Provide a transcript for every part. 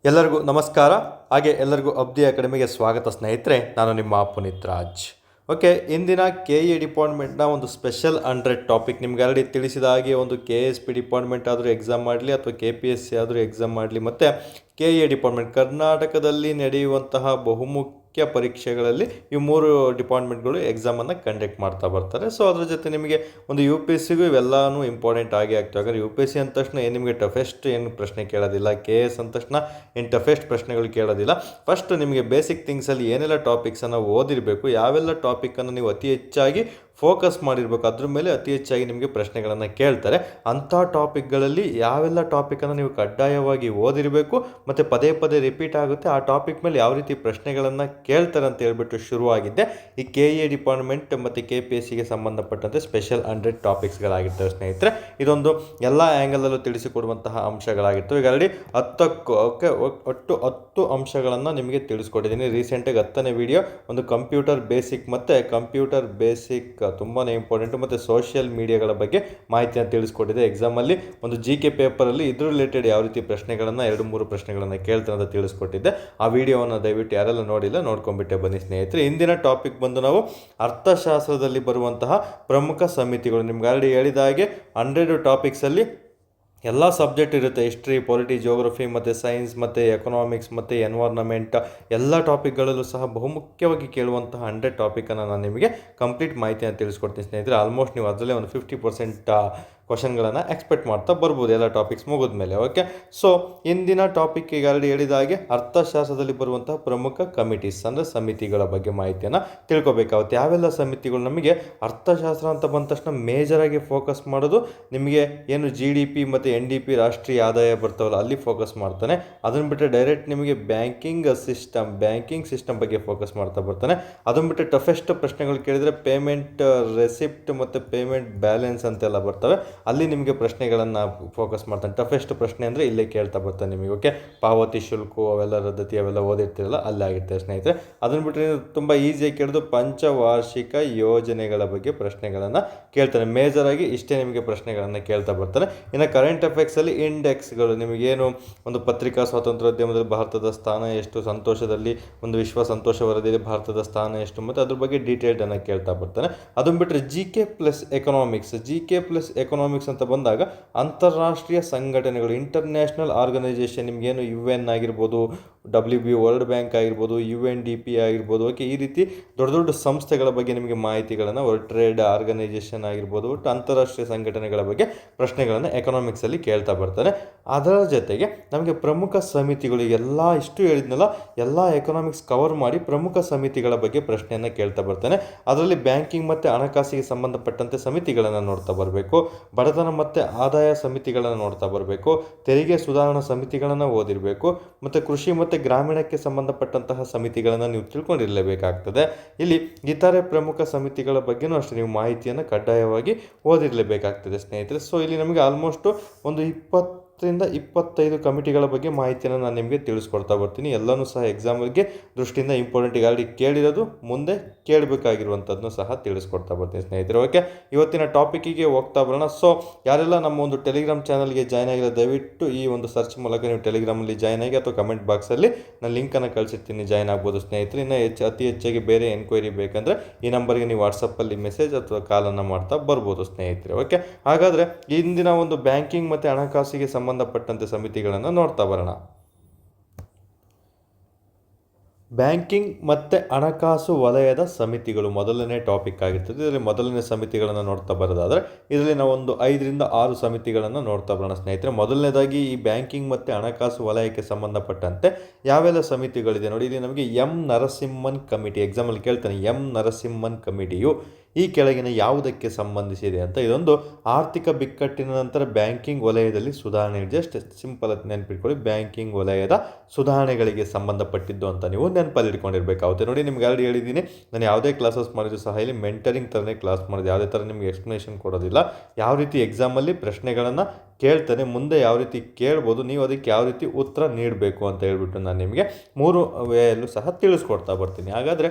ಎಲ್ಲರಿಗೂ ನಮಸ್ಕಾರ. ಹಾಗೆ ಎಲ್ಲರಿಗೂ ಅಬ್ದಿ ಅಕಾಡೆಮಿಗೆ ಸ್ವಾಗತ ಸ್ನೇಹಿತರೆ. ನಾನು ನಿಮ್ಮ ಪುನೀತ್ ರಾಜ್. ಓಕೆ, ಇಂದಿನ ಕೆ ಇ ಡಿಪಾರ್ಟ್ಮೆಂಟ್ನ ಒಂದು ಸ್ಪೆಷಲ್ 100 ಟಾಪಿಕ್ ನಿಮ್ಗೆ ಆಲ್ರೆಡಿ ತಿಳಿಸಿದ ಹಾಗೆ, ಒಂದು ಕೆ ಎಸ್ ಪಿ ಡಿಪಾರ್ಟ್ಮೆಂಟ್ ಆದರೂ ಎಕ್ಸಾಮ್ ಮಾಡಲಿ ಅಥವಾ ಕೆ ಪಿ ಎಸ್ ಸಿ ಆದರೂ ಎಕ್ಸಾಮ್ ಮಾಡಲಿ, ಮತ್ತು ಕೆ ಇ ಡಿಪಾರ್ಟ್ಮೆಂಟ್ ಕರ್ನಾಟಕದಲ್ಲಿ ನಡೆಯುವಂತಹ ಬಹುಮುಖ್ಯ ಪರೀಕ್ಷೆಗಳಲ್ಲಿ ಈ ಮೂರು ಡಿಪಾರ್ಟ್ಮೆಂಟ್ಗಳು ಎಕ್ಸಾಮನ್ನು ಕಂಡಕ್ಟ್ ಮಾಡ್ತಾ ಬರ್ತಾರೆ. ಸೊ ಅದ್ರ ಜೊತೆ ನಿಮಗೆ ಒಂದು ಯು ಪಿ ಎಸ್ ಸಿಗೂ ಇವೆಲ್ಲವೂ ಇಂಪಾರ್ಟೆಂಟ್ ಆಗಿ ಆಗ್ತವೆ. ಹಾಗಾದ್ರೆ ಯು ಪಿ ಎಸ್ ಸಿ ಅಂದ ತಕ್ಷಣ ನಿಮಗೆ ಟಫೆಸ್ಟ್ ಏನು ಪ್ರಶ್ನೆ ಕೇಳೋದಿಲ್ಲ, ಕೆ ಎಸ್ ಅಂದ ತಕ್ಷಣ ಏನು ಟಫೆಸ್ಟ್ ಪ್ರಶ್ನೆಗಳು ಕೇಳೋದಿಲ್ಲ. ಫಸ್ಟ್ ನಿಮಗೆ ಬೇಸಿಕ್ ಥಿಂಗ್ಸಲ್ಲಿ ಏನೆಲ್ಲ ಟಾಪಿಕ್ಸನ್ನು ಓದಿರಬೇಕು, ಯಾವೆಲ್ಲ ಟಾಪಿಕನ್ನು ನೀವು ಅತಿ ಹೆಚ್ಚಾಗಿ ಫೋಕಸ್ ಮಾಡಿರಬೇಕು, ಅದ್ರ ಮೇಲೆ ಅತಿ ಹೆಚ್ಚಾಗಿ ನಿಮಗೆ ಪ್ರಶ್ನೆಗಳನ್ನು ಕೇಳ್ತಾರೆ. ಅಂಥ ಟಾಪಿಕ್ಗಳಲ್ಲಿ ಯಾವೆಲ್ಲ ಟಾಪಿಕನ್ನು ನೀವು ಕಡ್ಡಾಯವಾಗಿ ಓದಿರಬೇಕು ಮತ್ತು ಪದೇ ಪದೇ ರಿಪೀಟ್ ಆಗುತ್ತೆ, ಆ ಟಾಪಿಕ್ ಮೇಲೆ ಯಾವ ರೀತಿ ಪ್ರಶ್ನೆಗಳನ್ನು ಕೇಳ್ತಾರೆ ಅಂತ ಹೇಳ್ಬಿಟ್ಟು ಶುರುವಾಗಿದ್ದೆ ಈ ಕೆ ಇ ಡಿಪಾರ್ಟ್ಮೆಂಟ್ ಮತ್ತು ಕೆ ಪಿ ಎಸ್ ಸಿಗೆ ಸಂಬಂಧಪಟ್ಟಂತೆ ಸ್ಪೆಷಲ್ 100 ಟಾಪಿಕ್ಸ್ಗಳಾಗಿರ್ತವೆ ಸ್ನೇಹಿತರೆ. ಇದೊಂದು ಎಲ್ಲ ಆ್ಯಂಗಲಲ್ಲೂ ತಿಳಿಸಿಕೊಡುವಂತಹ ಅಂಶಗಳಾಗಿರ್ತವೆ. ಈಗ ಆಲ್ರೆಡಿ 10 ಅಂಶಗಳನ್ನು ನಿಮಗೆ ತಿಳಿಸ್ಕೊಟ್ಟಿದ್ದೀನಿ. ರೀಸೆಂಟಾಗಿ 10ನೇ ವಿಡಿಯೋ ಒಂದು ಕಂಪ್ಯೂಟರ್ ಬೇಸಿಕ್ ಮತ್ತು ಕಂಪ್ಯೂಟರ್ ಬೇಸಿಕ್ ತುಂಬಾ ಇಂಪಾರ್ಟೆಂಟು ಮತ್ತು ಸೋಷಿಯಲ್ ಮೀಡಿಯಾಗಳ ಬಗ್ಗೆ ಮಾಹಿತಿಯನ್ನು ತಿಳಿಸ್ಕೊಟ್ಟಿದೆ. ಎಕ್ಸಾಮಲ್ಲಿ ಒಂದು ಜಿ ಕೆ ಪೇಪರಲ್ಲಿ ಇದ್ರ ರಿಲೇಟೆಡ್ ಯಾವ ರೀತಿ ಪ್ರಶ್ನೆಗಳನ್ನು 2-3 ಪ್ರಶ್ನೆಗಳನ್ನು ಕೇಳ್ತಾರೆ ಅಂತ ತಿಳಿಸ್ಕೊಟ್ಟಿದ್ದೆ. ಆ ವಿಡಿಯೋವನ್ನು ದಯವಿಟ್ಟು ಯಾರೆಲ್ಲ ನೋಡಿಲ್ಲ ನೋಡ್ಕೊಂಡ್ಬಿಟ್ಟೆ ಬನ್ನಿ ಸ್ನೇಹಿತರೆ. ಇಂದಿನ ಟಾಪಿಕ್ ಬಂದು ನಾವು ಅರ್ಥಶಾಸ್ತ್ರದಲ್ಲಿ ಬರುವಂತಹ ಪ್ರಮುಖ ಸಮಿತಿಗಳು. ನಿಮ್ಗೆ ಆಲ್ರೆಡಿ ಹೇಳಿದ ಹಾಗೆ 100 ಟಾಪಿಕ್ಸಲ್ಲಿ ಎಲ್ಲ ಸಬ್ಜೆಕ್ಟ್ ಇರುತ್ತೆ. ಹಿಸ್ಟ್ರಿ, ಪೊಲಿಟಿ, ಜಿಯೋಗ್ರಫಿ ಮತ್ತು ಸೈನ್ಸ್ ಮತ್ತು ಎಕನಾಮಿಕ್ಸ್ ಮತ್ತು ಎನ್ವೈರ್ನಮೆಂಟ್ ಎಲ್ಲ ಟಾಪಿಕ್ಗಳಲ್ಲೂ ಸಹ ಬಹುಮುಖ್ಯವಾಗಿ ಕೇಳುವಂತಹ 100 ಟಾಪಿಕನ್ನು ನಾನು ನಿಮಗೆ ಕಂಪ್ಲೀಟ್ ಮಾಹಿತಿಯನ್ನು ತಿಳಿಸ್ಕೊಡ್ತೀನಿ ಸ್ನೇಹಿತರೆ. ಆಲ್ಮೋಸ್ಟ್ ನೀವು ಅದರಲ್ಲೇ ಒಂದು 50% ಕ್ವಶನ್ಗಳನ್ನು ಎಕ್ಸ್ಪೆಕ್ಟ್ ಮಾಡ್ತಾ ಬರ್ಬೋದು ಎಲ್ಲ ಟಾಪಿಕ್ಸ್ ಮುಗಿದ ಮೇಲೆ. ಓಕೆ, ಸೊ ಇಂದಿನ ಟಾಪಿಕ್ ಈಗ ಆಲ್ರೆಡಿ ಹೇಳಿದ ಹಾಗೆ ಅರ್ಥಶಾಸ್ತ್ರದಲ್ಲಿ ಬರುವಂತಹ ಪ್ರಮುಖ ಕಮಿಟೀಸ್ ಅಂದರೆ ಸಮಿತಿಗಳ ಬಗ್ಗೆ ಮಾಹಿತಿಯನ್ನು ತಿಳ್ಕೊಬೇಕಾಗುತ್ತೆ. ಯಾವೆಲ್ಲ ಸಮಿತಿಗಳು ನಮಗೆ ಅರ್ಥಶಾಸ್ತ್ರ ಅಂತ ಬಂದ ತಕ್ಷಣ ಮೇಜರಾಗಿ ಫೋಕಸ್ ಮಾಡೋದು ನಿಮಗೆ ಏನು ಜಿ ಡಿ ಪಿ ಮತ್ತು ಎನ್ ಡಿ ಪಿ ರಾಷ್ಟ್ರೀಯ ಆದಾಯ ಬರ್ತಾವಲ್ಲ ಅಲ್ಲಿ ಫೋಕಸ್ ಮಾಡ್ತಾನೆ. ಅದನ್ನು ಬಿಟ್ಟರೆ ಡೈರೆಕ್ಟ್ ನಿಮಗೆ ಬ್ಯಾಂಕಿಂಗ್ ಸಿಸ್ಟಮ್ ಬಗ್ಗೆ ಫೋಕಸ್ ಮಾಡ್ತಾ ಬರ್ತಾನೆ. ಅದನ್ನು ಬಿಟ್ಟರೆ ಟಫೆಸ್ಟ್ ಪ್ರಶ್ನೆಗಳು ಕೇಳಿದರೆ ಪೇಮೆಂಟ್ ರೆಸಿಪ್ಟ್ ಮತ್ತು ಪೇಮೆಂಟ್ ಬ್ಯಾಲೆನ್ಸ್ ಅಂತೆಲ್ಲ ಬರ್ತವೆ, ಅಲ್ಲಿ ನಿಮಗೆ ಪ್ರಶ್ನೆಗಳನ್ನು ಫೋಕಸ್ ಮಾಡ್ತಾನೆ. ಟಫೆಸ್ಟ್ ಪ್ರಶ್ನೆ ಅಂದರೆ ಇಲ್ಲೇ ಕೇಳ್ತಾ ಬರ್ತಾನೆ ನಿಮಗೆ. ಓಕೆ, ಪಾವತಿ ಶುಲ್ಕ ಅವೆಲ್ಲ ರದ್ದತಿ ಅವೆಲ್ಲ ಓದಿರ್ತೀರಲ್ಲ ಅಲ್ಲೇ ಆಗಿರ್ತೇವೆ ಸ್ನೇಹಿತರೆ. ಅದನ್ನು ಬಿಟ್ಟರೆ ತುಂಬ ಈಸಿಯಾಗಿ ಕೇಳಿದು ಪಂಚವಾರ್ಷಿಕ ಯೋಜನೆಗಳ ಬಗ್ಗೆ ಪ್ರಶ್ನೆಗಳನ್ನು ಕೇಳ್ತಾನೆ. ಮೇಜರಾಗಿ ಇಷ್ಟೇ ನಿಮಗೆ ಪ್ರಶ್ನೆಗಳನ್ನು ಕೇಳ್ತಾ ಬರ್ತಾನೆ. ಇನ್ನು ಕರೆಂಟ್ ಅಫೇರ್ಸಲ್ಲಿ ಇಂಡೆಕ್ಸ್ಗಳು, ನಿಮಗೇನು ಒಂದು ಪತ್ರಿಕಾ ಸ್ವಾತಂತ್ರ್ಯೋದ್ಯಮದಲ್ಲಿ ಭಾರತದ ಸ್ಥಾನ ಎಷ್ಟು, ಸಂತೋಷದಲ್ಲಿ ಒಂದು ವಿಶ್ವ ಸಂತೋಷ ವರದಿಯಲ್ಲಿ ಭಾರತದ ಸ್ಥಾನ ಎಷ್ಟು ಮತ್ತು ಅದ್ರ ಬಗ್ಗೆ ಡೀಟೇಲ್ಡನ್ನು ಕೇಳ್ತಾ ಬರ್ತಾನೆ. ಅದನ್ನು ಬಿಟ್ಟರೆ ಜಿ ಕೆ ಪ್ಲಸ್ ಎಕನಾಮಿಕ್ಸ್ ಅಂತ ಬಂದಾಗ ಅಂತಾರಾಷ್ಟ್ರೀಯ ಸಂಘಟನೆಗಳು, ಇಂಟರ್ನ್ಯಾಷನಲ್ ಆರ್ಗನೈಸೇಷನ್, ನಿಮಗೇನು ಯು ಎನ್ ಆಗಿರ್ಬೋದು, WB ವರ್ಲ್ಡ್ ಬ್ಯಾಂಕ್ ಆಗಿರ್ಬೋದು, UNDP ಆಗಿರ್ಬೋದು. ಓಕೆ, ಈ ರೀತಿ ದೊಡ್ಡ ದೊಡ್ಡ ಸಂಸ್ಥೆಗಳ ಬಗ್ಗೆ ನಿಮಗೆ ಮಾಹಿತಿಗಳನ್ನು, ವರ್ಲ್ಡ್ ಟ್ರೇಡ್ ಆರ್ಗನೈಸೇಷನ್ ಆಗಿರ್ಬೋದು, ಒಟ್ಟು ಅಂತಾರಾಷ್ಟ್ರೀಯ ಸಂಘಟನೆಗಳ ಬಗ್ಗೆ ಪ್ರಶ್ನೆಗಳನ್ನು ಎಕನಾಮಿಕ್ಸಲ್ಲಿ ಕೇಳ್ತಾ ಬರ್ತಾರೆ. ಅದರ ಜೊತೆಗೆ ನಮಗೆ ಪ್ರಮುಖ ಸಮಿತಿಗಳು ಎಲ್ಲ ಇಷ್ಟು ಹೇಳಿದ್ನಲ್ಲ, ಎಲ್ಲ ಎಕನಾಮಿಕ್ಸ್ ಕವರ್ ಮಾಡಿ ಪ್ರಮುಖ ಸಮಿತಿಗಳ ಬಗ್ಗೆ ಪ್ರಶ್ನೆಯನ್ನು ಕೇಳ್ತಾ ಬರ್ತಾನೆ. ಅದರಲ್ಲಿ ಬ್ಯಾಂಕಿಂಗ್ ಮತ್ತು ಹಣಕಾಸಿಗೆ ಸಂಬಂಧಪಟ್ಟಂತೆ ಸಮಿತಿಗಳನ್ನು ನೋಡ್ತಾ ಬರಬೇಕು, ಬಡತನ ಮತ್ತು ಆದಾಯ ಸಮಿತಿಗಳನ್ನು ನೋಡ್ತಾ ಬರಬೇಕು, ತೆರಿಗೆ ಸುಧಾರಣಾ ಸಮಿತಿಗಳನ್ನು ಓದಿರಬೇಕು, ಮತ್ತು ಕೃಷಿ ಮತ್ತು ಗ್ರಾಮೀಣಕ್ಕೆ ಸಂಬಂಧಪಟ್ಟಂತಹ ಸಮಿತಿಗಳನ್ನು ನೀವು ತಿಳ್ಕೊಂಡಿರಲೇಬೇಕಾಗ್ತದೆ. ಇಲ್ಲಿ ಇತರೆ ಪ್ರಮುಖ ಸಮಿತಿಗಳ ಬಗ್ಗೆನೂ ಅಷ್ಟೇ ನೀವು ಮಾಹಿತಿಯನ್ನು ಕಡ್ಡಾಯವಾಗಿ ಓದಿರಲೇಬೇಕಾಗ್ತದೆ ಸ್ನೇಹಿತರೆ. ಸೊ ಇಲ್ಲಿ ನಮಗೆ ಆಲ್ಮೋಸ್ಟು ಒಂದು 20-25 ಕಮಿಟಿಗಳ ಬಗ್ಗೆ ಮಾಹಿತಿಯನ್ನು ನಾನು ನಿಮಗೆ ತಿಳಿಸ್ಕೊಡ್ತಾ ಬರ್ತೀನಿ. ಎಲ್ಲನೂ ಸಹ ಎಕ್ಸಾಮಿಗೆ ದೃಷ್ಟಿಯಿಂದ ಇಂಪಾರ್ಟೆಂಟ್, ಆಲ್ರೆಡಿ ಕೇಳಿರೋದು ಮುಂದೆ ಕೇಳಬೇಕಾಗಿರುವಂಥದ್ದನ್ನು ಸಹ ತಿಳಿಸ್ಕೊಡ್ತಾ ಬರ್ತೀನಿ ಸ್ನೇಹಿತರೆ. ಓಕೆ, ಇವತ್ತಿನ ಟಾಪಿಕ್ಕಿಗೆ ಹೋಗ್ತಾ ಬರೋಣ. ಸೊ ಯಾರೆಲ್ಲ ನಮ್ಮ ಒಂದು ಟೆಲಿಗ್ರಾಮ್ ಚಾನಲ್ಗೆ ಜಾಯ್ನ್ ಆಗಿರೋ ದಯವಿಟ್ಟು ಈ ಒಂದು ಸರ್ಚ್ ಮೂಲಕ ನೀವು ಟೆಲಿಗ್ರಾಮಲ್ಲಿ ಜಾಯ್ನ್ ಆಗಿ ಅಥವಾ ಕಮೆಂಟ್ ಬಾಕ್ಸಲ್ಲಿ ನಾನು ಲಿಂಕನ್ನು ಕಳಿಸಿರ್ತೀನಿ, ಜಾಯ್ನ್ ಆಗ್ಬೋದು ಸ್ನೇಹಿತರೆ. ಇನ್ನು ಅತಿ ಹೆಚ್ಚಾಗಿ ಬೇರೆ ಎನ್ಕ್ವೈರಿ ಬೇಕಂದರೆ ಈ ನಂಬರ್ಗೆ ನೀವು ವಾಟ್ಸಪ್ಪಲ್ಲಿ ಮೆಸೇಜ್ ಅಥವಾ ಕಾಲನ್ನು ಮಾಡ್ತಾ ಬರ್ಬೋದು ಸ್ನೇಹಿತರೆ. ಓಕೆ, ಹಾಗಾದರೆ ಇಂದಿನ ಒಂದು ಬ್ಯಾಂಕಿಂಗ್ ಮತ್ತು ಹಣಕಾಸಿಗೆ ಸಂಬಂಧಪಟ್ಟಂತೆ ಸಮಿತಿಗಳನ್ನು ನೋಡ್ತಾ ಬರೋಣ. ಬ್ಯಾಂಕಿಂಗ್ ಮತ್ತು ಹಣಕಾಸು ವಲಯದ ಸಮಿತಿಗಳು ಮೊದಲನೇ ಟಾಪಿಕ್ ಆಗಿರ್ತದೆ. ಇದರಲ್ಲಿ ಮೊದಲನೇ ಸಮಿತಿಗಳನ್ನು ನೋಡ್ತಾ ಬರೋದಾದರೆ ಇದರಲ್ಲಿ ನಾವು ಒಂದು 5-6 ಸಮಿತಿಗಳನ್ನು ನೋಡ್ತಾ ಬರೋಣ ಸ್ನೇಹಿತರೆ. ಮೊದಲನೇದಾಗಿ ಈ ಬ್ಯಾಂಕಿಂಗ್ ಮತ್ತು ಹಣಕಾಸು ವಲಯಕ್ಕೆ ಸಂಬಂಧಪಟ್ಟಂತೆ ಯಾವೆಲ್ಲ ಸಮಿತಿಗಳಿದೆ ನೋಡಿ. ಇಲ್ಲಿ ನಮಗೆ ಎಂ ನರಸಿಂಹನ್ ಕಮಿಟಿ, ಎಕ್ಸಾಮಲ್ಲಿ ಕೇಳ್ತಾನೆ, ಎಂ ನರಸಿಂಹನ್ ಕಮಿಟಿಯು ಈ ಕೆಳಗಿನ ಯಾವುದಕ್ಕೆ ಸಂಬಂಧಿಸಿದೆ ಅಂತ. ಇದೊಂದು ಆರ್ಥಿಕ ಬಿಕ್ಕಟ್ಟಿನ ನಂತರ ಬ್ಯಾಂಕಿಂಗ್ ವಲಯದಲ್ಲಿ ಸುಧಾರಣೆ, ಜಸ್ಟ್ ಸಿಂಪಲ್ ಆಗಿ ನೆನಪಿಟ್ಕೊಳ್ಳಿ, ಬ್ಯಾಂಕಿಂಗ್ ವಲಯದ ಸುಧಾರಣೆಗಳಿಗೆ ಸಂಬಂಧಪಟ್ಟಿದ್ದು ಅಂತ ನೀವು ನೆನಪಲ್ಲಿ ಇಟ್ಕೊಂಡಿರ್ಬೇಕಾಗುತ್ತೆ. ನೋಡಿ, ನಿಮ್ಗೆ ಆಲ್ರೆಡಿ ಹೇಳಿದ್ದೀನಿ, ನಾನು ಯಾವುದೇ ಕ್ಲಾಸಸ್ ಮಾಡಿದ್ರು ಸಹ ಇಲ್ಲಿ ಮೆಂಟರಿಂಗ್ ಥರನೇ ಕ್ಲಾಸ್ ಮಾಡಿದೆ, ಯಾವುದೇ ಥರ ನಿಮಗೆ ಎಕ್ಸ್ಪ್ಲನೇಷನ್ ಕೊಡೋದಿಲ್ಲ. ಯಾವ ರೀತಿ ಎಕ್ಸಾಮಲ್ಲಿ ಪ್ರಶ್ನೆಗಳನ್ನು ಕೇಳ್ತಾನೆ, ಮುಂದೆ ಯಾವ ರೀತಿ ಕೇಳ್ಬೋದು, ನೀವು ಅದಕ್ಕೆ ಯಾವ ರೀತಿ ಉತ್ತರ ನೀಡಬೇಕು ಅಂತ ಹೇಳ್ಬಿಟ್ಟು ನಾನು ನಿಮಗೆ 3 ವೇಯಲ್ಲೂ ಸಹ ತಿಳಿಸ್ಕೊಡ್ತಾ ಬರ್ತೀನಿ. ಹಾಗಾದರೆ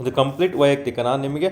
ಇದು ಕಂಪ್ಲೀಟ್ ವೈಯಕ್ತಿಕ. ನಾನು ನಿಮಗೆ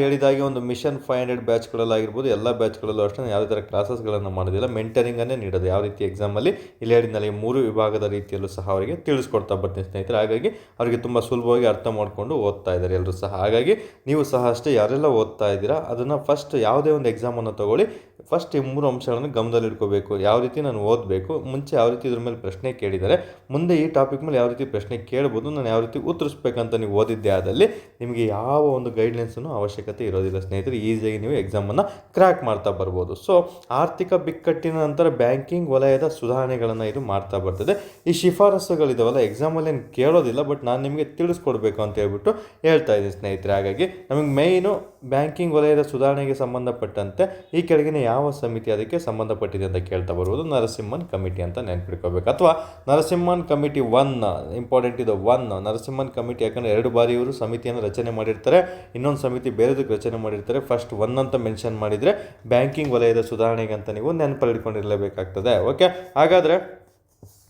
ಹೇಳಿದಾಗೆ ಒಂದು ಮಿಷನ್ 500 ಬ್ಯಾಚ್ಗಳಲ್ಲಾಗಿರ್ಬೋದು, ಎಲ್ಲ ಬ್ಯಾಚ್ಗಳಲ್ಲೂ ಅಷ್ಟೇ ಯಾವುದೇ ಥರ ಕ್ಲಾಸಸ್ಗಳನ್ನು ಮಾಡೋದಿಲ್ಲ, ಮೆಂಟರಿಂಗನ್ನೇ ನೀಡೋದು. ಯಾವ ರೀತಿ ಎಕ್ಸಾಮಲ್ಲಿ ಇಲ್ಲಿ ಹೇಳಿದ್ನಲ್ಲ ಈ 3 ವಿಭಾಗದ ರೀತಿಯಲ್ಲೂ ಸಹ ಅವರಿಗೆ ತಿಳಿಸ್ಕೊಡ್ತಾ ಬರ್ತೀನಿ ಸ್ನೇಹಿತರೆ. ಹಾಗಾಗಿ ಅವರಿಗೆ ತುಂಬ ಸುಲಭವಾಗಿ ಅರ್ಥ ಮಾಡಿಕೊಂಡು ಓದ್ತಾ ಇದ್ದಾರೆ ಎಲ್ಲರೂ ಸಹ. ಹಾಗಾಗಿ ನೀವು ಸಹ ಅಷ್ಟೇ ಯಾರೆಲ್ಲ ಓದ್ತಾ ಇದ್ದೀರಾ ಅದನ್ನು ಫಸ್ಟ್ ಯಾವುದೇ ಒಂದು ಎಕ್ಸಾಮನ್ನು ತೊಗೊಳ್ಳಿ, ಫಸ್ಟ್ ಈ 3 ಅಂಶಗಳನ್ನು ಗಮನದಲ್ಲಿಟ್ಕೋಬೇಕು. ಯಾವ ರೀತಿ ನಾನು ಓದಬೇಕು, ಮುಂಚೆ ಯಾವ ರೀತಿ ಇದ್ರ ಮೇಲೆ ಪ್ರಶ್ನೆ ಕೇಳಿದ್ದಾರೆ, ಮುಂದೆ ಈ ಟಾಪಿಕ್ ಮೇಲೆ ಯಾವ ರೀತಿ ಪ್ರಶ್ನೆ ಕೇಳ್ಬೋದು, ನಾನು ಯಾವ ರೀತಿ ಉತ್ತರಿಸ್ಬೇಕಂತ ನೀವು ಓದಿದ್ದೆ ಆದಲ್ಲಿ ನಿಮಗೆ ಯಾವ ಒಂದು ಗೈಡ್ಲೈನ್ಸನ್ನು ಅವಶ್ಯಕತೆ ಇರೋದಿಲ್ಲ ಸ್ನೇಹಿತರೆ. ಈಸಿಯಾಗಿ ನೀವು ಎಕ್ಸಾಮನ್ನು ಕ್ರ್ಯಾಕ್ ಮಾಡ್ತಾ ಬರ್ಬೋದು. ಸೊ ಆರ್ಥಿಕ ಬಿಕ್ಕಟ್ಟಿನ ನಂತರ ಬ್ಯಾಂಕಿಂಗ್ ವಲಯದ ಸುಧಾರಣೆಗಳನ್ನು ಇದು ಮಾಡ್ತಾ ಬರ್ತದೆ. ಈ ಶಿಫಾರಸುಗಳಿದಾವಲ್ಲ ಎಕ್ಸಾಮಲ್ಲಿ ಏನು ಕೇಳೋದಿಲ್ಲ, ಬಟ್ ನಾನು ನಿಮಗೆ ತಿಳಿಸ್ಕೊಡ್ಬೇಕು ಅಂತ ಹೇಳ್ಬಿಟ್ಟು ಹೇಳ್ತಾ ಇದ್ದೀನಿ ಸ್ನೇಹಿತರೆ. ಹಾಗಾಗಿ ನಮಗೆ ಮೇಯ್ನು ಬ್ಯಾಂಕಿಂಗ್ ವಲಯದ ಸುಧಾರಣೆಗೆ ಸಂಬಂಧಪಟ್ಟಂತೆ ಈ ಕೆಳಗಿನ ಯಾವ ಸಮಿತಿ ಅದಕ್ಕೆ ಸಂಬಂಧಪಟ್ಟಿದೆ ಅಂತ ಕೇಳ್ತಾ ಬರ್ಬೋದು. ನರಸಿಂಹನ್ ಕಮಿಟಿ ಅಂತ ನೆನ್ಪಿಟ್ಕೋಬೇಕು. ಅಥವಾ ನರಸಿಂಹನ್ ಕಮಿಟಿ 1 ಇಂಪಾರ್ಟೆಂಟ್ ಇದು 1 ನರಸಿಂಹನ್ ಕಮಿಟಿ. ಯಾಕಂದರೆ 2 ಬಾರಿ ಇವರು ಸಮಿತಿಯನ್ನು ರಚನೆ ಮಾಡಿರ್ತಾರೆ, ಇನ್ನೊಂದು ಸಮಿತಿ ಬೇರೆದಕ್ಕೆ ರಚನೆ ಮಾಡಿರ್ತಾರೆ. ಫಸ್ಟ್ 1 ಅಂತ ಮೆನ್ಷನ್ ಮಾಡಿದರೆ ಬ್ಯಾಂಕಿಂಗ್ ವಲಯದ ಸುಧಾರಣೆಗೆ ಅಂತ ನೀವು ನೆನಪಲ್ಲಿ ಇಟ್ಕೊಂಡಿರಲೇಬೇಕಾಗ್ತದೆ. ಓಕೆ, ಹಾಗಾದರೆ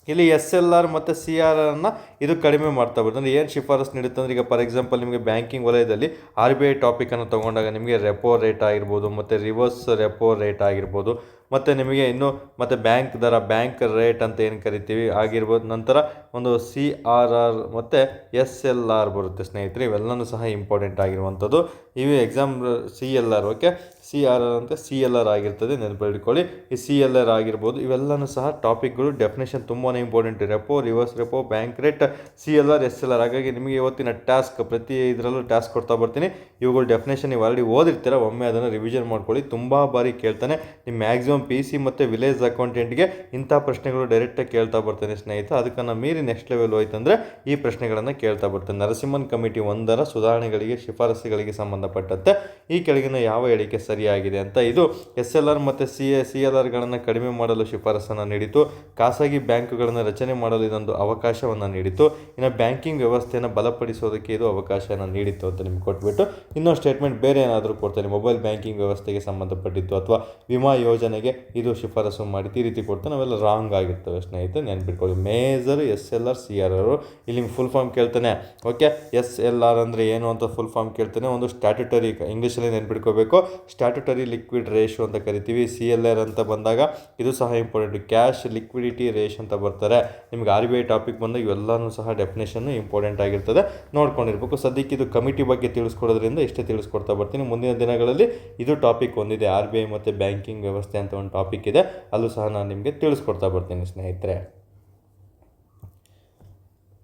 ಇಲ್ಲಿ SLR ಮತ್ತು CRRನ್ನು ಇದು ಕಡಿಮೆ ಮಾಡ್ತಾ ಬರ್ತದೆ. ಅಂದರೆ ಏನು ಶಿಫಾರಸು ನೀಡುತ್ತೆ ಅಂದರೆ, ಈಗ ಫಾರ್ ಎಕ್ಸಾಂಪಲ್ ನಿಮಗೆ ಬ್ಯಾಂಕಿಂಗ್ ವಲಯದಲ್ಲಿ RBI ಟಾಪಿಕನ್ನು ತೊಗೊಂಡಾಗ ನಿಮಗೆ ರೆಪೋ ರೇಟ್ ಆಗಿರ್ಬೋದು, ಮತ್ತು ರಿವರ್ಸ್ ರೆಪೋ ರೇಟ್ ಆಗಿರ್ಬೋದು, ಮತ್ತು ನಿಮಗೆ ಇನ್ನು ಮತ್ತು ಬ್ಯಾಂಕ್ ದರ, ಬ್ಯಾಂಕ್ ರೇಟ್ ಅಂತ ಏನು ಕರಿತೀವಿ ಆಗಿರ್ಬೋದು. ನಂತರ ಒಂದು CRR ಮತ್ತು SLR ಬರುತ್ತೆ ಸ್ನೇಹಿತರೆ. ಇವೆಲ್ಲನೂ ಸಹ ಇಂಪಾರ್ಟೆಂಟ್ ಆಗಿರುವಂಥದ್ದು. ಇವು ಎಕ್ಸಾಮ್ CLR, ಓಕೆ, CRR ಅಂತ CLR ಆಗಿರ್ತದೆ, ನೆನಪಿಟ್ಕೊಳ್ಳಿ. ಈ CLR ಆಗಿರ್ಬೋದು, ಇವೆಲ್ಲನೂ ಸಹ ಟಾಪಿಕ್ಗಳು ಡೆಫಿನೇಷನ್ ತುಂಬಾ important. Repo, reverse repo, bank rate, CLR, SLR. ಹಾಗಾಗಿ ನಿಮಗೆ ಇವತ್ತಿನ ಟಾಸ್ಕ್ ಪ್ರತಿ ಇದರಲ್ಲೂ ಟಾಸ್ಕ್ ಕೊಡ್ತಾ ಬರ್ತೀನಿ. ಇವುಗಳು ಡೆಫಿನೇಷನ್ ನೀವು ಆಲ್ರೆಡಿ ಓದಿರ್ತೀರ, ಒಮ್ಮೆ ಅದನ್ನು ರಿವಿಷನ್ ಮಾಡ್ಕೊಳ್ಳಿ. ತುಂಬ ಬಾರಿ ಕೇಳ್ತಾನೆ ನಿಮ್ಮ ಮ್ಯಾಕ್ಸಿಮಮ್ PC ಮತ್ತು ವಿಲೇಜ್ ಅಕೌಂಟೆಂಟ್ಗೆ ಇಂಥ ಪ್ರಶ್ನೆಗಳು ಡೈರೆಕ್ಟಾಗಿ ಕೇಳ್ತಾ ಬರ್ತಾನೆ ಸ್ನೇಹಿತ. ಅದಕ್ಕನ್ನು ಮೀರಿ ನೆಕ್ಸ್ಟ್ ಲೆವೆಲ್ ಹೋಯ್ತಂದರೆ ಈ ಪ್ರಶ್ನೆಗಳನ್ನು ಕೇಳ್ತಾ ಬರ್ತಾನೆ. ನರಸಿಂಹನ್ ಕಮಿಟಿ 1 ಸುಧಾರಣೆಗಳಿಗೆ ಶಿಫಾರಸುಗಳಿಗೆ ಸಂಬಂಧಪಟ್ಟಂತೆ ಈ ಕೆಳಗಿನ ಯಾವ ಹೇಳಿಕೆ ಸರಿಯಾಗಿದೆ ಅಂತ. ಇದು SLR ಮತ್ತು CLRಗಳನ್ನು ಕಡಿಮೆ ಮಾಡಲು ಶಿಫಾರಸನ್ನು ನೀಡಿತು. ಖಾಸಗಿ ಬ್ಯಾಂಕುಗಳನ್ನು ರಚನೆ ಮಾಡಲು ಇದೊಂದು ಅವಕಾಶವನ್ನು ನೀಡಿತು. ಇನ್ನು ಬ್ಯಾಂಕಿಂಗ್ ವ್ಯವಸ್ಥೆಯನ್ನು ಬಲಪಡಿಸೋದಕ್ಕೆ ಇದು ಅವಕಾಶವನ್ನು ನೀಡಿತು ಅಂತ ನಿಮ್ಗೆ ಕೊಟ್ಬಿಟ್ಟು ಇನ್ನೊಂದು ಸ್ಟೇಟ್ಮೆಂಟ್ ಬೇರೆ ಏನಾದರೂ ಕೊಡ್ತಾನೆ, ಮೊಬೈಲ್ ಬ್ಯಾಂಕಿಂಗ್ ವ್ಯವಸ್ಥೆಗೆ ಸಂಬಂಧಪಟ್ಟಿತ್ತು ಅಥವಾ ವಿಮಾ ಯೋಜನೆಗೆ ಇದು ಶಿಫಾರಸು ಮಾಡಿತ್ತು, ಈ ರೀತಿ ಕೊಡ್ತಾನೆ. ಅವೆಲ್ಲ ರಾಂಗ್ ಆಗಿರ್ತವೆ ಸ್ನೇಹಿತರೆ, ನೆನ್ಪಿಟ್ಕೊಳ್ಳಿ. Major SLR CRR. ಇಲ್ಲಿ ಫುಲ್ ಫಾರ್ಮ್ ಕೇಳ್ತಾನೆ. ಓಕೆ, SLR ಅಂದರೆ ಏನು ಅಂತ ಫುಲ್ ಫಾರ್ಮ್ ಕೇಳ್ತಾನೆ. ಒಂದು ಸ್ಟ್ಯಾಟ್ಯುಟರಿ, ಇಂಗ್ಲೀಷಲ್ಲಿ ನೆನ್ಪಿಟ್ಕೋಬೇಕು, ಸ್ಟ್ಯಾಟ್ಯುಟರಿ ಲಿಕ್ವಿಡ್ ರೇಷಿಯೋ ಅಂತ ಕರಿತೀವಿ. CLR ಅಂತ ಬಂದಾಗ ಇದು ಸಹ ಇಂಪಾರ್ಟೆಂಟ್, ಕ್ಯಾಶ್ ಲಿಕ್ವಿಡಿಟಿ ರೇಷ್ ಅಂತ ಬರ್ತಾರೆ. ನಿಮ್ಗೆ RBI ಟಾಪಿಕ್ ಬಂದಾಗ ಇವೆಲ್ಲನೂ ಸಹ ಡೆಫಿನೇಷನ್ ಇಂಪಾರ್ಟೆಂಟ್ ಆಗಿರ್ತದೆ, ನೋಡ್ಕೊಂಡಿರ್ಬೇಕು. ಸದ್ಯಕ್ಕೆ ಇದು ಕಮಿಟಿ ಬಗ್ಗೆ ತಿಳಿಸ್ಕೊಡೋದ್ರಿಂದ ಇಷ್ಟೇ ತಿಳಿಸ್ಕೊಡ್ತಾ ಬರ್ತೀನಿ. ಮುಂದಿನ ದಿನಗಳಲ್ಲಿ ಇದು ಟಾಪಿಕ್ ಒಂದಿದೆ, RBI ಮತ್ತು ಬ್ಯಾಂಕಿಂಗ್ ವ್ಯವಸ್ಥೆ ಅಂತ ಒಂದು ಟಾಪಿಕ್ ಇದೆ, ಅಲ್ಲೂ ಸಹ ನಾನು ನಿಮಗೆ ತಿಳಿಸ್ಕೊಡ್ತಾ ಬರ್ತೀನಿ ಸ್ನೇಹಿತರೆ.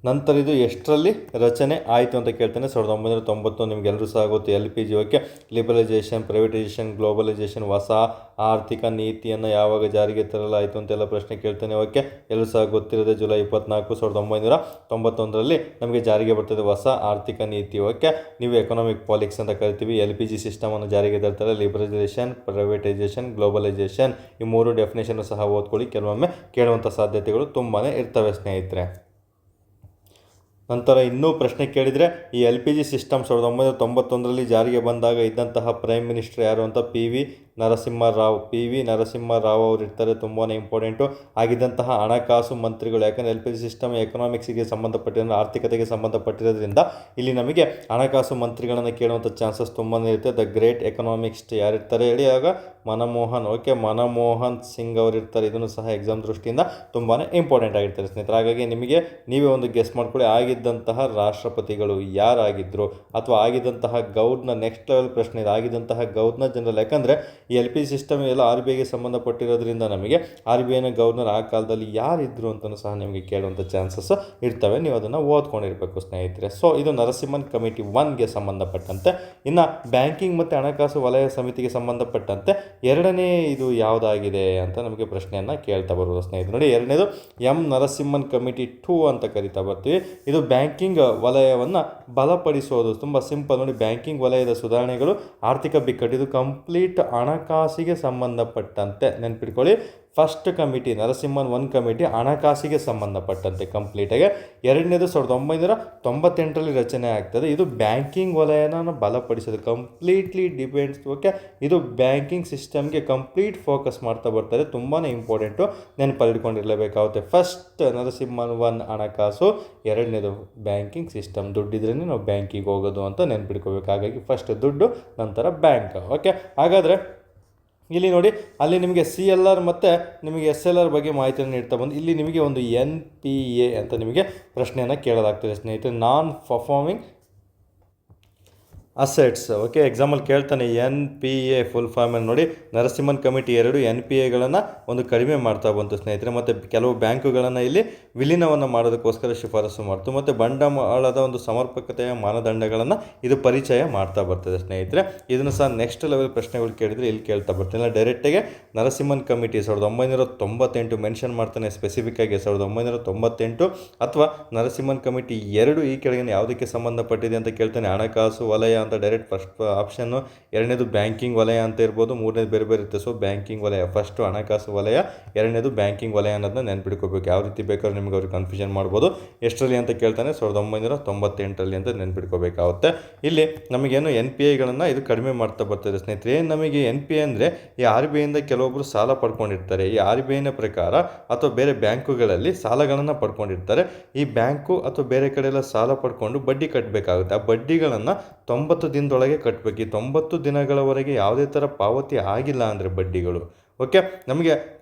ನಂತರ ಇದು ಎಷ್ಟರಲ್ಲಿ ರಚನೆ ಆಯಿತು ಅಂತ ಕೇಳ್ತಾನೆ. 1990 ನಿಮಗೆಲ್ಲರೂ ಸಹ ಗೊತ್ತು. LPG, okay, liberalisation, privatisation, globalisation, ಹೊಸ ಆರ್ಥಿಕ ನೀತಿಯನ್ನು ಯಾವಾಗ ಜಾರಿಗೆ ತರಲಾಯಿತು ಅಂತೆಲ್ಲ ಪ್ರಶ್ನೆ ಕೇಳ್ತಾನೆ. ಓಕೆ, ಎಲ್ಲರೂ ಸಹ ಗೊತ್ತಿರೋದೆ, ಜುಲೈ 24, 1991ರಲ್ಲಿ ನಮಗೆ ಜಾರಿಗೆ ಬರ್ತದೆ ಹೊಸ ಆರ್ಥಿಕ ನೀತಿ. ಓಕೆ, ನೀವು ಎಕನಾಮಿಕ್ ಪಾಲಿಕ್ಸ್ ಅಂತ ಕರಿತೀವಿ. LPG ಸಿಸ್ಟಮನ್ನು ಜಾರಿಗೆ ತರ್ತಾರೆ. ಲಿಬರಲೈಸೇಷನ್, ಪ್ರೈವೇಟೈಸೇಷನ್, ಗ್ಲೋಬಲೈಸೇಷನ್, ಈ 3 ಡೆಫಿನೇಷನ್ ಸಹ ಓದ್ಕೊಳ್ಳಿ, ಕೆಲವೊಮ್ಮೆ ಕೇಳುವಂಥ ಸಾಧ್ಯತೆಗಳು ತುಂಬಾ ಇರ್ತವೆ ಸ್ನೇಹಿತರೆ. ನಂತರ ಇನ್ನೂ ಪ್ರಶ್ನೆ ಕೇಳಿದರೆ, ಈ LPG ಸಿಸ್ಟಮ್ 1991ರಲ್ಲಿ ಜಾರಿಗೆ ಬಂದಾಗ ಇದ್ದಂತಹ ಪ್ರೈಮ್ ಮಿನಿಸ್ಟರ್ ಯಾರು ಅಂತ PV ನರಸಿಂಹರಾವ್ ಅವರು ಇರ್ತಾರೆ. ತುಂಬಾ ಇಂಪಾರ್ಟೆಂಟು. ಆಗಿದ್ದಂತಹ ಹಣಕಾಸು ಮಂತ್ರಿಗಳು, ಯಾಕಂದರೆ LPG ಸಿಸ್ಟಮ್ ಎಕನಾಮಿಕ್ಸಿಗೆ ಸಂಬಂಧಪಟ್ಟಿರೋ, ಆರ್ಥಿಕತೆಗೆ ಸಂಬಂಧಪಟ್ಟಿರೋದ್ರಿಂದ ಇಲ್ಲಿ ನಮಗೆ ಹಣಕಾಸು ಮಂತ್ರಿಗಳನ್ನು ಕೇಳುವಂಥ ಚಾನ್ಸಸ್ ತುಂಬಾ ಇರುತ್ತೆ. ದ ಗ್ರೇಟ್ ಎಕನಾಮಿಕ್ಸ್ಟ್ ಯಾರಿರ್ತಾರೆ ಹೇಳಿ? ಆಗ ಮನಮೋಹನ್, ಓಕೆ, ಮನಮೋಹನ್ ಸಿಂಗ್ ಅವರು ಇರ್ತಾರೆ. ಇದನ್ನು ಸಹ ಎಕ್ಸಾಮ್ ದೃಷ್ಟಿಯಿಂದ ತುಂಬಾ ಇಂಪಾರ್ಟೆಂಟ್ ಆಗಿರ್ತಾರೆ ಸ್ನೇಹಿತರೆ. ಹಾಗಾಗಿ ನಿಮಗೆ ನೀವೇ ಒಂದು ಗೆಸ್ ಮಾಡ್ಕೊಳ್ಳಿ, ಆಗಿದ್ದಂತಹ ರಾಷ್ಟ್ರಪತಿಗಳು ಯಾರಾಗಿದ್ದರು, ಅಥವಾ ಆಗಿದ್ದಂತಹ ಗವರ್ನರ್. ನೆಕ್ಸ್ಟ್ ಲೆವೆಲ್ ಪ್ರಶ್ನೆ ಇದೆ, ಆಗಿದ್ದಂತಹ ಗವರ್ನರ್ ಜನರಲ್. ಯಾಕಂದರೆ ಈ LPG ಸಿಸ್ಟಮ್ ಎಲ್ಲ RBIಗೆ ಸಂಬಂಧಪಟ್ಟಿರೋದ್ರಿಂದ ನಮಗೆ RBIನ ಗವರ್ನರ್ ಆ ಕಾಲದಲ್ಲಿ ಯಾರಿದ್ರು ಅಂತಲೂ ಸಹ ನಿಮಗೆ ಕೇಳುವಂಥ ಚಾನ್ಸಸ್ ಇರ್ತವೆ. ನೀವು ಅದನ್ನು ಓದ್ಕೊಂಡಿರಬೇಕು ಸ್ನೇಹಿತರೆ. ಸೊ ಇದು ನರಸಿಂಹನ್ ಕಮಿಟಿ 1ಗೆ ಸಂಬಂಧಪಟ್ಟಂತೆ. ಇನ್ನು ಬ್ಯಾಂಕಿಂಗ್ ಮತ್ತು ಹಣಕಾಸು ವಲಯ ಸಮಿತಿಗೆ ಸಂಬಂಧಪಟ್ಟಂತೆ ಎರಡನೇ ಇದು ಯಾವುದಾಗಿದೆ ಅಂತ ನಮಗೆ ಪ್ರಶ್ನೆಯನ್ನು ಕೇಳ್ತಾ ಬರುವುದು ಸ್ನೇಹಿತರೆ. ನೋಡಿ, ಎರಡನೇದು ನರಸಿಂಹನ್ ಕಮಿಟಿ 2 ಅಂತ ಕರಿತಾ ಬರ್ತೀವಿ. ಇದು ಬ್ಯಾಂಕಿಂಗ್ ವಲಯವನ್ನು ಬಲಪಡಿಸೋದು. ತುಂಬ ಸಿಂಪಲ್ ನೋಡಿ, ಬ್ಯಾಂಕಿಂಗ್ ವಲಯದ ಸುಧಾರಣೆಗಳು, ಆರ್ಥಿಕ ಬಿಕ್ಕಟ್ಟು. ಇದು ಕಂಪ್ಲೀಟ್ ಹಣಕಾಸಿಗೆ ಸಂಬಂಧಪಟ್ಟಂತೆ ನೆನ್ಪಿಟ್ಕೊಳ್ಳಿ. ಫಸ್ಟ್ ಕಮಿಟಿ ನರಸಿಂಹನ್ 1 ಕಮಿಟಿ ಹಣಕಾಸಿಗೆ ಸಂಬಂಧಪಟ್ಟಂತೆ ಕಂಪ್ಲೀಟಾಗಿ. ಎರಡನೇದು 1998ರಲ್ಲಿ ರಚನೆ ಆಗ್ತದೆ. ಇದು ಬ್ಯಾಂಕಿಂಗ್ ವಲಯನ ಬಲಪಡಿಸೋದು, ಕಂಪ್ಲೀಟ್ಲಿ ಡಿಪೆಂಡ್ಸ್. ಓಕೆ, ಇದು ಬ್ಯಾಂಕಿಂಗ್ ಸಿಸ್ಟಮ್ಗೆ ಕಂಪ್ಲೀಟ್ ಫೋಕಸ್ ಮಾಡ್ತಾ ಬರ್ತಾರೆ. ತುಂಬಾ ಇಂಪಾರ್ಟೆಂಟು, ನೆನಪಲ್ಲಿಟ್ಕೊಂಡಿರಲೇಬೇಕಾಗುತ್ತೆ. ಫಸ್ಟ್ ನರಸಿಂಹನ್ 1 ಹಣಕಾಸು, ಎರಡನೇದು ಬ್ಯಾಂಕಿಂಗ್ ಸಿಸ್ಟಮ್. ದುಡ್ಡಿದ್ರೇ ನಾವು ಬ್ಯಾಂಕಿಗೆ ಹೋಗೋದು ಅಂತ ನೆನ್ಪಿಟ್ಕೋಬೇಕು. ಹಾಗಾಗಿ ಫಸ್ಟ್ ದುಡ್ಡು, ನಂತರ ಬ್ಯಾಂಕ್. ಓಕೆ, ಹಾಗಾದರೆ ಇಲ್ಲಿ ನೋಡಿ, ಅಲ್ಲಿ ನಿಮಗೆ CLR ಮತ್ತು ನಿಮಗೆ SLR ಬಗ್ಗೆ ಮಾಹಿತಿಯನ್ನು ನೀಡ್ತಾ ಬಂದು ಇಲ್ಲಿ ನಿಮಗೆ ಒಂದು NPA ಅಂತ ನಿಮಗೆ ಪ್ರಶ್ನೆಯನ್ನು ಕೇಳಲಾಗ್ತದೆ ಸ್ನೇಹಿತರೆ. ನಾನ್ ಪರ್ಫಾರ್ಮಿಂಗ್ ಅಸೆಟ್ಸ್. ಓಕೆ, ಎಕ್ಸಾಮಲ್ಲಿ ಕೇಳ್ತಾನೆ NPA ಫುಲ್ ಫಾರ್ಮಲ್ಲಿ ನೋಡಿ. ನರಸಿಂಹನ್ ಕಮಿಟಿ 2 NPAಗಳನ್ನು ಒಂದು ಕಡಿಮೆ ಮಾಡ್ತಾ ಬಂತು ಸ್ನೇಹಿತರೆ. ಮತ್ತು ಕೆಲವು ಬ್ಯಾಂಕುಗಳನ್ನು ಇಲ್ಲಿ ವಿಲೀನವನ್ನು ಮಾಡೋದಕ್ಕೋಸ್ಕರ ಶಿಫಾರಸು ಮಾಡ್ತು. ಮತ್ತು ಬಂಡವಾಳದ ಒಂದು ಸಮರ್ಪಕತೆಯ ಮಾನದಂಡಗಳನ್ನು ಇದು ಪರಿಚಯ ಮಾಡ್ತಾ ಬರ್ತದೆ ಸ್ನೇಹಿತರೆ. ಇದನ್ನು ಸಹ ನೆಕ್ಸ್ಟ್ ಲೆವೆಲ್ ಪ್ರಶ್ನೆಗಳು ಕೇಳಿದರೆ ಇಲ್ಲಿ ಕೇಳ್ತಾ ಬರ್ತೀನಿ. ಡೈರೆಕ್ಟಾಗಿ ನರಸಿಂಹನ್ ಕಮಿಟಿ 1998 ಮೆನ್ಷನ್ ಮಾಡ್ತಾನೆ ಸ್ಪೆಸಿಫಿಕ್ ಆಗಿ 1998, ಅಥವಾ ನರಸಿಂಹನ್ ಕಮಿಟಿ 2 ಈ ಕೆಳಗಿನ ಯಾವುದಕ್ಕೆ ಸಂಬಂಧಪಟ್ಟಿದೆ ಅಂತ ಕೇಳ್ತಾನೆ. ಹಣಕಾಸು ವಲಯ ಅಂತ ಡೈರೆಕ್ಟ್ ಫಸ್ಟ್ ಆಪ್ಷನ್ನು. ಎರಡನೇದು ಬ್ಯಾಂಕಿಂಗ್ ವಲಯ ಅಂತ ಇರ್ಬೋದು, ಮೂರನೇದು ಬೇರೆ ಬೇರೆ ಇರುತ್ತೆ. ಸೊ ಬ್ಯಾಂಕಿಂಗ್ ವಲಯ ಫಸ್ಟು, ಹಣಕಾಸು ವಲಯ ಎರಡನೇದು ಬ್ಯಾಂಕಿಂಗ್ ವಲಯ ಅನ್ನೋದನ್ನ ನೆನ್ಪಿಟ್ಕೋಬೇಕು. ಯಾವ ರೀತಿ ಬೇಕಾದ್ರೂ ನಿಮಗೆ ಅವ್ರಿಗೆ ಕನ್ಫ್ಯೂಷನ್ ಮಾಡ್ಬೋದು. ಎಷ್ಟರಲ್ಲಿ ಅಂತ ಕೇಳ್ತಾನೆ, 1998ರಲ್ಲಿ ಅಂತ ನೆನ್ಪಿಟ್ಕೋಬೇಕಾಗುತ್ತೆ. ಇಲ್ಲಿ ನಮಗೇನು NPAಗಳನ್ನು ಇದು ಕಡಿಮೆ ಮಾಡ್ತಾ ಬರ್ತದೆ ಸ್ನೇಹಿತರೆ. ನಮಗೆ NPA ಅಂದರೆ ಈ RBIಯಿಂದ ಕೆಲವೊಬ್ಬರು ಸಾಲ ಪಡ್ಕೊಂಡಿರ್ತಾರೆ. ಈ RBIನ ಪ್ರಕಾರ ಅಥವಾ ಬೇರೆ ಬ್ಯಾಂಕುಗಳಲ್ಲಿ ಸಾಲಗಳನ್ನು ಪಡ್ಕೊಂಡಿರ್ತಾರೆ. ಈ ಬ್ಯಾಂಕು ಅಥವಾ ಬೇರೆ ಕಡೆ ಎಲ್ಲ ಸಾಲ ಪಡ್ಕೊಂಡು ಬಡ್ಡಿ ಕಟ್ಟಬೇಕಾಗುತ್ತೆ. ಆ ಬಡ್ಡಿಗಳನ್ನು 90 ದಿನದೊಳಗೆ ಕಟ್ಟಬೇಕು. ಈ 90 ದಿನಗಳವರೆಗೆ ಯಾವುದೇ ಥರ ಪಾವತಿ ಆಗಿಲ್ಲ ಅಂದರೆ ಬಡ್ಡಿಗಳು, ಓಕೆ, ನಮಗೆ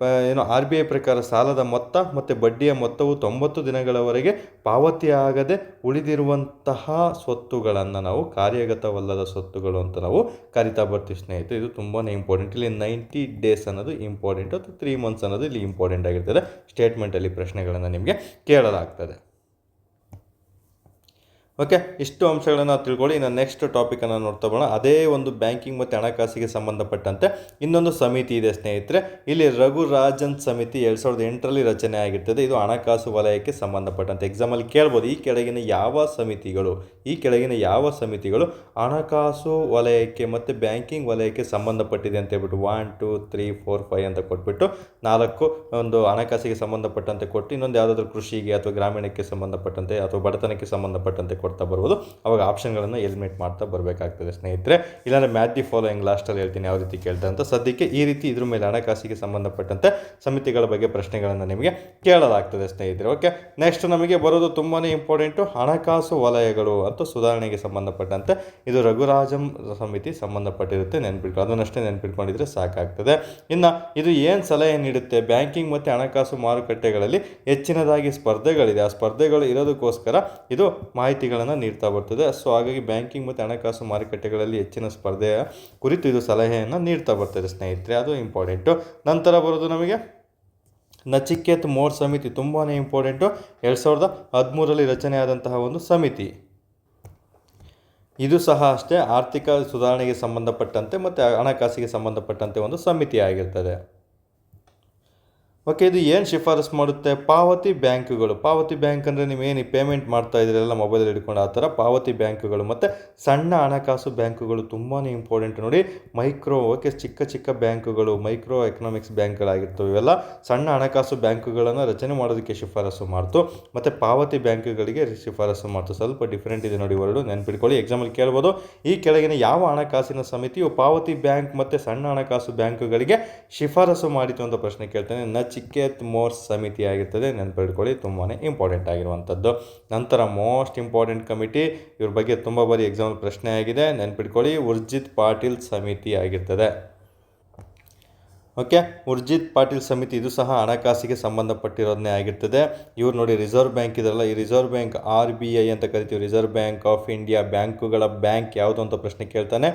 ಏನು RBI ಪ್ರಕಾರ ಸಾಲದ ಮೊತ್ತ ಮತ್ತು ಬಡ್ಡಿಯ ಮೊತ್ತವು 90 ದಿನಗಳವರೆಗೆ ಪಾವತಿಯಾಗದೆ ಉಳಿದಿರುವಂತಹ ಸ್ವತ್ತುಗಳನ್ನು ನಾವು ಕಾರ್ಯಗತವಲ್ಲದ ಸ್ವತ್ತುಗಳು ಅಂತ ನಾವು ಕರಿತಾ ಬರ್ತೀವಿ ಸ್ನೇಹಿತರೆ. ಇದು ತುಂಬಾ ಇಂಪಾರ್ಟೆಂಟ್. ಇಲ್ಲಿ 90 ಡೇಸ್ ಅನ್ನೋದು ಇಂಪಾರ್ಟೆಂಟ್, ಅಥವಾ 3 ಮಂತ್ಸ್ ಅನ್ನೋದು ಇಲ್ಲಿ ಇಂಪಾರ್ಟೆಂಟ್ ಆಗಿರ್ತದೆ. ಸ್ಟೇಟ್ಮೆಂಟಲ್ಲಿ ಪ್ರಶ್ನೆಗಳನ್ನು ನಿಮಗೆ ಕೇಳಲಾಗ್ತದೆ. ಓಕೆ, ಇಷ್ಟು ಅಂಶಗಳನ್ನು ತಿಳ್ಕೊಳ್ಳಿ. ಇನ್ನು ನೆಕ್ಸ್ಟ್ ಟಾಪಿಕನ್ನು ನೋಡ್ತಾ ಬರೋಣ. ಅದೇ ಒಂದು ಬ್ಯಾಂಕಿಂಗ್ ಮತ್ತು ಹಣಕಾಸಿಗೆ ಸಂಬಂಧಪಟ್ಟಂತೆ ಇನ್ನೊಂದು ಸಮಿತಿ ಇದೆ ಸ್ನೇಹಿತರೆ. ಇಲ್ಲಿ ರಘುರಾಜನ್ ಸಮಿತಿ 2008ರಲ್ಲಿ ರಚನೆ ಆಗಿರ್ತದೆ. ಇದು ಹಣಕಾಸು ವಲಯಕ್ಕೆ ಸಂಬಂಧಪಟ್ಟಂತೆ ಎಕ್ಸಾಮಲ್ಲಿ ಕೇಳ್ಬೋದು. ಈ ಕೆಳಗಿನ ಯಾವ ಸಮಿತಿಗಳು ಹಣಕಾಸು ವಲಯಕ್ಕೆ ಮತ್ತು ಬ್ಯಾಂಕಿಂಗ್ ವಲಯಕ್ಕೆ ಸಂಬಂಧಪಟ್ಟಿದೆ ಅಂತ ಹೇಳ್ಬಿಟ್ಟು 1 2 3 4 5 ಅಂತ ಕೊಟ್ಬಿಟ್ಟು 4 ಒಂದು ಹಣಕಾಸಿಗೆ ಸಂಬಂಧಪಟ್ಟಂತೆ ಕೊಟ್ಟು, ಇನ್ನೊಂದು ಯಾವುದಾದ್ರೂ ಕೃಷಿಗೆ ಅಥವಾ ಗ್ರಾಮೀಣಕ್ಕೆ ಸಂಬಂಧಪಟ್ಟಂತೆ ಅಥವಾ ಬಡತನಕ್ಕೆ ಸಂಬಂಧಪಟ್ಟಂತೆ ಕೊಡ್ತಾ ಬರ್ಬೋದು. ಅವಾಗ ಆಪ್ಷನ್ಗಳನ್ನು ಎಲಿಮಿನೇಟ್ ಮಾಡ್ತಾ ಬರಬೇಕಾಗ್ತದೆ ಸ್ನೇಹಿತರೆ. ಇಲ್ಲಾಂದರೆ ಮ್ಯಾಚ್ ದಿ ಫಾಲೋಯಿಂಗ್ ಲಾಸ್ಟಲ್ಲಿ ಹೇಳ್ತೀನಿ ಯಾವ ರೀತಿ ಕೇಳ್ತಾರೆ ಅಂತ. ಸದ್ಯಕ್ಕೆ ಈ ರೀತಿ ಇದ್ರ ಮೇಲೆ ಹಣಕಾಸಿಗೆ ಸಂಬಂಧಪಟ್ಟಂತೆ ಸಮಿತಿಗಳ ಬಗ್ಗೆ ಪ್ರಶ್ನೆಗಳನ್ನು ನಿಮಗೆ ಕೇಳಲಾಗ್ತದೆ ಸ್ನೇಹಿತರೆ. ಓಕೆ, ನೆಕ್ಸ್ಟ್ ನಮಗೆ ಬರೋದು ತುಂಬಾ ಇಂಪಾರ್ಟೆಂಟು, ಹಣಕಾಸು ವಲಯಗಳು ಅಂತ ಸುಧಾರಣೆಗೆ ಸಂಬಂಧಪಟ್ಟಂತೆ. ಇದು ರಘುರಾಜನ್ ಸಮಿತಿ ಸಂಬಂಧಪಟ್ಟಿರುತ್ತೆ. ಅದನ್ನಷ್ಟೇ ನೆನ್ಪಿಟ್ಕೊಂಡಿದ್ರೆ ಸಾಕಾಗ್ತದೆ. ಇನ್ನು ಇದು ಏನು ಸಲಹೆ ನೀಡುತ್ತೆ, ಬ್ಯಾಂಕಿಂಗ್ ಮತ್ತು ಹಣಕಾಸು ಮಾರುಕಟ್ಟೆಗಳಲ್ಲಿ ಹೆಚ್ಚಿನದಾಗಿ ಸ್ಪರ್ಧೆಗಳಿದೆ. ಆ ಸ್ಪರ್ಧೆಗಳು ಇರೋದಕ್ಕೋಸ್ಕರ ಇದು ಮಾಹಿತಿಗಳನ್ನು ನೀಡ್ತಾ ಬರ್ತದೆ. ಸೊ ಹಾಗಾಗಿ ಬ್ಯಾಂಕಿಂಗ್ ಮತ್ತು ಹಣಕಾಸು ಮಾರುಕಟ್ಟೆಗಳಲ್ಲಿ ಹೆಚ್ಚಿನ ಸ್ಪರ್ಧೆಯ ಕುರಿತು ಇದು ಸಲಹೆಯನ್ನು ನೀಡ್ತಾ ಬರ್ತದೆ ಸ್ನೇಹಿತರೆ. ಅದು ಇಂಪಾರ್ಟೆಂಟು. ನಂತರ ಬರೋದು ನಮಗೆ ನಚಿಕೇತ್ ಮೋರ್ ಸಮಿತಿ. ತುಂಬಾ ಇಂಪಾರ್ಟೆಂಟು. 2013ರಲ್ಲಿ ರಚನೆಯಾದಂತಹ ಒಂದು ಸಮಿತಿ. ಇದು ಸಹ ಅಷ್ಟೇ ಆರ್ಥಿಕ ಸುಧಾರಣೆಗೆ ಸಂಬಂಧಪಟ್ಟಂತೆ ಮತ್ತು ಹಣಕಾಸಿಗೆ ಸಂಬಂಧಪಟ್ಟಂತೆ ಒಂದು ಸಮಿತಿ ಆಗಿರ್ತದೆ. ಓಕೆ, ಇದು ಏನು ಶಿಫಾರಸು ಮಾಡುತ್ತೆ, ಪಾವತಿ ಬ್ಯಾಂಕ್ ಅಂದರೆ ನೀವೇನು ಪೇಮೆಂಟ್ ಮಾಡ್ತಾ ಇದ್ದೀರಲ್ಲ ಮೊಬೈಲಲ್ಲಿ ಹಿಡ್ಕೊಂಡು, ಆ ಥರ ಪಾವತಿ ಬ್ಯಾಂಕುಗಳು ಮತ್ತು ಸಣ್ಣ ಹಣಕಾಸು ಬ್ಯಾಂಕುಗಳು ತುಂಬಾ ಇಂಪಾರ್ಟೆಂಟ್ ನೋಡಿ. ಓಕೆ, ಚಿಕ್ಕ ಬ್ಯಾಂಕುಗಳು, ಮೈಕ್ರೋ ಎಕನಾಮಿಕ್ಸ್ ಬ್ಯಾಂಕ್ಗಳಾಗಿರ್ತವೆ. ಇವೆಲ್ಲ ಸಣ್ಣ ಹಣಕಾಸು ಬ್ಯಾಂಕುಗಳನ್ನು ರಚನೆ ಮಾಡೋದಕ್ಕೆ ಶಿಫಾರಸು ಮಾಡ್ತು. ಮತ್ತು ಪಾವತಿ ಬ್ಯಾಂಕುಗಳಿಗೆ ಶಿಫಾರಸು ಮಾಡ್ತು. ಸ್ವಲ್ಪ ಡಿಫ್ರೆಂಟ್ ಇದೆ ನೋಡಿ ವರ್ಡು, ನೆನ್ಪಿಟ್ಕೊಳ್ಳಿ. ಎಕ್ಸಾಮಲ್ಲಿ ಕೇಳ್ಬೋದು. ಈ ಕೆಳಗಿನ ಯಾವ ಹಣಕಾಸಿನ ಸಮಿತಿಯು ಪಾವತಿ ಬ್ಯಾಂಕ್ ಮತ್ತು ಸಣ್ಣ ಹಣಕಾಸು ಬ್ಯಾಂಕುಗಳಿಗೆ ಶಿಫಾರಸು ಮಾಡಿತು ಅಂತ ಪ್ರಶ್ನೆ ಕೇಳ್ತಾನೆ. ನಚಿಕೇತ್ ಮೋರ್ ಸಮಿತಿ ಆಗಿರ್ತದೆ. ನೆನ್ಪಿಟ್ಕೊಳ್ಳಿ, ತುಂಬಾ ಇಂಪಾರ್ಟೆಂಟ್ ಆಗಿರುವಂಥದ್ದು. ನಂತರ ಮೋಸ್ಟ್ ಇಂಪಾರ್ಟೆಂಟ್ ಕಮಿಟಿ, ಇವ್ರ ಬಗ್ಗೆ ತುಂಬ ಬಾರಿ ಎಕ್ಸಾಮ್ ಪ್ರಶ್ನೆ ಆಗಿದೆ, ನೆನ್ಪಿಟ್ಕೊಳ್ಳಿ. ಉರ್ಜಿತ್ ಪಾಟೀಲ್ ಸಮಿತಿ ಆಗಿರ್ತದೆ. ಓಕೆ, ಉರ್ಜಿತ್ ಪಾಟೀಲ್ ಸಮಿತಿ ಇದು ಸಹ ಹಣಕಾಸಿಗೆ ಸಂಬಂಧಪಟ್ಟಿರೋದನ್ನೇ ಆಗಿರ್ತದೆ. ಇವ್ರು ನೋಡಿ ರಿಸರ್ವ್ ಬ್ಯಾಂಕ್ ಇದರಲ್ಲ, ಈ ರಿಸರ್ವ್ ಬ್ಯಾಂಕ್ RBI ಅಂತ ಕರಿತೀವಿ. Reserve bank of India. ಬ್ಯಾಂಕುಗಳ ಬ್ಯಾಂಕ್ ಯಾವುದು ಅಂತ ಪ್ರಶ್ನೆ ಕೇಳ್ತಾನೆ.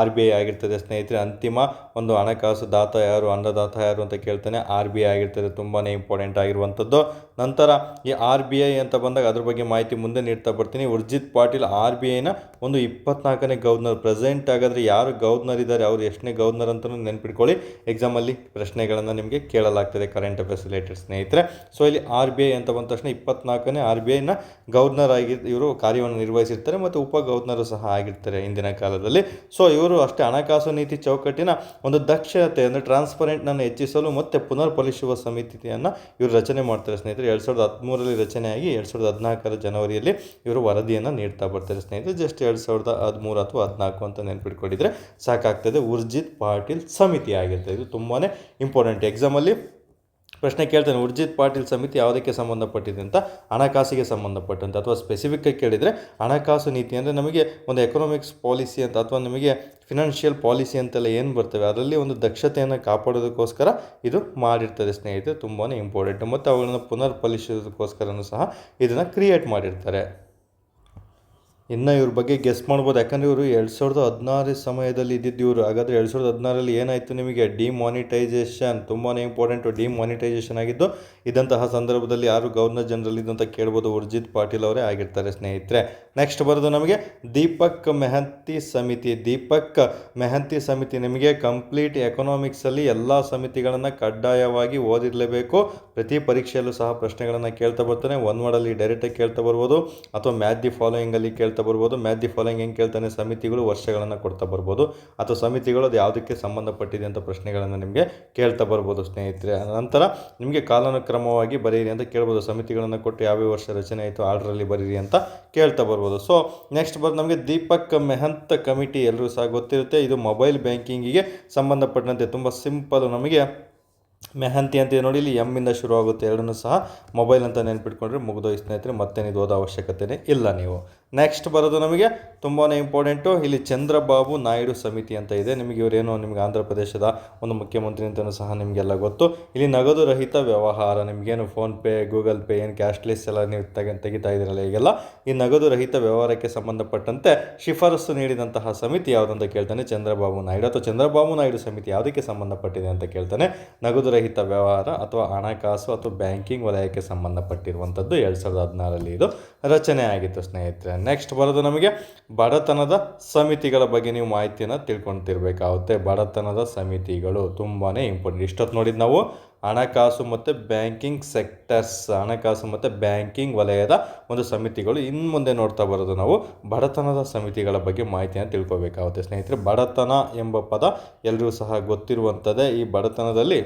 RBI ಆಗಿರ್ತದೆ ಸ್ನೇಹಿತರೆ. ಅಂತಿಮ ಒಂದು ಹಣಕಾಸು ದಾತ ಯಾರು, ಅನ್ನದಾತ ಯಾರು ಅಂತ ಕೇಳ್ತಾನೆ. RBI ಆಗಿರ್ತದೆ. ತುಂಬಾ ಇಂಪಾರ್ಟೆಂಟ್ ಆಗಿರುವಂಥದ್ದು. ನಂತರ ಈ RBI ಅಂತ ಬಂದಾಗ ಅದ್ರ ಬಗ್ಗೆ ಮಾಹಿತಿ ಮುಂದೆ ನೀಡ್ತಾ ಬರ್ತೀನಿ. ಉರ್ಜಿತ್ ಪಾಟೀಲ್ RBIನ ಒಂದು 24ನೇ ಗವರ್ನರ್. ಪ್ರೆಸೆಂಟ್ ಆಗಾದರೆ ಯಾರು ಗವರ್ನರ್ ಇದ್ದಾರೆ, ಅವರು ಎಷ್ಟನೇ ಗವರ್ನರ್ ಅಂತಲೂ ನೆನ್ಪಿಟ್ಕೊಳ್ಳಿ. ಎಕ್ಸಾಮಲ್ಲಿ ಪ್ರಶ್ನೆಗಳನ್ನು ನಿಮಗೆ ಕೇಳಲಾಗ್ತದೆ, ಕರೆಂಟ್ ಅಫೇರ್ಸ್ ರಿಲೇಟೆಡ್ ಸ್ನೇಹಿತರೆ. ಸೊ ಇಲ್ಲಿ RBI ಅಂತ ಬಂದ ತಕ್ಷಣ 24ನೇ RBIನ ಗವರ್ನರ್ ಆಗಿ ಇವರು ಕಾರ್ಯವನ್ನು ನಿರ್ವಹಿಸಿರ್ತಾರೆ ಮತ್ತು ಉಪ ಗವರ್ನರು ಸಹ ಆಗಿರ್ತಾರೆ ಹಿಂದಿನ ಕಾಲದಲ್ಲಿ. ಸೊ ಇವರು ಅಷ್ಟೇ ಹಣಕಾಸು ನೀತಿ ಚೌಕಟ್ಟಿನ ಒಂದು ದಕ್ಷತೆ ಅಂದರೆ ಟ್ರಾನ್ಸ್ಪರೆಂಟ್ನನ್ನು ಹೆಚ್ಚಿಸಲು ಮತ್ತು ಪುನರ್ ಪರಿಶೀಲಿಸುವ ಸಮಿತಿಯನ್ನು ಇವರು ರಚನೆ ಮಾಡ್ತಾರೆ ಸ್ನೇಹಿತರೆ. 2013ರಲ್ಲಿ ರಚನೆಯಾಗಿ 2014 ಜನವರಿಯಲ್ಲಿ ಇವರು ವರದಿಯನ್ನು ನೀಡ್ತಾ ಬರ್ತಾರೆ ಸ್ನೇಹಿತರೆ. ಜಸ್ಟ್ 2013 ಅಥವಾ 14 ಅಂತ ನೆನ್ಪಿಟ್ಕೊಂಡಿದ್ರೆ ಸಾಕಾಗ್ತದೆ. ಉರ್ಜಿತ್ ಪಾಟೀಲ್ ಸಮಿತಿ ಆಗಿರ್ತದೆ. ಇದು ತುಂಬಾ ಇಂಪಾರ್ಟೆಂಟ್. ಎಕ್ಸಾಮಲ್ಲಿ ಪ್ರಶ್ನೆ ಕೇಳ್ತಾನೆ, ಉರ್ಜಿತ್ ಪಾಟೀಲ್ ಸಮಿತಿ ಯಾವುದಕ್ಕೆ ಸಂಬಂಧಪಟ್ಟಿದೆ ಅಂತ, ಹಣಕಾಸಿಗೆ ಸಂಬಂಧಪಟ್ಟಂತೆ. ಅಥವಾ ಸ್ಪೆಸಿಫಿಕ್ಕಾಗಿ ಕೇಳಿದರೆ ಹಣಕಾಸು ನೀತಿ ಅಂದರೆ ನಮಗೆ ಒಂದು ಎಕನಾಮಿಕ್ಸ್ ಪಾಲಿಸಿ ಅಂತ ಅಥವಾ ನಮಗೆ ಫಿನಾನ್ಷಿಯಲ್ ಪಾಲಿಸಿ ಅಂತೆಲ್ಲ ಏನು ಬರ್ತವೆ ಅದರಲ್ಲಿ ಒಂದು ದಕ್ಷತೆಯನ್ನು ಕಾಪಾಡೋದಕ್ಕೋಸ್ಕರ ಇದು ಮಾಡಿರ್ತಾರೆ ಸ್ನೇಹಿತರೆ. ತುಂಬಾ ಇಂಪಾರ್ಟೆಂಟ್. ಮತ್ತು ಅವುಗಳನ್ನು ಪುನರ್ ಪರಿಶೀಲಿಸೋದಕ್ಕೋಸ್ಕರನೂ ಸಹ ಇದನ್ನು ಕ್ರಿಯೇಟ್ ಮಾಡಿರ್ತಾರೆ. ಇನ್ನು ಇವ್ರ ಬಗ್ಗೆ ಗೆಸ್ ಮಾಡ್ಬೋದು, ಯಾಕಂದರೆ ಇವರು 2016 ಸಮಯದಲ್ಲಿ ಇದ್ದಿದ್ದು ಇವರು. ಹಾಗಾದರೆ 2016ರಲ್ಲಿ ಏನಾಯಿತು ನಿಮಗೆ? ಡಿಮಾನಿಟೈಸೇಷನ್. ತುಂಬಾ ಇಂಪಾರ್ಟೆಂಟು. ಡಿಮಾನಿಟೈಸೇಷನ್ ಆಗಿದ್ದು ಇದ್ದಂತಹ ಸಂದರ್ಭದಲ್ಲಿ ಯಾರು ಗವರ್ನರ್ ಜನರಲ್ ಇದು ಅಂತ ಕೇಳ್ಬೋದು, ಉರ್ಜಿತ್ ಪಾಟೀಲ್ ಅವರೇ ಆಗಿರ್ತಾರೆ ಸ್ನೇಹಿತರೆ. ನೆಕ್ಸ್ಟ್ ಬರೋದು ನಮಗೆ ದೀಪಕ್ ಮೆಹಂತಿ ಸಮಿತಿ. ದೀಪಕ್ ಮೆಹಂತಿ ಸಮಿತಿ ನಿಮಗೆ ಕಂಪ್ಲೀಟ್ ಎಕನಾಮಿಕ್ಸಲ್ಲಿ ಎಲ್ಲ ಸಮಿತಿಗಳನ್ನು ಕಡ್ಡಾಯವಾಗಿ ಓದಿರಲೇಬೇಕು. ಪ್ರತಿ ಪರೀಕ್ಷೆಯಲ್ಲೂ ಸಹ ಪ್ರಶ್ನೆಗಳನ್ನು ಕೇಳ್ತಾ ಬರ್ತಾನೆ. ಒನ್ ವರ್ಡಲ್ಲಿ ಡೈರೆಕ್ಟಾಗಿ ಕೇಳ್ತಾ ಬರ್ಬೋದು ಅಥವಾ ಮ್ಯಾಚ್ ದಿ ಫಾಲೋಯಿಂಗಲ್ಲಿ ಕೇಳ್ತಾ ಬರ್ಬೋದು. ಮ್ಯಾಚ್ ದಿ ಫಾಲೋಯಿಂಗ್ ಹೆಂಗೆ ಕೇಳ್ತಾನೆ? ಸಮಿತಿಗಳು ವರ್ಷಗಳನ್ನು ಕೊಡ್ತಾ ಬರ್ಬೋದು ಅಥವಾ ಸಮಿತಿಗಳು ಅದು ಯಾವುದಕ್ಕೆ ಸಂಬಂಧಪಟ್ಟಿದೆ ಅಂತ ಪ್ರಶ್ನೆಗಳನ್ನು ನಿಮಗೆ ಕೇಳ್ತಾ ಬರ್ಬೋದು ಸ್ನೇಹಿತರೆ. ನಂತರ ನಿಮಗೆ ಕಾಲಾನುಕ್ರಮವಾಗಿ ಬರೀರಿ ಅಂತ ಕೇಳ್ಬೋದು. ಸಮಿತಿಗಳನ್ನು ಕೊಟ್ಟು ಯಾವ್ಯಾವ ವರ್ಷ ರಚನೆ ಆಯಿತು ಆರ್ಡ್ರಲ್ಲಿ ಬರೀರಿ ಅಂತ ಕೇಳ್ತಾ ಬರ್ಬೋದು. ಸೊ ನೆಕ್ಸ್ಟ್ ಬರೋದು ನಮಗೆ ದೀಪಕ್ ಮೆಹಂತ್ ಕಮಿಟಿ. ಎಲ್ಲರೂ ಸಹ ಗೊತ್ತಿರುತ್ತೆ. ಇದು ಮೊಬೈಲ್ ಬ್ಯಾಂಕಿಂಗಿಗೆ ಸಂಬಂಧಪಟ್ಟಂತೆ ತುಂಬ ಸಿಂಪಲ್. ನಮಗೆ ಮೆಹಂತಿ ಅಂತ ನೋಡಿ, ಇಲ್ಲಿ ಎಮ್ಮಿಂದ ಶುರುವಾಗುತ್ತೆ. ಎರಡನ್ನೂ ಸಹ ಮೊಬೈಲ್ ಅಂತ ನೆನ್ಪಿಟ್ಕೊಂಡ್ರೆ ಮುಗಿದೋಯ್ತು ಸ್ನೇಹಿತರೆ. ಮತ್ತೇನಿದು ಓದೋ ಅವಶ್ಯಕತೆನೇ ಇಲ್ಲ ನೀವು. ನೆಕ್ಸ್ಟ್ ಬರೋದು ನಮಗೆ ತುಂಬಾ ಇಂಪಾರ್ಟೆಂಟು. ಇಲ್ಲಿ ಚಂದ್ರಬಾಬು ನಾಯ್ಡು ಸಮಿತಿ ಅಂತ ಇದೆ. ನಿಮಗೆ ಇವರೇನು ನಿಮಗೆ ಆಂಧ್ರ ಪ್ರದೇಶದ ಒಂದು ಮುಖ್ಯಮಂತ್ರಿ ಅಂತಲೂ ಸಹ ನಿಮಗೆಲ್ಲ ಗೊತ್ತು. ಇಲ್ಲಿ ನಗದು ರಹಿತ ವ್ಯವಹಾರ, ನಿಮಗೇನು ಫೋನ್ಪೇ, ಗೂಗಲ್ ಪೇ, ಏನು ಕ್ಯಾಶ್ಲೆಸ್ ಎಲ್ಲ ನೀವು ತೆಗಿತಾ ಇದ್ದೀರಲ್ಲ, ಈಗೆಲ್ಲ ಈ ನಗದು ರಹಿತ ವ್ಯವಹಾರಕ್ಕೆ ಸಂಬಂಧಪಟ್ಟಂತೆ ಶಿಫಾರಸು ನೀಡಿದಂತಹ ಸಮಿತಿ ಯಾವುದಂತ ಕೇಳ್ತಾನೆ? ಚಂದ್ರಬಾಬು ನಾಯ್ಡು. ಅಥವಾ ಚಂದ್ರಬಾಬು ನಾಯ್ಡು ಸಮಿತಿ ಯಾವುದಕ್ಕೆ ಸಂಬಂಧಪಟ್ಟಿದೆ ಅಂತ ಕೇಳ್ತಾನೆ? ನಗದು ರಹಿತ ವ್ಯವಹಾರ ಅಥವಾ ಹಣಕಾಸು ಅಥವಾ ಬ್ಯಾಂಕಿಂಗ್ ವಲಯಕ್ಕೆ ಸಂಬಂಧಪಟ್ಟಿರುವಂಥದ್ದು. 2016ರಲ್ಲಿ ಇದು ರಚನೆ ಆಗಿತ್ತು ಸ್ನೇಹಿತರೆ. ನೆಕ್ಸ್ಟ್ ಬರೋದು ನಮಗೆ ಬಡತನದ ಸಮಿತಿಗಳ ಬಗ್ಗೆ ನೀವು ಮಾಹಿತಿಯನ್ನು ತಿಳ್ಕೊತಿರ್ಬೇಕಾಗುತ್ತೆ. ಬಡತನದ ಸಮಿತಿಗಳು ತುಂಬಾ ಇಂಪಾರ್ಟೆಂಟ್. ಇಷ್ಟೊತ್ತು ನೋಡಿದ್ದು ನಾವು ಹಣಕಾಸು ಮತ್ತು ಬ್ಯಾಂಕಿಂಗ್ ಸೆಕ್ಟರ್ಸ್, ಹಣಕಾಸು ಮತ್ತು ಬ್ಯಾಂಕಿಂಗ್ ವಲಯದ ಒಂದು ಸಮಿತಿಗಳು. ಇನ್ನು ಮುಂದೆ ನೋಡ್ತಾ ಬರೋದು ನಾವು ಬಡತನದ ಸಮಿತಿಗಳ ಬಗ್ಗೆ ಮಾಹಿತಿಯನ್ನು ತಿಳ್ಕೊಬೇಕಾಗುತ್ತೆ ಸ್ನೇಹಿತರೆ. ಬಡತನ ಎಂಬ ಪದ ಎಲ್ಲರೂ ಸಹ ಗೊತ್ತಿರುವಂಥದ್ದೇ. ಈ ಬಡತನದಲ್ಲಿ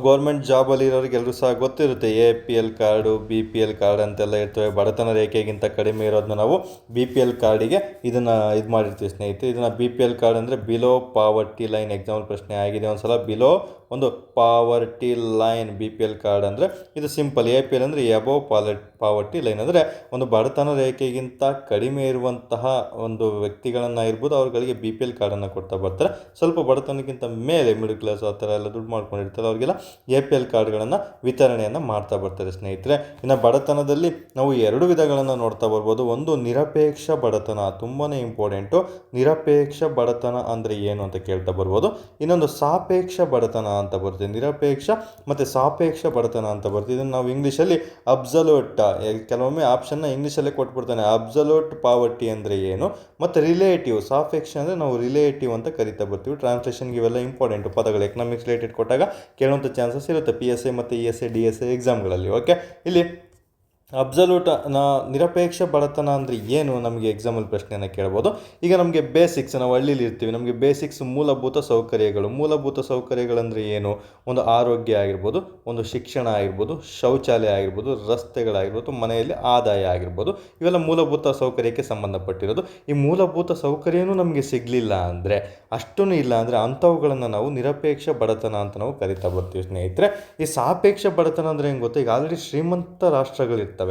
ಗೌರ್ಮೆಂಟ್ ಜಾಬಲ್ಲಿ ಇರೋರಿಗೆ ಎಲ್ಲರೂ ಸಹ ಗೊತ್ತಿರುತ್ತೆ. APL ಕಾರ್ಡು, BPL ಕಾರ್ಡ್ ಅಂತೆಲ್ಲ ಇರ್ತವೆ. ಬಡತನ ರೇಖೆಗಿಂತ ಕಡಿಮೆ ಇರೋದನ್ನ ನಾವು BPL ಕಾರ್ಡಿಗೆ ಇದನ್ನು ಇದು ಮಾಡಿರ್ತೀವಿ ಸ್ನೇಹಿತರೆ. ಇದನ್ನು BPL ಕಾರ್ಡ್ ಅಂದರೆ ಬಿಲೋ ಪಾವರ್ಟಿ ಲೈನ್. ಎಕ್ಸಾಂಪಲ್ ಪ್ರಶ್ನೆ ಆಗಿದೆ ಒಂದ್ಸಲ. ಬಿಲೋ ಒಂದು ಪಾವರ್ಟಿ ಲೈನ್ BPL ಕಾರ್ಡ್ ಅಂದರೆ ಇದು ಸಿಂಪಲ್. APL ಅಂದರೆ ಎಬೋ ಪಾವರ್ಟಿ ಲೈನ್ ಅಂದರೆ ಒಂದು ಬಡತನ ರೇಖೆಗಿಂತ ಕಡಿಮೆ ಇರುವಂತಹ ಒಂದು ವ್ಯಕ್ತಿಗಳನ್ನು ಇರ್ಬೋದು, ಅವ್ರುಗಳಿಗೆ BPL ಕಾರ್ಡನ್ನು ಕೊಡ್ತಾ ಬರ್ತಾರೆ. ಸ್ವಲ್ಪ ಬಡತನಕ್ಕಿಂತ ಮೇಲೆ ಮಿಡಲ್ ಕ್ಲಾಸ್ ಆ ಥರ ಎಲ್ಲ ದುಡ್ಡು ಮಾಡ್ಕೊಂಡಿರ್ತಾರೆ, ಅವ್ರಿಗೆಲ್ಲ APL ಕಾರ್ಡ್ಗಳನ್ನು ವಿತರಣೆಯನ್ನು ಮಾಡ್ತಾ ಬರ್ತಾರೆ ಸ್ನೇಹಿತರೆ. ಇನ್ನು ಬಡತನದಲ್ಲಿ ನಾವು ಎರಡು ವಿಧಗಳನ್ನು ನೋಡ್ತಾ ಬರ್ಬೋದು. ಒಂದು ನಿರಪೇಕ್ಷ ಬಡತನ, ತುಂಬಾ ಇಂಪಾರ್ಟೆಂಟು. ನಿರಪೇಕ್ಷ ಬಡತನ ಅಂದರೆ ಏನು ಅಂತ ಕೇಳ್ತಾ ಬರ್ಬೋದು. ಇನ್ನೊಂದು ಸಾಪೇಕ್ಷ ಬಡತನ ಅಂತ ಬರುತ್ತೆ. ನಿರಪೇಕ್ಷ ಮತ್ತು ಸಾಪೇಕ್ಷ ಬಡತನ ಅಂತ ಬರುತ್ತೆ. ಇದನ್ನು ನಾವು ಇಂಗ್ಲೀಷಲ್ಲಿ ಅಬ್ಸಲ್ಯೂಟ್, ಕೆಲವೊಮ್ಮೆ ಆಪ್ಷನ್ನ ಇಂಗ್ಲೀಷಲ್ಲೇ ಕೊಟ್ಬಿಡ್ತಾನೆ. ಅಬ್ಸಲ್ಯೂಟ್ ಪಾವರ್ಟಿ ಅಂದರೆ ಏನು, ಮತ್ತು ರಿಲೇಟಿವ್. ಸಾಪೇಕ್ಷ ಅಂದರೆ ನಾವು ರಿಲೇಟಿವ್ ಅಂತ ಕರಿತಾ ಬರ್ತೀವಿ. ಟ್ರಾನ್ಸ್ಲೇಷನ್ಗೆ ಇವೆಲ್ಲ ಇಂಪಾರ್ಟೆಂಟ್ ಪದಗಳು. ಎಕನಾಮಿಕ್ಸ್ ರಿಲೇಟೆಡ್ ಕೊಟ್ಟಾಗ ಕೇಳುವಂಥ ಚಾನ್ಸಸ್ ಇರುತ್ತೆ PSI ಮತ್ತು ESI DSI ಎಕ್ಸಾಮ್ಗಳಲ್ಲಿ. ಓಕೆ, ಇಲ್ಲಿ ಅಬ್ಸಲ್ಯೂಟ್ ನಿರಪೇಕ್ಷ ಬಡತನ ಅಂದರೆ ಏನು, ನಮಗೆ ಎಕ್ಸಾಮಲ್ ಪ್ರಶ್ನೆಯನ್ನು ಕೇಳ್ಬೋದು. ಈಗ ನಮಗೆ ಬೇಸಿಕ್ಸ್, ನಾವು ಹಳ್ಳಿಲಿ ಇರ್ತೀವಿ, ನಮಗೆ ಬೇಸಿಕ್ಸ್ ಮೂಲಭೂತ ಸೌಕರ್ಯಗಳು. ಮೂಲಭೂತ ಸೌಕರ್ಯಗಳಂದರೆ ಏನು? ಒಂದು ಆರೋಗ್ಯ ಆಗಿರ್ಬೋದು, ಒಂದು ಶಿಕ್ಷಣ ಆಗಿರ್ಬೋದು, ಶೌಚಾಲಯ ಆಗಿರ್ಬೋದು, ರಸ್ತೆಗಳಾಗಿರ್ಬೋದು, ಮನೆಯಲ್ಲಿ ಆದಾಯ ಆಗಿರ್ಬೋದು. ಇವೆಲ್ಲ ಮೂಲಭೂತ ಸೌಕರ್ಯಕ್ಕೆ ಸಂಬಂಧಪಟ್ಟಿರೋದು. ಈ ಮೂಲಭೂತ ಸೌಕರ್ಯನೂ ನಮಗೆ ಸಿಗಲಿಲ್ಲ ಅಂದರೆ, ಅಷ್ಟೂ ಇಲ್ಲ ಅಂದರೆ ಅಂಥವುಗಳನ್ನು ನಾವು ನಿರಪೇಕ್ಷ ಬಡತನ ಅಂತ ನಾವು ಕರಿತಾ ಬರ್ತೀವಿ ಸ್ನೇಹಿತರೆ. ಈ ಸಾಪೇಕ್ಷ ಬಡತನ ಅಂದರೆ ಹೆಂಗೆ ಗೊತ್ತಾ? ಈಗ ಆಲ್ರೆಡಿ ಶ್ರೀಮಂತ ರಾಷ್ಟ್ರಗಳಿರ್ತವೆ.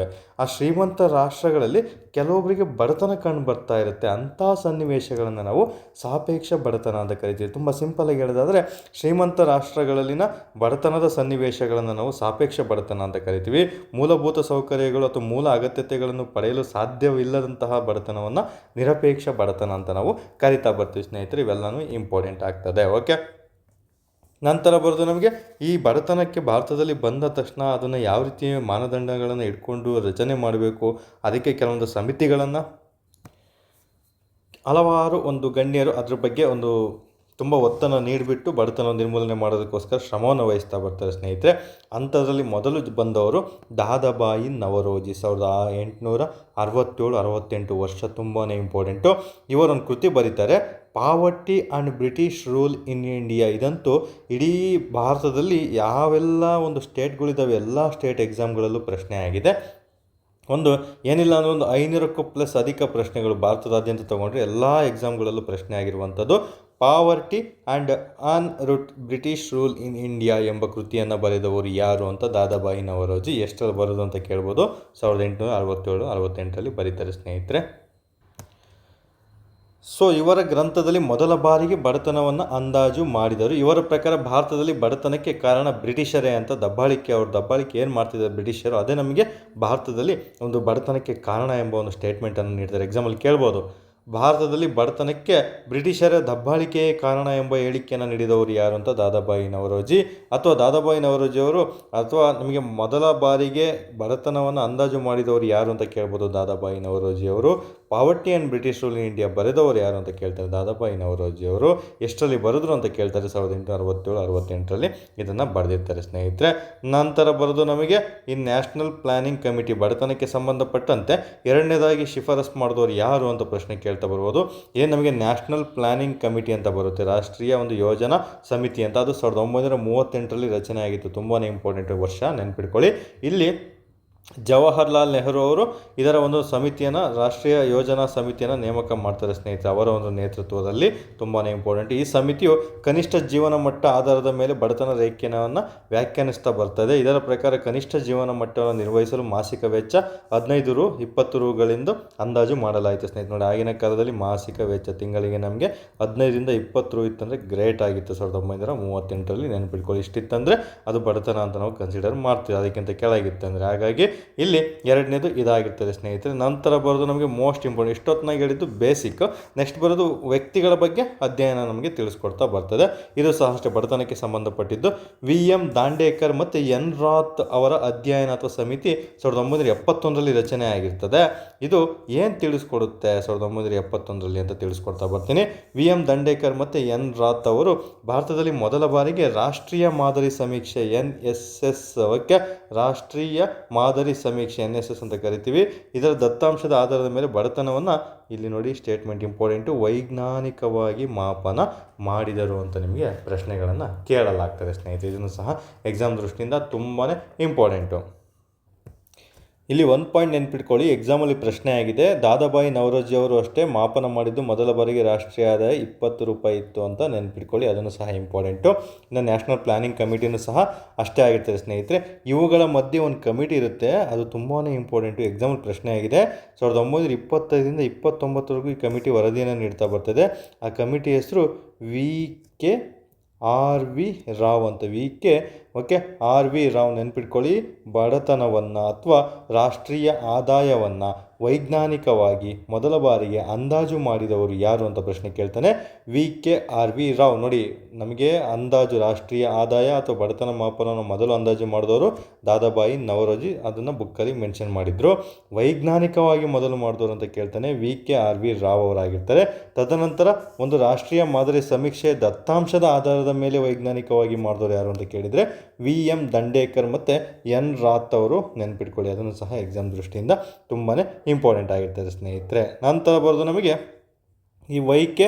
ಆ ಶ್ರೀಮಂತ ರಾಷ್ಟ್ರಗಳಲ್ಲಿ ಕೆಲವೊಬ್ಬರಿಗೆ ಬಡತನ ಕಂಡು ಬರ್ತಾ ಇರುತ್ತೆ. ಅಂಥ ಸನ್ನಿವೇಶಗಳನ್ನು ನಾವು ಸಾಪೇಕ್ಷ ಬಡತನ ಅಂತ ಕರಿತೀವಿ. ತುಂಬ ಸಿಂಪಲಾಗಿ ಹೇಳೋದಾದರೆ, ಶ್ರೀಮಂತ ರಾಷ್ಟ್ರಗಳಲ್ಲಿನ ಬಡತನದ ಸನ್ನಿವೇಶಗಳನ್ನು ನಾವು ಸಾಪೇಕ್ಷ ಬಡತನ ಅಂತ ಕರಿತೀವಿ. ಮೂಲಭೂತ ಸೌಕರ್ಯಗಳು ಅಥವಾ ಮೂಲ ಅಗತ್ಯತೆಗಳನ್ನು ಪಡೆಯಲು ಸಾಧ್ಯವಿಲ್ಲದಂತಹ ಬಡತನವನ್ನು ನಿರಪೇಕ್ಷ ಬಡತನ ಅಂತ ನಾವು ಕರಿತಾ ಬರ್ತೀವಿ ಸ್ನೇಹಿತರೆ. ಇವೆಲ್ಲನೂ ಇಂಪಾರ್ಟೆಂಟ್ ಆಗ್ತದೆ. ಓಕೆ, ನಂತರ ಬರೋದು ನಮಗೆ ಈ ಬಡತನಕ್ಕೆ ಭಾರತದಲ್ಲಿ ಬಂದ ತಕ್ಷಣ ಅದನ್ನು ಯಾವ ರೀತಿ ಮಾನದಂಡಗಳನ್ನು ಇಟ್ಕೊಂಡು ರಚನೆ ಮಾಡಬೇಕು, ಅದಕ್ಕೆ ಕೆಲವೊಂದು ಸಮಿತಿಗಳನ್ನು ಹಲವಾರು ಒಂದು ಗಣ್ಯರು ಅದ್ರ ಬಗ್ಗೆ ಒಂದು ತುಂಬ ಒತ್ತನ್ನು ನೀಡಿಬಿಟ್ಟು ಬಡತನ ನಿರ್ಮೂಲನೆ ಮಾಡೋದಕ್ಕೋಸ್ಕರ ಶ್ರಮವನ್ನು ವಹಿಸ್ತಾ ಬರ್ತಾರೆ ಸ್ನೇಹಿತರೆ. ಅಂಥದ್ರಲ್ಲಿ ಮೊದಲು ಬಂದವರು ದಾದಾಬಾಯಿ ನವರೋಜಿ. 1867-68 ವರ್ಷ. ತುಂಬಾ ಇಂಪಾರ್ಟೆಂಟು. ಇವರೊಂದು ಕೃತಿ ಬರೀತಾರೆ, poverty and British rule in India. ಇದಂತೂ ಇಡೀ ಭಾರತದಲ್ಲಿ ಯಾವೆಲ್ಲ ಒಂದು ಸ್ಟೇಟ್ಗಳಿದ್ದಾವೆ ಎಲ್ಲ ಸ್ಟೇಟ್ ಎಕ್ಸಾಮ್ಗಳಲ್ಲೂ ಪ್ರಶ್ನೆ ಆಗಿದೆ. ಏನಿಲ್ಲ ಅಂದರೆ 500ಕ್ಕೂ ಪ್ಲಸ್ ಅಧಿಕ ಪ್ರಶ್ನೆಗಳು ಭಾರತದಾದ್ಯಂತ ತೊಗೊಂಡ್ರೆ ಎಲ್ಲ ಎಕ್ಸಾಮ್ಗಳಲ್ಲೂ ಪ್ರಶ್ನೆ ಆಗಿರುವಂಥದ್ದು poverty and on root British rule in India ಎಂಬ ಕೃತಿಯನ್ನು ಬರೆದವರು ಯಾರು ಅಂತ ದಾದಾಬಾಯಿ ನವರೋಜಿ. ಎಷ್ಟರಲ್ಲಿ ಬರೋದು ಅಂತ ಕೇಳ್ಬೋದು. 1867-68ರಲ್ಲಿ ಬರೀತಾರೆ ಸ್ನೇಹಿತರೆ. ಸೊ ಇವರ ಗ್ರಂಥದಲ್ಲಿ ಮೊದಲ ಬಾರಿಗೆ ಬಡತನವನ್ನು ಅಂದಾಜು ಮಾಡಿದರು. ಇವರ ಪ್ರಕಾರ ಭಾರತದಲ್ಲಿ ಬಡತನಕ್ಕೆ ಕಾರಣ ಬ್ರಿಟಿಷರೇ ಅಂತ. ದಬ್ಬಾಳಿಕೆ ಏನು ಮಾಡ್ತಿದ್ದಾರೆ ಬ್ರಿಟಿಷರು, ಅದೇ ನಮಗೆ ಭಾರತದಲ್ಲಿ ಒಂದು ಬಡತನಕ್ಕೆ ಕಾರಣ ಎಂಬ ಒಂದು ಸ್ಟೇಟ್ಮೆಂಟನ್ನು ನೀಡ್ತಾರೆ. ಎಕ್ಸಾಮಲ್ಲಿ ಕೇಳ್ಬೋದು, ಭಾರತದಲ್ಲಿ ಬಡತನಕ್ಕೆ ಬ್ರಿಟಿಷರ ದಬ್ಬಾಳಿಕೆಯೇ ಕಾರಣ ಎಂಬ ಹೇಳಿಕೆಯನ್ನು ನೀಡಿದವರು ಯಾರು ಅಂತ. ದಾದಾಬಾಯಿ ನವರೋಜಿ. ಅಥವಾ ದಾದಾಬಾಯಿ ನವರೋಜಿಯವರು, ಅಥವಾ ನಮಗೆ ಮೊದಲ ಬಾರಿಗೆ ಬಡತನವನ್ನು ಅಂದಾಜು ಮಾಡಿದವರು ಯಾರು ಅಂತ ಕೇಳ್ಬೋದು. ದಾದಾಬಾಯಿ ನವರೋಜಿಯವರು. Poverty and British rule in India ಬರೆದವರು ಯಾರು ಅಂತ ಕೇಳ್ತಾರೆ. ದಾದಾಬಾಯಿ ನವರೋಜಿಯವರು. ಎಷ್ಟರಲ್ಲಿ ಬರೆದ್ರು ಅಂತ ಕೇಳ್ತಾರೆ. 1867-68ರಲ್ಲಿ ಇದನ್ನು ಬರೆದಿರ್ತಾರೆ ಸ್ನೇಹಿತರೆ. ನಂತರ ಬರೆದು ನಮಗೆ ಈ ನ್ಯಾಷನಲ್ ಪ್ಲಾನಿಂಗ್ ಕಮಿಟಿ, ಬಡತನಕ್ಕೆ ಸಂಬಂಧಪಟ್ಟಂತೆ ಎರಡನೇದಾಗಿ ಶಿಫಾರಸು ಮಾಡಿದವರು ಯಾರು ಅಂತ ಪ್ರಶ್ನೆ ಕೇಳ್ತಾ ಬರ್ಬೋದು. ಏನು ನಮಗೆ ನ್ಯಾಷನಲ್ ಪ್ಲಾನಿಂಗ್ ಕಮಿಟಿ ಅಂತ ಬರುತ್ತೆ, ರಾಷ್ಟ್ರೀಯ ಒಂದು ಯೋಜನಾ ಸಮಿತಿ ಅಂತ. ಅದು 1938ರಲ್ಲಿ ರಚನೆ ಆಗಿತ್ತು. ತುಂಬಾ ಇಂಪಾರ್ಟೆಂಟ್ ವರ್ಷ, ನೆನ್ಪಿಟ್ಕೊಳ್ಳಿ. ಇಲ್ಲಿ ಜವಾಹರ್ಲಾಲ್ ನೆಹರು ಅವರು ಇದರ ಒಂದು ಸಮಿತಿಯನ್ನು, ರಾಷ್ಟ್ರೀಯ ಯೋಜನಾ ಸಮಿತಿಯನ್ನು ನೇಮಕ ಮಾಡ್ತಾರೆ ಸ್ನೇಹಿತರೆ. ಅವರ ಒಂದು ನೇತೃತ್ವದಲ್ಲಿ. ತುಂಬಾ ಇಂಪಾರ್ಟೆಂಟ್. ಈ ಸಮಿತಿಯು ಕನಿಷ್ಠ ಜೀವನ ಮಟ್ಟ ಆಧಾರದ ಮೇಲೆ ಬಡತನ ರೇಖೆಯನ್ನು ವ್ಯಾಖ್ಯಾನಿಸ್ತಾ ಬರ್ತದೆ. ಇದರ ಪ್ರಕಾರ ಕನಿಷ್ಠ ಜೀವನ ಮಟ್ಟವನ್ನು ನಿರ್ವಹಿಸಲು ಮಾಸಿಕ ವೆಚ್ಚ 15 ರು 20 ರೂಗಳಿಂದ ಅಂದಾಜು ಮಾಡಲಾಯಿತು ಸ್ನೇಹಿತರೆ. ನೋಡಿ, ಆಗಿನ ಕಾಲದಲ್ಲಿ ಮಾಸಿಕ ವೆಚ್ಚ ತಿಂಗಳಿಗೆ ನಮಗೆ 15ರಿಂದ 20 ರು ಇತ್ತಂದರೆ ಗ್ರೇಟ್ ಆಗಿತ್ತು. 1938ರಲ್ಲಿ ನೆನ್ಪಿಟ್ಕೊಳ್ಳಿ. ಇಷ್ಟಿತ್ತಂದರೆ ಅದು ಬಡತನ ಅಂತ ನಾವು ಕನ್ಸಿಡರ್ ಮಾಡ್ತೀವಿ, ಅದಕ್ಕಿಂತ ಕೆಳಗಿತ್ತಂದರೆ. ಹಾಗಾಗಿ ಇಲ್ಲಿ ಎರಡನೇದು ಇದಾಗಿರ್ತದೆ ಸ್ನೇಹಿತರೆ. ನಂತರ ಬರೋದು ನಮಗೆ ಮೋಸ್ಟ್ ಇಂಪಾರ್ಟೆಂಟ್, ಇಷ್ಟೊತ್ತಿನಾಗ ಹೇಳಿದ್ದು ಬೇಸಿಕ್. ನೆಕ್ಸ್ಟ್ ಬರೋದು ವ್ಯಕ್ತಿಗಳ ಬಗ್ಗೆ ಅಧ್ಯಯನ ನಮಗೆ ತಿಳಿಸ್ಕೊಡ್ತಾ ಬರ್ತದೆ. ಇದು ಸಹ ಅಷ್ಟೇ ಬಡತನಕ್ಕೆ ಸಂಬಂಧಪಟ್ಟಿದ್ದು. VM ದಾಂಡೇಕರ್ ಮತ್ತು ಎನ್ ರಾತ್ ಅವರ ಅಧ್ಯಯನ ಅಥವಾ ಸಮಿತಿ 1971ರಲ್ಲಿ ರಚನೆ ಆಗಿರ್ತದೆ. ಇದು ಏನು ತಿಳಿಸ್ಕೊಡುತ್ತೆ 1971ರಲ್ಲಿ ಅಂತ ತಿಳಿಸ್ಕೊಡ್ತಾ ಬರ್ತೀನಿ. VM ದಾಂಡೇಕರ್ ಮತ್ತು ಎನ್ ರಾತ್ ಅವರು ಭಾರತದಲ್ಲಿ ಮೊದಲ ಬಾರಿಗೆ ರಾಷ್ಟ್ರೀಯ ಮಾದರಿ ಸಮೀಕ್ಷೆ NSS, ಓಕೆ, ರಾಷ್ಟ್ರೀಯ ಮಾದರಿ ಸಮೀಕ್ಷೆ NSS ಅಂತ ಕರಿತೀವಿ. ಇದರ ದತ್ತಾಂಶದ ಆಧಾರದ ಮೇಲೆ ಬಡತನವನ್ನು, ಇಲ್ಲಿ ನೋಡಿ ಸ್ಟೇಟ್ಮೆಂಟ್ ಇಂಪಾರ್ಟೆಂಟು, ವೈಜ್ಞಾನಿಕವಾಗಿ ಮಾಪನ ಮಾಡಿದರು ಅಂತ ನಿಮಗೆ ಪ್ರಶ್ನೆಗಳನ್ನು ಕೇಳಲಾಗ್ತದೆ ಸ್ನೇಹಿತರೆ. ಇದನ್ನು ಸಹ ಎಕ್ಸಾಮ್ ದೃಷ್ಟಿಯಿಂದ ತುಂಬಾ ಇಂಪಾರ್ಟೆಂಟು. ಇಲ್ಲಿ ಒಂದು ಪಾಯಿಂಟ್ ನೆನ್ಪಿಟ್ಕೊಳ್ಳಿ, ಎಕ್ಸಾಮಲ್ಲಿ ಪ್ರಶ್ನೆ ಆಗಿದೆ. ದಾದಾಬಾಯಿ ನವರೋಜಿ ಅವರು ಅಷ್ಟೇ ಮಾಪನ ಮಾಡಿದ್ದು ಮೊದಲ ಬಾರಿಗೆ ರಾಷ್ಟ್ರೀಯ ಆದಾಯ 20 ರೂಪಾಯಿ ಇತ್ತು ಅಂತ ನೆನ್ಪಿಟ್ಕೊಳ್ಳಿ. ಅದನ್ನು ಸಹ ಇಂಪಾರ್ಟೆಂಟು. ಇನ್ನು ನ್ಯಾಷನಲ್ ಪ್ಲಾನಿಂಗ್ ಕಮಿಟಿನೂ ಸಹ ಅಷ್ಟೇ ಆಗಿರ್ತದೆ ಸ್ನೇಹಿತರೆ. ಇವುಗಳ ಮಧ್ಯೆ ಒಂದು ಕಮಿಟಿ ಇರುತ್ತೆ, ಅದು ತುಂಬಾ ಇಂಪಾರ್ಟೆಂಟು. ಎಕ್ಸಾಮಲ್ಲಿ ಪ್ರಶ್ನೆ ಆಗಿದೆ. 1925ರಿಂದ 29ವರೆಗೂ ಈ ಕಮಿಟಿ ವರದಿಯನ್ನು ನೀಡ್ತಾ ಬರ್ತದೆ. ಆ ಕಮಿಟಿ ಹೆಸರು VKRV ರಾವ್ ಅಂತ. RV ರಾವ್ ನೆನ್ಪಿಟ್ಕೊಳ್ಳಿ. ಬಡತನವನ್ನು ಅಥವಾ ರಾಷ್ಟ್ರೀಯ ಆದಾಯವನ್ನು ವೈಜ್ಞಾನಿಕವಾಗಿ ಮೊದಲ ಬಾರಿಗೆ ಅಂದಾಜು ಮಾಡಿದವರು ಯಾರು ಅಂತ ಪ್ರಶ್ನೆ ಕೇಳ್ತಾನೆ. VKRV ರಾವ್. ನೋಡಿ, ನಮಗೆ ಅಂದಾಜು ರಾಷ್ಟ್ರೀಯ ಆದಾಯ ಅಥವಾ ಬಡತನ ಮಾಪನವನ್ನು ಮೊದಲು ಅಂದಾಜು ಮಾಡಿದವರು ದಾದಾಬಾಯಿ ನವರೋಜಿ. ಅದನ್ನು ಬುಕ್ಕಲ್ಲಿ ಮೆನ್ಷನ್ ಮಾಡಿದರು. ವೈಜ್ಞಾನಿಕವಾಗಿ ಮೊದಲು ಮಾಡಿದವರು ಅಂತ ಕೇಳ್ತಾನೆ, VKRV ರಾವ್ ಅವರಾಗಿರ್ತಾರೆ. ತದನಂತರ ಒಂದು ರಾಷ್ಟ್ರೀಯ ಮಾದರಿ ಸಮೀಕ್ಷೆ ದತ್ತಾಂಶದ ಆಧಾರದ ಮೇಲೆ ವೈಜ್ಞಾನಿಕವಾಗಿ ಮಾಡಿದವರು ಯಾರು ಅಂತ ಕೇಳಿದರೆ VM ದಾಂಡೇಕರ್ ಮತ್ತು ಎನ್ ರಾತ್ ಅವರು. ನೆನ್ಪಿಟ್ಕೊಳ್ಳಿ, ಅದನ್ನು ಸಹ ಎಕ್ಸಾಮ್ ದೃಷ್ಟಿಯಿಂದ ತುಂಬಾ ಇಂಪಾರ್ಟೆಂಟ್ ಆಗಿರ್ತದೆ ಸ್ನೇಹಿತರೆ. ನಂತರ ಬರೋದು ನಮಗೆ ಈ YK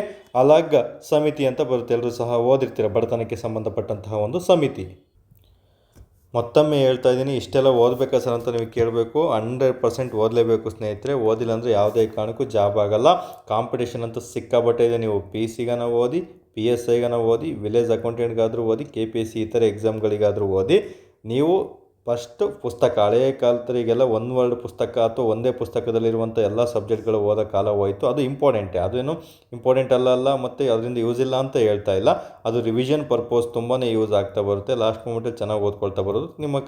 ಅಲಗ್ ಸಮಿತಿ ಅಂತ ಬರುತ್ತೆ. ಎಲ್ಲರೂ ಸಹ ಓದಿರ್ತೀರ, ಬಡತನಕ್ಕೆ ಸಂಬಂಧಪಟ್ಟಂತಹ ಒಂದು ಸಮಿತಿ. ಮತ್ತೊಮ್ಮೆ ಹೇಳ್ತಾ ಇದ್ದೀನಿ, ಇಷ್ಟೆಲ್ಲ ಓದಬೇಕಾ ಸರ್ ಅಂತ ನೀವು ಕೇಳಬೇಕು. 100% ಓದಲೇಬೇಕು ಸ್ನೇಹಿತರೆ. ಓದಿಲ್ಲ ಅಂದರೆ ಯಾವುದೇ ಕಾರಣಕ್ಕೂ ಜಾಬ್ ಆಗಲ್ಲ. ಕಾಂಪಿಟೇಷನ್ ಅಂತೂ ಸಿಕ್ಕಾಬಟ್ಟೆ ಇದೆ. ನೀವು PCಗಾನ ಓದಿ, PSIಗಾನ ಓದಿ, ವಿಲೇಜ್ ಅಕೌಂಟೆಂಟ್ಗಾದರೂ ಓದಿ, KPSC ಈ ಥರ ಎಕ್ಸಾಮ್ಗಳಿಗಾದರೂ ಓದಿ. ನೀವು ಫಸ್ಟ್ ಪುಸ್ತಕ, ಹಳೆಯ ಕಾಲದರಿಗೆಲ್ಲ ಒನ್ ವರ್ಡ್ ಪುಸ್ತಕ ಅಥವಾ ಒಂದೇ ಪುಸ್ತಕದಲ್ಲಿರುವಂಥ ಎಲ್ಲ ಸಬ್ಜೆಕ್ಟ್ಗಳು ಓದೋ ಕಾಲ ಹೋಯಿತು. ಅದು ಇಂಪಾರ್ಟೆಂಟೇ, ಅದೇನು ಇಂಪಾರ್ಟೆಂಟ್ ಅಲ್ಲ ಮತ್ತು ಅದರಿಂದ ಯೂಸ್ ಇಲ್ಲ ಅಂತ ಹೇಳ್ತಾ ಇಲ್ಲ. ಅದು ರಿವಿಷನ್ ಪರ್ಪೋಸ್ ತುಂಬಾ ಯೂಸ್ ಆಗ್ತಾ ಬರುತ್ತೆ. ಲಾಸ್ಟ್ ಮೂಮೆಂಟಲ್ಲಿ ಚೆನ್ನಾಗಿ ಓದ್ಕೊಳ್ತಾ ಬರೋದು. ನಿಮ್ಮ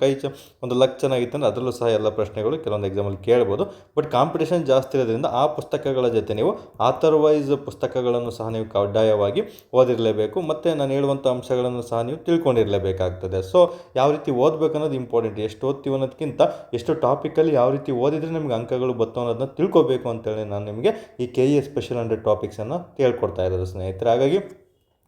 ಒಂದು ಲಕ್ ಚೆನ್ನಾಗಿತ್ತಂದರೆ ಅದರಲ್ಲೂ ಸಹ ಎಲ್ಲ ಪ್ರಶ್ನೆಗಳು ಕೆಲವೊಂದು ಎಕ್ಸಾಮಲ್ಲಿ ಕೇಳ್ಬೋದು. ಬಟ್ ಕಾಂಪಿಟೇಷನ್ ಜಾಸ್ತಿ ಇರೋದ್ರಿಂದ ಆ ಪುಸ್ತಕಗಳ ಜೊತೆ ನೀವು ಆಥರ್ ವೈಸ್ ಪುಸ್ತಕಗಳನ್ನು ಸಹ ನೀವು ಕಡ್ಡಾಯವಾಗಿ ಓದಿರಲೇಬೇಕು. ಮತ್ತು ನಾನು ಹೇಳುವಂಥ ಅಂಶಗಳನ್ನು ಸಹ ನೀವು ತಿಳ್ಕೊಂಡಿರಲೇಬೇಕಾಗ್ತದೆ. ಸೊ ಯಾವ ರೀತಿ ಓದಬೇಕು ಅನ್ನೋದು ಇಂಪಾರ್ಟೆಂಟ್. ಎಷ್ಟು ಓದ್ತೀವಿ ಅನ್ನೋದಕ್ಕಿಂತ ಎಷ್ಟು ಟಾಪಿಕಲ್ಲಿ ಯಾವ ರೀತಿ ಓದಿದರೆ ನಮಗೆ ಅಂಕಗಳು ಬರ್ತವೆ ಅನ್ನೋದನ್ನ ತಿಳ್ಕೊಬೇಕು ಅಂತೇಳಿ ನಾನು ನಿಮಗೆ ಈ KE ಸ್ಪೆಷಲ್ 100 ಟಾಪಿಕ್ಸನ್ನು ಹೇಳ್ಕೊಡ್ತಾ ಇರೋದು ಸ್ನೇಹಿತರೆ. ಹಾಗಾಗಿ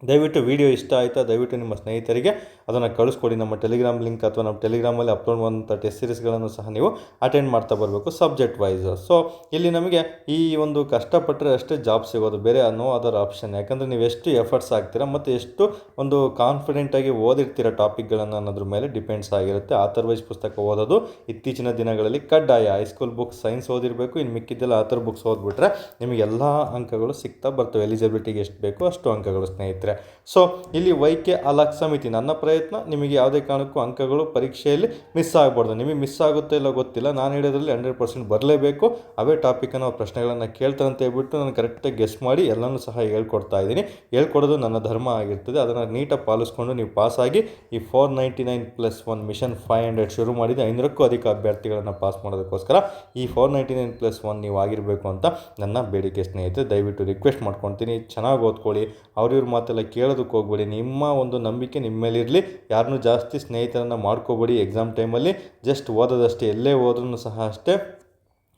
ದಯವಿಟ್ಟು ವಿಡಿಯೋ ಇಷ್ಟ ಆಯಿತಾ ದಯವಿಟ್ಟು ನಿಮ್ಮ ಸ್ನೇಹಿತರಿಗೆ ಅದನ್ನು ಕಳಿಸ್ಕೊಡಿ. ನಮ್ಮ ಟೆಲಿಗ್ರಾಮ್ ಲಿಂಕ್ ಅಥವಾ ನಮ್ಮ ಟೆಲಿಗ್ರಾಮಲ್ಲಿ ಅಪ್ಲೋಡ್ ಮಾಡುವಂಥ ಟೆಸ್ಟ್ ಸೀರೀಸ್ಗಳನ್ನು ಸಹ ನೀವು ಅಟೆಂಡ್ ಮಾಡ್ತಾ ಬರಬೇಕು ಸಬ್ಜೆಕ್ಟ್ ವೈಸ್. ಸೊ ಇಲ್ಲಿ ನಮಗೆ ಈ ಒಂದು ಕಷ್ಟಪಟ್ಟರೆ ಅಷ್ಟೇ ಜಾಬ್ ಸಿಗೋದು, ಬೇರೆ ನೋ ಅದರ್ ಆಪ್ಷನ್. ಯಾಕಂದರೆ ನೀವು ಎಷ್ಟು ಎಫರ್ಟ್ಸ್ ಆಗ್ತೀರಾ ಮತ್ತು ಎಷ್ಟು ಒಂದು ಕಾನ್ಫಿಡೆಂಟಾಗಿ ಓದಿರ್ತೀರ ಟಾಪಿಕ್ಗಳನ್ನು ಅನ್ನೋದ್ರ ಮೇಲೆ ಡಿಪೆಂಡ್ಸ್ ಆಗಿರುತ್ತೆ. ಆಥರ್ ವೈಸ್ ಪುಸ್ತಕ ಓದೋದು ಇತ್ತೀಚಿನ ದಿನಗಳಲ್ಲಿ ಕಡ್ಡಾಯ. ಹೈಸ್ಕೂಲ್ ಬುಕ್ಸ್ ಸೈನ್ಸ್ ಓದಿರಬೇಕು, ಇನ್ನು ಮಿಕ್ಕಿದ್ದೆಲ್ಲ ಆಥರ್ ಬುಕ್ಸ್ ಓದ್ಬಿಟ್ರೆ ನಿಮಗೆ ಎಲ್ಲ ಅಂಕಗಳು ಸಿಗ್ತಾ ಬರ್ತವೆ. ಎಲಿಜಿಬಿಲಿಟಿಗೆ ಎಷ್ಟು ಬೇಕೋ ಅಷ್ಟು ಅಂಕಗಳು ಸ್ನೇಹಿತರೆ. ಸೊ ಇಲ್ಲಿ ವೈಕೆ ಅಲಕ್ ಸಮಿತಿ, ನನ್ನ ಪ್ರಯತ್ನ ನಿಮಗೆ ಯಾವುದೇ ಕಾರಣಕ್ಕೂ ಅಂಕಗಳು ಪರೀಕ್ಷೆಯಲ್ಲಿ ಮಿಸ್ ಆಗಬಾರ್ದು. ನಿಮಗೆ ಮಿಸ್ ಆಗುತ್ತೆ ಇಲ್ಲ ಗೊತ್ತಿಲ್ಲ, ನಾನು ಹೇಳೋದ್ರಲ್ಲಿ 100% ಬರಲೇಬೇಕು. ಅವೇ ಟಾಪಿಕನ್ನು ಪ್ರಶ್ನೆಗಳನ್ನು ಕೇಳ್ತಾರೆ ಅಂತ ಹೇಳ್ಬಿಟ್ಟು ನಾನು ಕರೆಕ್ಟಾಗಿ ಗೆಸ್ ಮಾಡಿ ಎಲ್ಲನೂ ಸಹ ಹೇಳ್ಕೊಡ್ತಾ ಇದ್ದೀನಿ. ಹೇಳ್ಕೊಡೋದು ನನ್ನ ಧರ್ಮ ಆಗಿರ್ತದೆ. ಅದನ್ನು ನೀಟಾಗಿ ಪಾಲಿಸ್ಕೊಂಡು ನೀವು ಪಾಸಾಗಿ ಈ 499+1 ಮಿಷನ್ 500 ಶುರು ಮಾಡಿದ 500ಕ್ಕೂ ಅಧಿಕ ಅಭ್ಯರ್ಥಿಗಳನ್ನು ಪಾಸ್ ಮಾಡೋದಕ್ಕೋಸ್ಕರ ಈ 499+1 ನೀವು ಆಗಿರಬೇಕು ಅಂತ ನನ್ನ ಬೇಡಿಕೆ ಸ್ನೇಹಿತರೆ. ದಯವಿಟ್ಟು ರಿಕ್ವೆಸ್ಟ್ ಮಾಡ್ಕೊತೀನಿ, ಚೆನ್ನಾಗಿ ಓದ್ಕೊಳ್ಳಿ. ಅವ್ರಿವ್ರ ಮಾತೆಲ್ಲ ಕೇಳೋದಕ್ಕೆ ಹೋಗ್ಬೇಡಿ. ನಿಮ್ಮ ಒಂದು ನಂಬಿಕೆ ನಿಮ್ಮ ಮೇಲೆ ಇರಲಿ. ಯಾರನ್ನೂ ಜಾಸ್ತಿ ಸ್ನೇಹಿತರನ್ನು ಮಾಡ್ಕೋಬೇಡಿ. ಎಕ್ಸಾಮ್ ಟೈಮಲ್ಲಿ ಜಸ್ಟ್ ಓದೋದಷ್ಟೇ. ಎಲ್ಲೇ ಹೋದ್ರೂ ಸಹ ಅಷ್ಟೇ,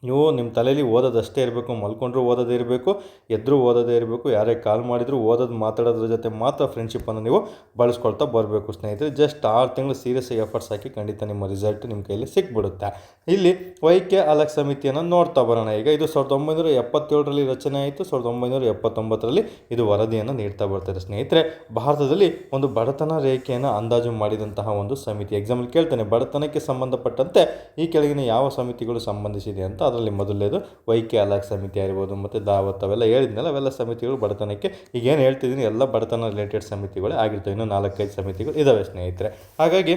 ನೀವು ನಿಮ್ಮ ತಲೆಯಲ್ಲಿ ಓದೋದಷ್ಟೇ ಇರಬೇಕು. ಮಲ್ಕೊಂಡ್ರೂ ಓದೋದೇ ಇರಬೇಕು, ಎದ್ರೂ ಓದೋದೇ ಇರಬೇಕು. ಯಾರೇ ಕಾಲ್ ಮಾಡಿದರೂ ಓದೋದು ಮಾತಾಡೋದ್ರ ಜೊತೆ ಮಾತ್ರ ಫ್ರೆಂಡ್ಶಿಪ್ಪನ್ನು ನೀವು ಬಳಸ್ಕೊಳ್ತಾ ಬರಬೇಕು ಸ್ನೇಹಿತರೆ. ಜಸ್ಟ್ 6 ತಿಂಗಳು ಸೀರಿಯಸ್ ಎಫರ್ಟ್ಸ್ ಹಾಕಿ ಖಂಡಿತ ನಿಮ್ಮ ರಿಸಲ್ಟ್ ನಿಮ್ಮ ಕೈಯಲ್ಲಿ ಸಿಕ್ಬಿಡುತ್ತೆ. ಇಲ್ಲಿ ವೈಕೆ ಅಲಕ್ ಸಮಿತಿಯನ್ನು ನೋಡ್ತಾ ಬರೋಣ. ಈಗ ಇದು 1977ರಲ್ಲಿ ರಚನೆ ಆಯಿತು. 1979ರಲ್ಲಿ ಇದು ವರದಿಯನ್ನು ನೀಡ್ತಾ ಬರ್ತಾರೆ ಸ್ನೇಹಿತರೆ. ಭಾರತದಲ್ಲಿ ಒಂದು ಬಡತನ ರೇಖೆಯನ್ನು ಅಂದಾಜು ಮಾಡಿದಂತಹ ಒಂದು ಸಮಿತಿ. ಎಕ್ಸಾಂಪಲ್ ಕೇಳ್ತಾನೆ, ಬಡತನಕ್ಕೆ ಸಂಬಂಧಪಟ್ಟಂತೆ ಈ ಕೆಳಗಿನ ಯಾವ ಸಮಿತಿಗಳು ಸಂಬಂಧಿಸಿದೆ ಅಂತ. ಅದರಲ್ಲಿ ಮೊದಲನೇದು ವೈಕೆ ಅಲಕ್ ಸಮಿತಿ ಆಗಿರ್ಬೋದು, ಮತ್ತು ದಾವತ್ ಅವೆಲ್ಲ ಹೇಳಿದ್ನಲ್ಲ, ಅವೆಲ್ಲ ಸಮಿತಿಗಳು ಬಡತನಕ್ಕೆ. ಈಗ ಏನು ಹೇಳ್ತಿದ್ದೀನಿ ಎಲ್ಲ ಬಡತನ ರಿಲೇಟೆಡ್ ಸಮಿತಿಗಳೇ ಆಗಿರ್ತವೆ. ಇನ್ನೂ 4-5 ಸಮಿತಿಗಳು ಇದ್ದಾವೆ ಸ್ನೇಹಿತರೆ. ಹಾಗಾಗಿ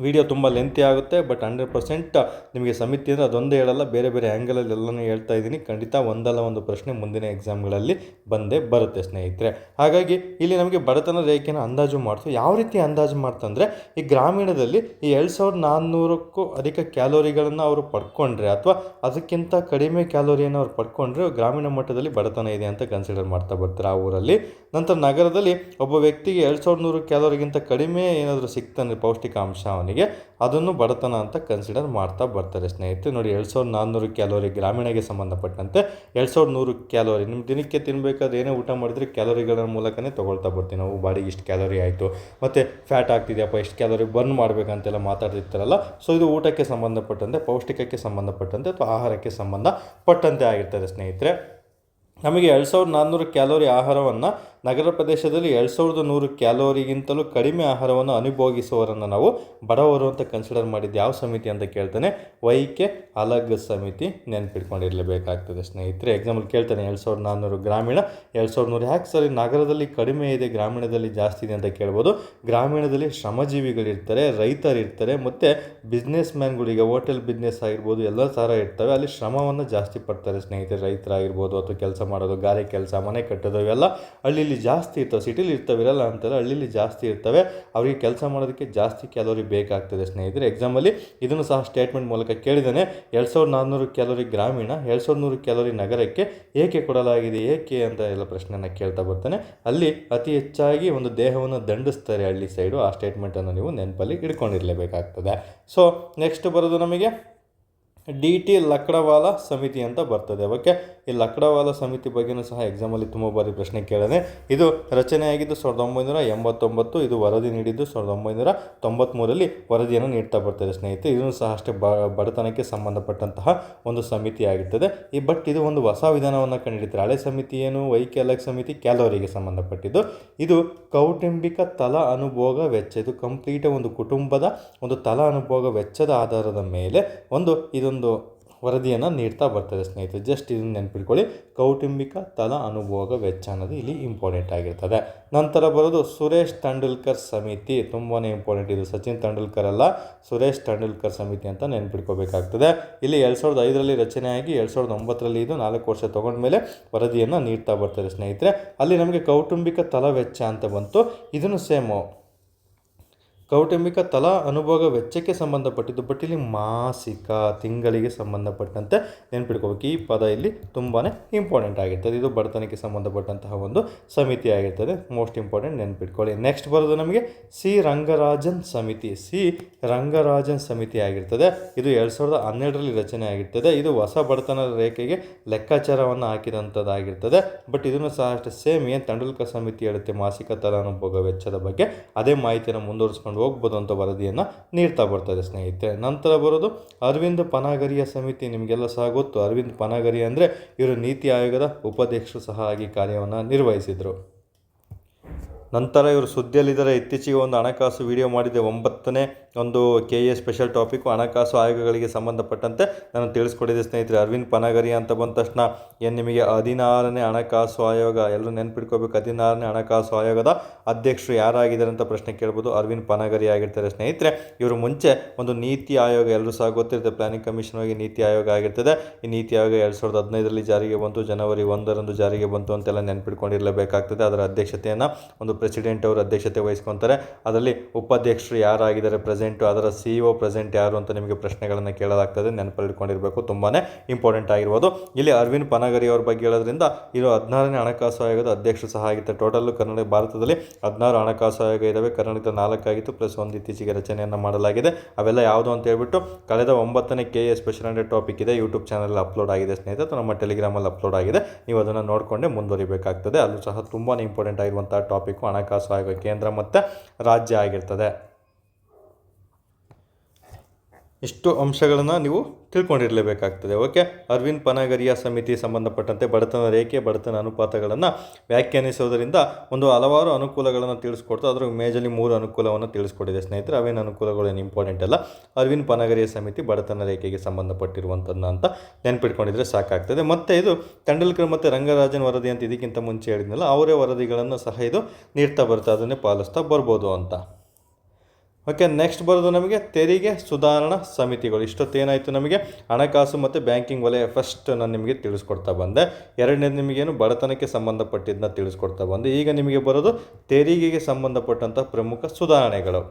ವಿಡಿಯೋ ತುಂಬ ಲೆಂತಿ ಆಗುತ್ತೆ, ಬಟ್ 100% ನಿಮಗೆ ಸಮಿತಿ ಅಂದರೆ ಅದೊಂದೇ ಹೇಳಲ್ಲ, ಬೇರೆ ಬೇರೆ ಆ್ಯಂಗಲಲ್ಲಿ ಎಲ್ಲನೂ ಹೇಳ್ತಾ ಇದ್ದೀನಿ. ಖಂಡಿತ ಒಂದಲ್ಲ ಒಂದು ಪ್ರಶ್ನೆ ಮುಂದಿನ ಎಕ್ಸಾಮ್ಗಳಲ್ಲಿ ಬಂದೇ ಬರುತ್ತೆ ಸ್ನೇಹಿತರೆ. ಹಾಗಾಗಿ ಇಲ್ಲಿ ನಮಗೆ ಬಡತನ ರೇಖೆಯನ್ನು ಅಂದಾಜು ಮಾಡ್ತು. ಯಾವ ರೀತಿ ಅಂದಾಜು ಮಾಡ್ತಂದರೆ, ಈ ಗ್ರಾಮೀಣದಲ್ಲಿ ಈ 2400ಕ್ಕೂ ಅಧಿಕ ಕ್ಯಾಲೋರಿಗಳನ್ನು ಅವರು ಪಡ್ಕೊಂಡ್ರೆ ಅಥವಾ ಅದಕ್ಕಿಂತ ಕಡಿಮೆ ಕ್ಯಾಲೋರಿಯನ್ನು ಅವ್ರು ಪಡ್ಕೊಂಡ್ರೆ ಗ್ರಾಮೀಣ ಮಟ್ಟದಲ್ಲಿ ಬಡತನ ಇದೆ ಅಂತ ಕನ್ಸಿಡರ್ ಮಾಡ್ತಾ ಬರ್ತಾರೆ ಆ ಊರಲ್ಲಿ. ನಂತರ ನಗರದಲ್ಲಿ ಒಬ್ಬ ವ್ಯಕ್ತಿಗೆ 2100 ಕ್ಯಾಲೋರಿಗಿಂತ ಕಡಿಮೆ ಏನಾದರೂ ಸಿಗ್ತಾನೆ ಪೌಷ್ಟಿಕಾಂಶ ಅವನಿಗೆ, ಅದನ್ನು ಬಡತನ ಅಂತ ಕನ್ಸಿಡರ್ ಮಾಡ್ತಾ ಬರ್ತಾರೆ ಸ್ನೇಹಿತರೆ. ನೋಡಿ, 2400 ಕ್ಯಾಲೋರಿ ಗ್ರಾಮೀಣಗೆ ಸಂಬಂಧಪಟ್ಟಂತೆ 2100 ಕ್ಯಾಲೋರಿ. ನಿಮ್ಮ ದಿನಕ್ಕೆ ತಿನ್ನಬೇಕಾದ್ರೆ ಏನೇ ಊಟ ಮಾಡಿದ್ರೆ ಕ್ಯಾಲೋರಿಗಳ ಮೂಲಕನೇ ತೊಗೊಳ್ತಾ ಬರ್ತೀವಿ ನಾವು. ಬಾಡಿಗೆ ಇಷ್ಟು ಕ್ಯಾಲೋರಿ ಆಯಿತು, ಮತ್ತು ಫ್ಯಾಟ್ ಆಗ್ತಿದೆಯಪ್ಪ, ಇಷ್ಟು ಕ್ಯಾಲೋರಿ ಬರ್ನ್ ಮಾಡಬೇಕಂತೆಲ್ಲ ಮಾತಾಡ್ತಿರ್ತಾರಲ್ಲ. ಸೊ ಇದು ಊಟಕ್ಕೆ ಸಂಬಂಧಪಟ್ಟಂತೆ, ಪೌಷ್ಟಿಕಕ್ಕೆ ಸಂಬಂಧಪಟ್ಟಂತೆ ಅಥವಾ ಆಹಾರಕ್ಕೆ ಸಂಬಂಧಪಟ್ಟಂತೆ ಆಗಿರ್ತದೆ ಸ್ನೇಹಿತರೆ. ನಮಗೆ 2400 ಕ್ಯಾಲೋರಿ ಆಹಾರವನ್ನು ನಗರ ಪ್ರದೇಶದಲ್ಲಿ 2100 ಕ್ಯಾಲೋರಿಗಿಂತಲೂ ಕಡಿಮೆ ಆಹಾರವನ್ನು ಅನುಭೋಗಿಸುವವರನ್ನು ನಾವು ಬಡವರು ಅಂತ ಕನ್ಸಿಡರ್ ಮಾಡಿದ್ದು ಯಾವ ಸಮಿತಿ ಅಂತ ಕೇಳ್ತಾನೆ, ವೈಕೆ ಅಲಗ್ ಸಮಿತಿ. ನೆನಪಿಟ್ಕೊಂಡಿರಲೇಬೇಕಾಗ್ತದೆ ಸ್ನೇಹಿತರೆ. ಎಕ್ಸಾಂಪಲ್ ಕೇಳ್ತಾನೆ, 2400 ಗ್ರಾಮೀಣ, 2100 ಯಾಕೆ ಸರಿ ನಗರದಲ್ಲಿ ಕಡಿಮೆ ಇದೆ ಗ್ರಾಮೀಣದಲ್ಲಿ ಜಾಸ್ತಿ ಇದೆ ಅಂತ ಕೇಳ್ಬೋದು. ಗ್ರಾಮೀಣದಲ್ಲಿ ಶ್ರಮಜೀವಿಗಳಿರ್ತಾರೆ, ರೈತರಿರ್ತಾರೆ, ಮತ್ತು ಬಿಸ್ನೆಸ್ ಮ್ಯಾನ್ಗಳಿಗೆ ಹೋಟೆಲ್ ಬಿಸ್ನೆಸ್ ಆಗಿರ್ಬೋದು ಎಲ್ಲ ಥರ ಇರ್ತವೆ. ಅಲ್ಲಿ ಶ್ರಮವನ್ನು ಜಾಸ್ತಿ ಪಡ್ತಾರೆ ಸ್ನೇಹಿತರೆ. ರೈತರಾಗಿರ್ಬೋದು ಅಥವಾ ಕೆಲಸ ಮಾಡೋದು, ಗಾರೆ ಕೆಲಸ, ಮನೆ ಕಟ್ಟೋದು, ಇವೆಲ್ಲ ಹಳ್ಳಿಲಿ ಜಾಸ್ತಿ ಇರ್ತವೆ. ಸಿಟಿಲಿ ಇರ್ತವೆ ಇರಲ್ಲ ಅಂತಲ್ಲ, ಹಳ್ಳಿಲಿ ಜಾಸ್ತಿ ಇರ್ತವೆ. ಅವರಿಗೆ ಕೆಲಸ ಮಾಡೋದಕ್ಕೆ ಜಾಸ್ತಿ ಕ್ಯಾಲೋರಿ ಬೇಕಾಗ್ತದೆ ಸ್ನೇಹಿತರೆ. ಎಕ್ಸಾಮಲ್ಲಿ ಇದನ್ನು ಸಹ ಸ್ಟೇಟ್ಮೆಂಟ್ ಮೂಲಕ ಕೇಳಿದ್ದಾನೆ. 2400 ಕ್ಯಾಲೋರಿ ಗ್ರಾಮೀಣ, 2100 ಕ್ಯಾಲೋರಿ ನಗರಕ್ಕೆ ಏಕೆ ಕೊಡಲಾಗಿದೆ, ಏಕೆ ಅಂತ ಎಲ್ಲ ಪ್ರಶ್ನೆಯನ್ನು ಕೇಳ್ತಾ ಬರ್ತಾನೆ. ಅಲ್ಲಿ ಅತಿ ಹೆಚ್ಚಾಗಿ ಒಂದು ದೇಹವನ್ನು ದಂಡಿಸ್ತಾರೆ ಹಳ್ಳಿ ಸೈಡು. ಆ ಸ್ಟೇಟ್ಮೆಂಟನ್ನು ನೀವು ನೆನಪಲ್ಲಿ ಇಟ್ಕೊಂಡಿರಲೇಬೇಕಾಗ್ತದೆ. ಸೊ ನೆಕ್ಸ್ಟ್ ಬರೋದು ನಮಗೆ DT ಲಕ್ಡವಾಲ ಸಮಿತಿ ಅಂತ ಬರ್ತದೆ. ಓಕೆ, ಈ ಲಕ್ಡವಾಲ ಸಮಿತಿ ಬಗ್ಗೆಯೂ ಸಹ ಎಕ್ಸಾಮಲ್ಲಿ ತುಂಬ ಬಾರಿ ಪ್ರಶ್ನೆ ಕೇಳಿದೆ. ಇದು ರಚನೆಯಾಗಿದ್ದು 1989. ಇದು ವರದಿ ನೀಡಿದ್ದು 1993ರಲ್ಲಿ ವರದಿಯನ್ನು ನೀಡ್ತಾ ಬರ್ತದೆ ಸ್ನೇಹಿತರೆ. ಇದನ್ನು ಸಹ ಅಷ್ಟೇ ಬಡತನಕ್ಕೆ ಸಂಬಂಧಪಟ್ಟಂತಹ ಒಂದು ಸಮಿತಿ ಆಗಿರ್ತದೆ. ಬಟ್ ಇದು ಒಂದು ಹೊಸ ವಿಧಾನವನ್ನು ಕಂಡುಹಿಡಿತಾರೆ. ಹಳೆ ಸಮಿತಿ ಏನು, ವೈಕೆ ಅಲಕ್ ಸಮಿತಿ ಕ್ಯಾಲೋರಿಗೆ ಸಂಬಂಧಪಟ್ಟಿದ್ದು. ಇದು ಕೌಟುಂಬಿಕ ತಲಾ ಅನುಭೋಗ ವೆಚ್ಚ. ಇದು ಕಂಪ್ಲೀಟ್ ಒಂದು ಕುಟುಂಬದ ಒಂದು ತಲಾ ಅನುಭೋಗ ವೆಚ್ಚದ ಆಧಾರದ ಮೇಲೆ ಇದೊಂದು ವರದಿಯನ್ನು ನೀಡ್ತಾ ಬರ್ತದೆ ಸ್ನೇಹಿತರೆ. ಜಸ್ಟ್ ಇದನ್ನು ನೆನಪಿಟ್ಕೊಳ್ಳಿ, ಕೌಟುಂಬಿಕ ತಲಾ ಅನುಭೋಗ ವೆಚ್ಚ ಅನ್ನೋದು ಇಲ್ಲಿ ಇಂಪಾರ್ಟೆಂಟ್ ಆಗಿರ್ತದೆ. ನಂತರ ಬರೋದು ಸುರೇಶ್ ತೆಂಡೂಲ್ಕರ್ ಸಮಿತಿ. ತುಂಬಾ ಇಂಪಾರ್ಟೆಂಟ್. ಇದು ಸಚಿನ್ ತೆಂಡೂಲ್ಕರ್ ಅಲ್ಲ, ಸುರೇಶ್ ತೆಂಡೂಲ್ಕರ್ ಸಮಿತಿ ಅಂತ ನೆನಪಿಟ್ಕೋಬೇಕಾಗ್ತದೆ. ಇಲ್ಲಿ 2005ರಲ್ಲಿ ರಚನೆಯಾಗಿ 2009ರಲ್ಲಿ ಇದು 4 ವರ್ಷ ತೊಗೊಂಡ್ಮೇಲೆ ವರದಿಯನ್ನು ನೀಡ್ತಾ ಬರ್ತದೆ ಸ್ನೇಹಿತರೆ. ಅಲ್ಲಿ ನಮಗೆ ಕೌಟುಂಬಿಕ ತಲಾ ವೆಚ್ಚ ಅಂತ ಬಂತು. ಇದನ್ನು ಸೇಮು ಕೌಟುಂಬಿಕ ತಲಾ ಅನುಭೋಗ ವೆಚ್ಚಕ್ಕೆ ಸಂಬಂಧಪಟ್ಟಿದ್ದು, ಬಟ್ ಇಲ್ಲಿ ಮಾಸಿಕ, ತಿಂಗಳಿಗೆ ಸಂಬಂಧಪಟ್ಟಂತೆ ನೆನ್ಪಿಟ್ಕೋಬೇಕು. ಈ ಪದ ಇಲ್ಲಿ ತುಂಬಾ ಇಂಪಾರ್ಟೆಂಟ್ ಆಗಿರ್ತದೆ. ಇದು ಬಡತನಕ್ಕೆ ಸಂಬಂಧಪಟ್ಟಂತಹ ಒಂದು ಸಮಿತಿ ಆಗಿರ್ತದೆ. ಮೋಸ್ಟ್ ಇಂಪಾರ್ಟೆಂಟ್, ನೆನ್ಪಿಟ್ಕೊಳ್ಳಿ. ನೆಕ್ಸ್ಟ್ ಬರೋದು ನಮಗೆ ಸಿ ರಂಗರಾಜನ್ ಸಮಿತಿ. ಸಿ ರಂಗರಾಜನ್ ಸಮಿತಿ ಆಗಿರ್ತದೆ. ಇದು 2012ರಲ್ಲಿ ರಚನೆ ಆಗಿರ್ತದೆ. ಇದು ಹೊಸ ಬಡತನ ರೇಖೆಗೆ ಲೆಕ್ಕಾಚಾರವನ್ನು ಹಾಕಿದಂಥದ್ದಾಗಿರ್ತದೆ. ಬಟ್ ಇದನ್ನು ಸಹ ಅಷ್ಟೇ ಸೇಮ್ ಏನು ತೆಂಡೂಲ್ಕರ್ ಸಮಿತಿ ಹೇಳುತ್ತೆ ಮಾಸಿಕ ತಲಾನುಭೋಗ ವೆಚ್ಚದ ಬಗ್ಗೆ, ಅದೇ ಮಾಹಿತಿಯನ್ನು ಮುಂದುವರಿಸ್ಕೊಂಡು ಹೋಗ್ಬೋದು ಅಂತ ವರದಿಯನ್ನು ನೀಡ್ತಾ ಬರ್ತದೆ ಸ್ನೇಹಿತರೆ. ನಂತರ ಬರೋದು ಅರವಿಂದ್ ಪನಾಗರಿಯ ಸಮಿತಿ. ನಿಮಗೆಲ್ಲ ಸಹ ಗೊತ್ತು, ಅರವಿಂದ್ ಪನಾಗರಿ ಅಂದರೆ ಇವರು ನೀತಿ ಆಯೋಗದ ಉಪಾಧ್ಯಕ್ಷರು ಸಹ ಆಗಿ ಕಾರ್ಯವನ್ನು ನಿರ್ವಹಿಸಿದರು. ನಂತರ ಇವರು ಸುದ್ದಿಯಲ್ಲಿದ್ದಾರೆ. ಇತ್ತೀಚೆಗೆ ಒಂದು ಹಣಕಾಸು ವಿಡಿಯೋ ಮಾಡಿದೆ, 9ನೇ ಒಂದು KA ಸ್ಪೆಷಲ್ ಟಾಪಿಕ್ಕು ಹಣಕಾಸು ಆಯೋಗಗಳಿಗೆ ಸಂಬಂಧಪಟ್ಟಂತೆ ನಾನು ತಿಳಿಸ್ಕೊಟ್ಟಿದ್ದೆ ಸ್ನೇಹಿತರೆ. ಅರವಿಂದ್ ಪನಾಗರಿ ಅಂತ ಬಂದ ತಕ್ಷಣ ಏನು ನಿಮಗೆ 16ನೇ ಹಣಕಾಸು ಆಯೋಗ, ಎಲ್ಲರೂ ನೆನ್ಪಿಟ್ಕೋಬೇಕು. 16ನೇ ಹಣಕಾಸು ಆಯೋಗದ ಅಧ್ಯಕ್ಷರು ಯಾರಾಗಿದ್ದಾರೆ ಅಂತ ಪ್ರಶ್ನೆ ಕೇಳ್ಬೋದು. ಅರವಿಂದ್ ಪನಾಗರಿ ಆಗಿರ್ತಾರೆ ಸ್ನೇಹಿತರೆ. ಇವರು ಮುಂಚೆ ಒಂದು ನೀತಿ ಆಯೋಗ, ಎಲ್ಲರೂ ಸಹ ಗೊತ್ತಿರುತ್ತೆ, ಪ್ಲಾನಿಂಗ್ ಕಮಿಷನ್ ಆಗಿ ನೀತಿ ಆಯೋಗ ಆಗಿರ್ತದೆ. ಈ ನೀತಿ ಆಯೋಗ 2015ರಲ್ಲಿ ಜಾರಿಗೆ ಬಂತು, ಜನವರಿ 1ರಂದು ಜಾರಿಗೆ ಬಂತು ಅಂತೆಲ್ಲ ನೆನ್ಪಿಟ್ಕೊಂಡಿರಲೇಬೇಕಾಗ್ತದೆ. ಅದರ ಅಧ್ಯಕ್ಷತೆಯನ್ನು ಒಂದು ಪ್ರೆಸಿಡೆಂಟ್ ಅವರು ಅಧ್ಯಕ್ಷತೆ ವಹಿಸ್ಕೊತಾರೆ. ಅದರಲ್ಲಿ ಉಪಾಧ್ಯಕ್ಷರು ಯಾರಾಗಿದ್ದಾರೆ ಪ್ರೆಸೆಂಟು, ಅದರ CEO ಪ್ರೆಸೆಂಟ್ ಯಾರು ಅಂತ ನಿಮಗೆ ಪ್ರಶ್ನೆಗಳನ್ನು ಕೇಳಲಾಗ್ತದೆ. ನೆನಪಲ್ಲಿಟ್ಕೊಂಡಿರಬೇಕು, ತುಂಬಾ ಇಂಪಾರ್ಟೆಂಟ್ ಆಗಿರ್ಬೋದು. ಇಲ್ಲಿ ಅರವಿಂದ್ ಪನಾಗರಿ ಅವ್ರ ಬಗ್ಗೆ ಹೇಳೋದ್ರಿಂದ ಇವರು 16ನೇ ಹಣಕಾಸು ಆಯೋಗದ ಅಧ್ಯಕ್ಷರು ಸಹ ಆಗಿರ್ತಾರೆ. ಟೋಟಲ್ ಭಾರತದಲ್ಲಿ 16 ಹಣಕಾಸು ಆಯೋಗ ಇದ್ದಾವೆ. ಕರ್ನಾಟಕದ 4 ಆಗಿತ್ತು, ಪ್ಲಸ್ ಒಂದು ಇತ್ತೀಚೆಗೆ ರಚನೆಯನ್ನು ಮಾಡಲಾಗಿದೆ. ಅವೆಲ್ಲ ಯಾವುದು ಅಂತ ಹೇಳ್ಬಿಟ್ಟು ಕಳೆದ 9ನೇ KA ಸ್ಪೆಷಲ್ ಹಂಡ್ರೆಡ್ ಟಾಪಿಕ್ ಇದೆ, ಯೂಟ್ಯೂಬ್ ಚಾನಲ್ ಅಪ್ಲೋಡ್ ಆಗಿದೆ ಸ್ನೇಹಿತರೆ. ನಮ್ಮ ಟೆಲಿಗ್ರಾಮಲ್ಲಿ ಅಪ್ಲೋಡ್ ಆಗಿದೆ, ನೀವು ಅದನ್ನು ನೋಡಿಕೊಂಡೇ ಮುಂದುವರಿಬೇಕಾಗ್ತದೆ. ಅಲ್ಲೂ ಸಹ ತುಂಬಾ ಇಂಪಾರ್ಟೆಂಟ್ ಆಗಿರುವಂಥ ಟಾಪಿಕ್ಕು ಹಣಕಾಸು ಆಯೋಗ ಕೇಂದ್ರ ಮತ್ತು ರಾಜ್ಯ ಆಗಿರ್ತದೆ. ಇಷ್ಟು ಅಂಶಗಳನ್ನು ನೀವು ತಿಳ್ಕೊಂಡಿರಲೇಬೇಕಾಗ್ತದೆ. ಓಕೆ, ಅರವಿಂದ್ ಪನಾಗರಿಯ ಸಮಿತಿ ಸಂಬಂಧಪಟ್ಟಂತೆ ಬಡತನ ರೇಖೆ, ಬಡತನ ಅನುಪಾತಗಳನ್ನು ವ್ಯಾಖ್ಯಾನಿಸೋದರಿಂದ ಒಂದು ಹಲವಾರು ಅನುಕೂಲಗಳನ್ನು ತಿಳಿಸ್ಕೊಡ್ತು. ಅದರ ಮೇಜಲ್ಲಿ 3 ಅನುಕೂಲವನ್ನು ತಿಳಿಸ್ಕೊಟ್ಟಿದೆ ಸ್ನೇಹಿತರೆ. ಅವೇನು ಅನುಕೂಲಗಳು ಏನು ಇಂಪಾರ್ಟೆಂಟ್ ಅಲ್ಲ. ಅರವಿಂದ್ ಪನಾಗರಿಯ ಸಮಿತಿ ಬಡತನ ರೇಖೆಗೆ ಸಂಬಂಧಪಟ್ಟಿರುವಂಥದ್ದು ಅಂತ ನೆನ್ಪಿಟ್ಕೊಂಡಿದ್ರೆ ಸಾಕಾಗ್ತದೆ. ಮತ್ತು ಇದು ತೆಂಡೂಲ್ಕರ್ ಮತ್ತು ರಂಗರಾಜನ್ ವರದಿ ಅಂತ ಇದಕ್ಕಿಂತ ಮುಂಚೆ ಹೇಳಿದ್ನಲ್ಲ, ಅವರೇ ವರದಿಗಳನ್ನು ಸಹ ಇದು ನೀಡ್ತಾ ಬರುತ್ತೆ, ಅದನ್ನೇ ಪಾಲಿಸ್ತಾ ಬರ್ಬೋದು ಅಂತ. ಓಕೆ, ನೆಕ್ಸ್ಟ್ ಬರೋದು ನಮಗೆ ತೆರಿಗೆ ಸುಧಾರಣಾ ಸಮಿತಿಗಳು. ಇಷ್ಟೊತ್ತೇನಾಯಿತು ನಮಗೆ ಹಣಕಾಸು ಮತ್ತು ಬ್ಯಾಂಕಿಂಗ್ ವಲಯ ಫಸ್ಟ್ ನಾನು ನಿಮಗೆ ತಿಳಿಸ್ಕೊಡ್ತಾ ಬಂದೆ. ಎರಡನೇದು ನಿಮಗೇನು ಬಡತನಕ್ಕೆ ಸಂಬಂಧಪಟ್ಟಿದ್ದನ್ನ ತಿಳಿಸ್ಕೊಡ್ತಾ ಬಂದೆ. ಈಗ ನಿಮಗೆ ಬರೋದು ತೆರಿಗೆಗೆ ಸಂಬಂಧಪಟ್ಟಂಥ ಪ್ರಮುಖ ಸುಧಾರಣೆಗಳು.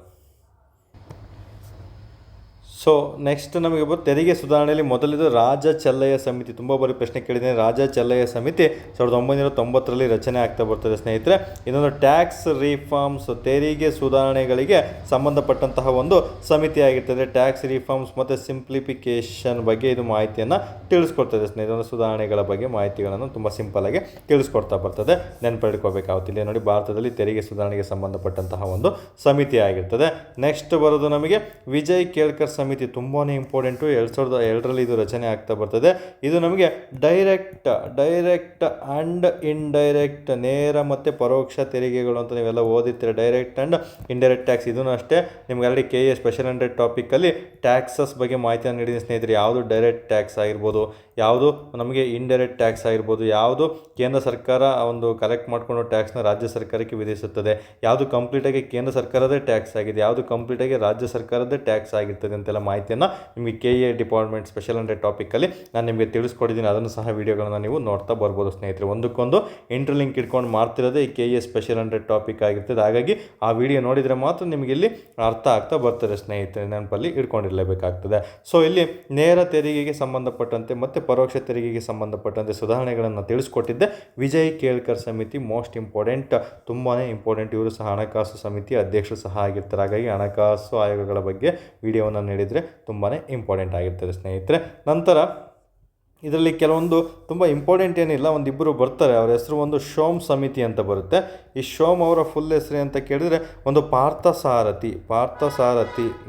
ಸೊ ನೆಕ್ಸ್ಟ್ ನಮಗೆ ತೆರಿಗೆ ಸುಧಾರಣೆಯಲ್ಲಿ ಮೊದಲಿದು ರಾಜ ಚೆಲ್ಲಯ್ಯ ಸಮಿತಿ. ತುಂಬ ಬಾರಿ ಪ್ರಶ್ನೆ ಕೇಳಿದ್ದೇನೆ. ರಾಜ ಚೆಲ್ಲಯ್ಯ ಸಮಿತಿ 1990ರಲ್ಲಿ ರಚನೆ ಆಗ್ತಾ ಬರ್ತದೆ ಸ್ನೇಹಿತರೆ. ಇದೊಂದು ಟ್ಯಾಕ್ಸ್ ರಿಫಾರ್ಮ್ಸ್, ತೆರಿಗೆ ಸುಧಾರಣೆಗಳಿಗೆ ಸಂಬಂಧಪಟ್ಟಂತಹ ಒಂದು ಸಮಿತಿ ಆಗಿರ್ತದೆ. ಟ್ಯಾಕ್ಸ್ ರಿಫಾರ್ಮ್ಸ್ ಮತ್ತು ಸಿಂಪ್ಲಿಫಿಕೇಷನ್ ಬಗ್ಗೆ ಇದು ಮಾಹಿತಿಯನ್ನು ತಿಳಿಸ್ಕೊಡ್ತದೆ ಸ್ನೇಹಿತರೆ. ಸುಧಾರಣೆಗಳ ಬಗ್ಗೆ ಮಾಹಿತಿಗಳನ್ನು ತುಂಬ ಸಿಂಪಲ್ಲಾಗಿ ತಿಳಿಸ್ಕೊಡ್ತಾ ಬರ್ತದೆ, ನೆನಪಿಟ್ಕೋಬೇಕಾಗುತ್ತೆ. ಇಲ್ಲಿ ನೋಡಿ, ಭಾರತದಲ್ಲಿ ತೆರಿಗೆ ಸುಧಾರಣೆಗೆ ಸಂಬಂಧಪಟ್ಟಂತಹ ಒಂದು ಸಮಿತಿ ಆಗಿರ್ತದೆ. ನೆಕ್ಸ್ಟ್ ಬರೋದು ನಮಗೆ ವಿಜಯ್ ಕೇಳ್ಕರ್ ಸಮಿತಿ. ತುಂಬಾ ಇಂಪಾರ್ಟೆಂಟು. 2002ರಲ್ಲಿ ಇದು ರಚನೆ ಆಗ್ತಾ ಬರ್ತದೆ. ಇದು ನಮಗೆ ಡೈರೆಕ್ಟ್ ಆ್ಯಂಡ್ ಇಂಡೈರೆಕ್ಟ್, ನೇರ ಮತ್ತು ಪರೋಕ್ಷ ತೆರಿಗೆಗಳು ಅಂತ ನೀವೆಲ್ಲ ಓದಿರ್ತೀರ. Direct and indirect tax. ಇದನ್ನು ಅಷ್ಟೇ ನಿಮ್ಗೆ ಆಲ್ರೆಡಿ KA ಸ್ಪೆಷಲ್ ಹಂಡ್ರೆಡ್ ಟಾಪಿಕಲ್ಲಿ ಟ್ಯಾಕ್ಸಸ್ ಬಗ್ಗೆ ಮಾಹಿತಿಯನ್ನು ನೀಡಿದ ಸ್ನೇಹಿತರೆ. ಯಾವುದು ಡೈರೆಕ್ಟ್ ಟ್ಯಾಕ್ಸ್ ಆಗಿರ್ಬೋದು, ಯಾವುದು ನಮಗೆ ಇಂಡೈರೆಕ್ಟ್ ಟ್ಯಾಕ್ಸ್ ಆಗಿರ್ಬೋದು, ಯಾವುದು ಕೇಂದ್ರ ಸರ್ಕಾರ ಒಂದು ಕಲೆಕ್ಟ್ ಮಾಡಿಕೊಂಡು ಟ್ಯಾಕ್ಸ್ನ ರಾಜ್ಯ ಸರ್ಕಾರಕ್ಕೆ ವಿಧಿಸುತ್ತದೆ, ಯಾವುದು ಕಂಪ್ಲೀಟಾಗಿ ಕೇಂದ್ರ ಸರ್ಕಾರದೇ ಟ್ಯಾಕ್ಸ್ ಆಗಿದೆ, ಯಾವುದು ಕಂಪ್ಲೀಟಾಗಿ ರಾಜ್ಯ ಸರ್ಕಾರದೇ ಟ್ಯಾಕ್ಸ್ ಆಗಿರ್ತದೆ ಅಂತೆಲ್ಲ ಮಾಹಿತಿಯನ್ನು ನಿಮಗೆ KA ಡಿಪಾರ್ಟ್ಮೆಂಟ್ ಸ್ಪೆಷಲ್ ಹಂಡ್ರೆಡ್ ಟಾಪಿಕಲ್ಲಿ ನಾನು ನಿಮಗೆ ತಿಳಿಸ್ಕೊಟ್ಟಿದ್ದೀನಿ. ಅದನ್ನು ಸಹ ವೀಡಿಯೋಗಳನ್ನು ನೀವು ನೋಡ್ತಾ ಬರ್ಬೋದು ಸ್ನೇಹಿತರೆ. ಒಂದಕ್ಕೊಂದು ಇಂಟರ್ಲಿಂಕ್ ಇಟ್ಕೊಂಡು ಮಾಡ್ತಿರೋದೇ ಈ KA ಸ್ಪೆಷಲ್ ಹಂಡ್ರೆಡ್ ಟಾಪಿಕ್ ಆಗಿರ್ತದೆ. ಹಾಗಾಗಿ ಆ ವಿಡಿಯೋ ನೋಡಿದರೆ ಮಾತ್ರ ನಿಮಗೆ ಇಲ್ಲಿ ಅರ್ಥ ಆಗ್ತಾ ಬರ್ತದೆ ಸ್ನೇಹಿತರೆ, ನೆನಪಲ್ಲಿ ಇಟ್ಕೊಂಡಿರಲೇಬೇಕಾಗ್ತದೆ. ಸೊ ಇಲ್ಲಿ ನೇರ ತೆರಿಗೆಗೆ ಸಂಬಂಧಪಟ್ಟಂತೆ ಮತ್ತು ಪರೋಕ್ಷ ತೆರಿಗೆಗೆ ಸಂಬಂಧಪಟ್ಟಂತೆ ಸುಧಾರಣೆಗಳನ್ನು ತಿಳಿಸ್ಕೊಟ್ಟಿದ್ದೆ ವಿಜಯ್ ಕೇಳ್ಕರ್ ಸಮಿತಿ. ಮೋಸ್ಟ್ ಇಂಪಾರ್ಟೆಂಟ್, ತುಂಬಾ ಇಂಪಾರ್ಟೆಂಟ್. ಇವರು ಸಹ ಹಣಕಾಸು ಸಮಿತಿ ಅಧ್ಯಕ್ಷರು ಸಹ ಆಗಿರ್ತಾರೆ. ಹಾಗಾಗಿ ಹಣಕಾಸು ಆಯೋಗಗಳ ಬಗ್ಗೆ ವಿಡಿಯೋವನ್ನು ನೀಡಿದರೆ ತುಂಬಾ ಇಂಪಾರ್ಟೆಂಟ್ ಆಗಿರ್ತದೆ ಸ್ನೇಹಿತರೆ. ನಂತರ ಇದರಲ್ಲಿ ಕೆಲವೊಂದು ತುಂಬ ಇಂಪಾರ್ಟೆಂಟ್ ಏನಿಲ್ಲ, ಒಂದಿಬ್ಬರು ಬರ್ತಾರೆ. ಅವರ ಹೆಸರು ಒಂದು ಶೋಮ್ ಸಮಿತಿ ಅಂತ ಬರುತ್ತೆ. ಈ ಶೋಮ್ ಅವರ ಫುಲ್ ಹೆಸರು ಅಂತ ಕೇಳಿದರೆ ಒಂದು ಪಾರ್ಥಸಾರಥಿ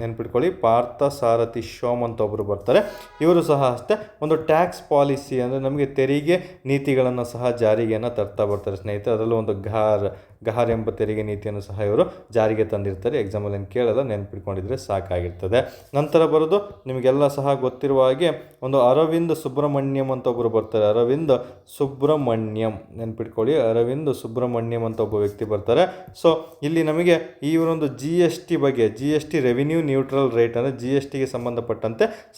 ನೆನ್ಪಿಟ್ಕೊಳ್ಳಿ. ಪಾರ್ಥಸಾರಥಿ ಶೋಮ್ ಅಂತ ಒಬ್ಬರು ಬರ್ತಾರೆ. ಇವರು ಸಹ ಅಷ್ಟೇ ಒಂದು ಟ್ಯಾಕ್ಸ್ ಪಾಲಿಸಿ ಅಂದರೆ ನಮಗೆ ತೆರಿಗೆ ನೀತಿಗಳನ್ನು ಸಹ ಜಾರಿಗೆಯನ್ನು ತರ್ತಾ ಬರ್ತಾರೆ ಸ್ನೇಹಿತರೆ. ಅದರಲ್ಲೂ ಒಂದು ಗಹಾರ್ ಎಂಬ ತೆರಿಗೆ ನೀತಿಯನ್ನು ಸಹ ಇವರು ಜಾರಿಗೆ ತಂದಿರ್ತಾರೆ. ಎಕ್ಸಾಮಲ್ಲಿ ಏನು ಕೇಳಲ್ಲ, ನೆನ್ಪಿಟ್ಕೊಂಡಿದ್ರೆ ಸಾಕಾಗಿರ್ತದೆ. ನಂತರ ಬರೋದು ನಿಮಗೆಲ್ಲ ಸಹ ಗೊತ್ತಿರುವ ಹಾಗೆ ಒಂದು ಅರವಿಂದ್ ಸುಬ್ರಹ್ಮಣ್ಯಂ ಅಂತ ಒಬ್ಬರು ಬರ್ತಾರೆ. ಅರವಿಂದ್ ಸುಬ್ರಹ್ಮಣ್ಯಂ ನೆನ್ಪಿಟ್ಕೊಳ್ಳಿ. ಅರವಿಂದ್ ಸುಬ್ರಹ್ಮಣ್ಯಂ ಅಂತ ಒಬ್ಬ ವ್ಯಕ್ತಿ ಬರ್ತಾರೆ. ಸೊ ಇಲ್ಲಿ ನಮಗೆ ಇವರೊಂದು GST ಬಗ್ಗೆ, GST ರೆವಿನ್ಯೂ ನ್ಯೂಟ್ರಲ್ ರೇಟ್ ಅಂದರೆ GSTಗೆ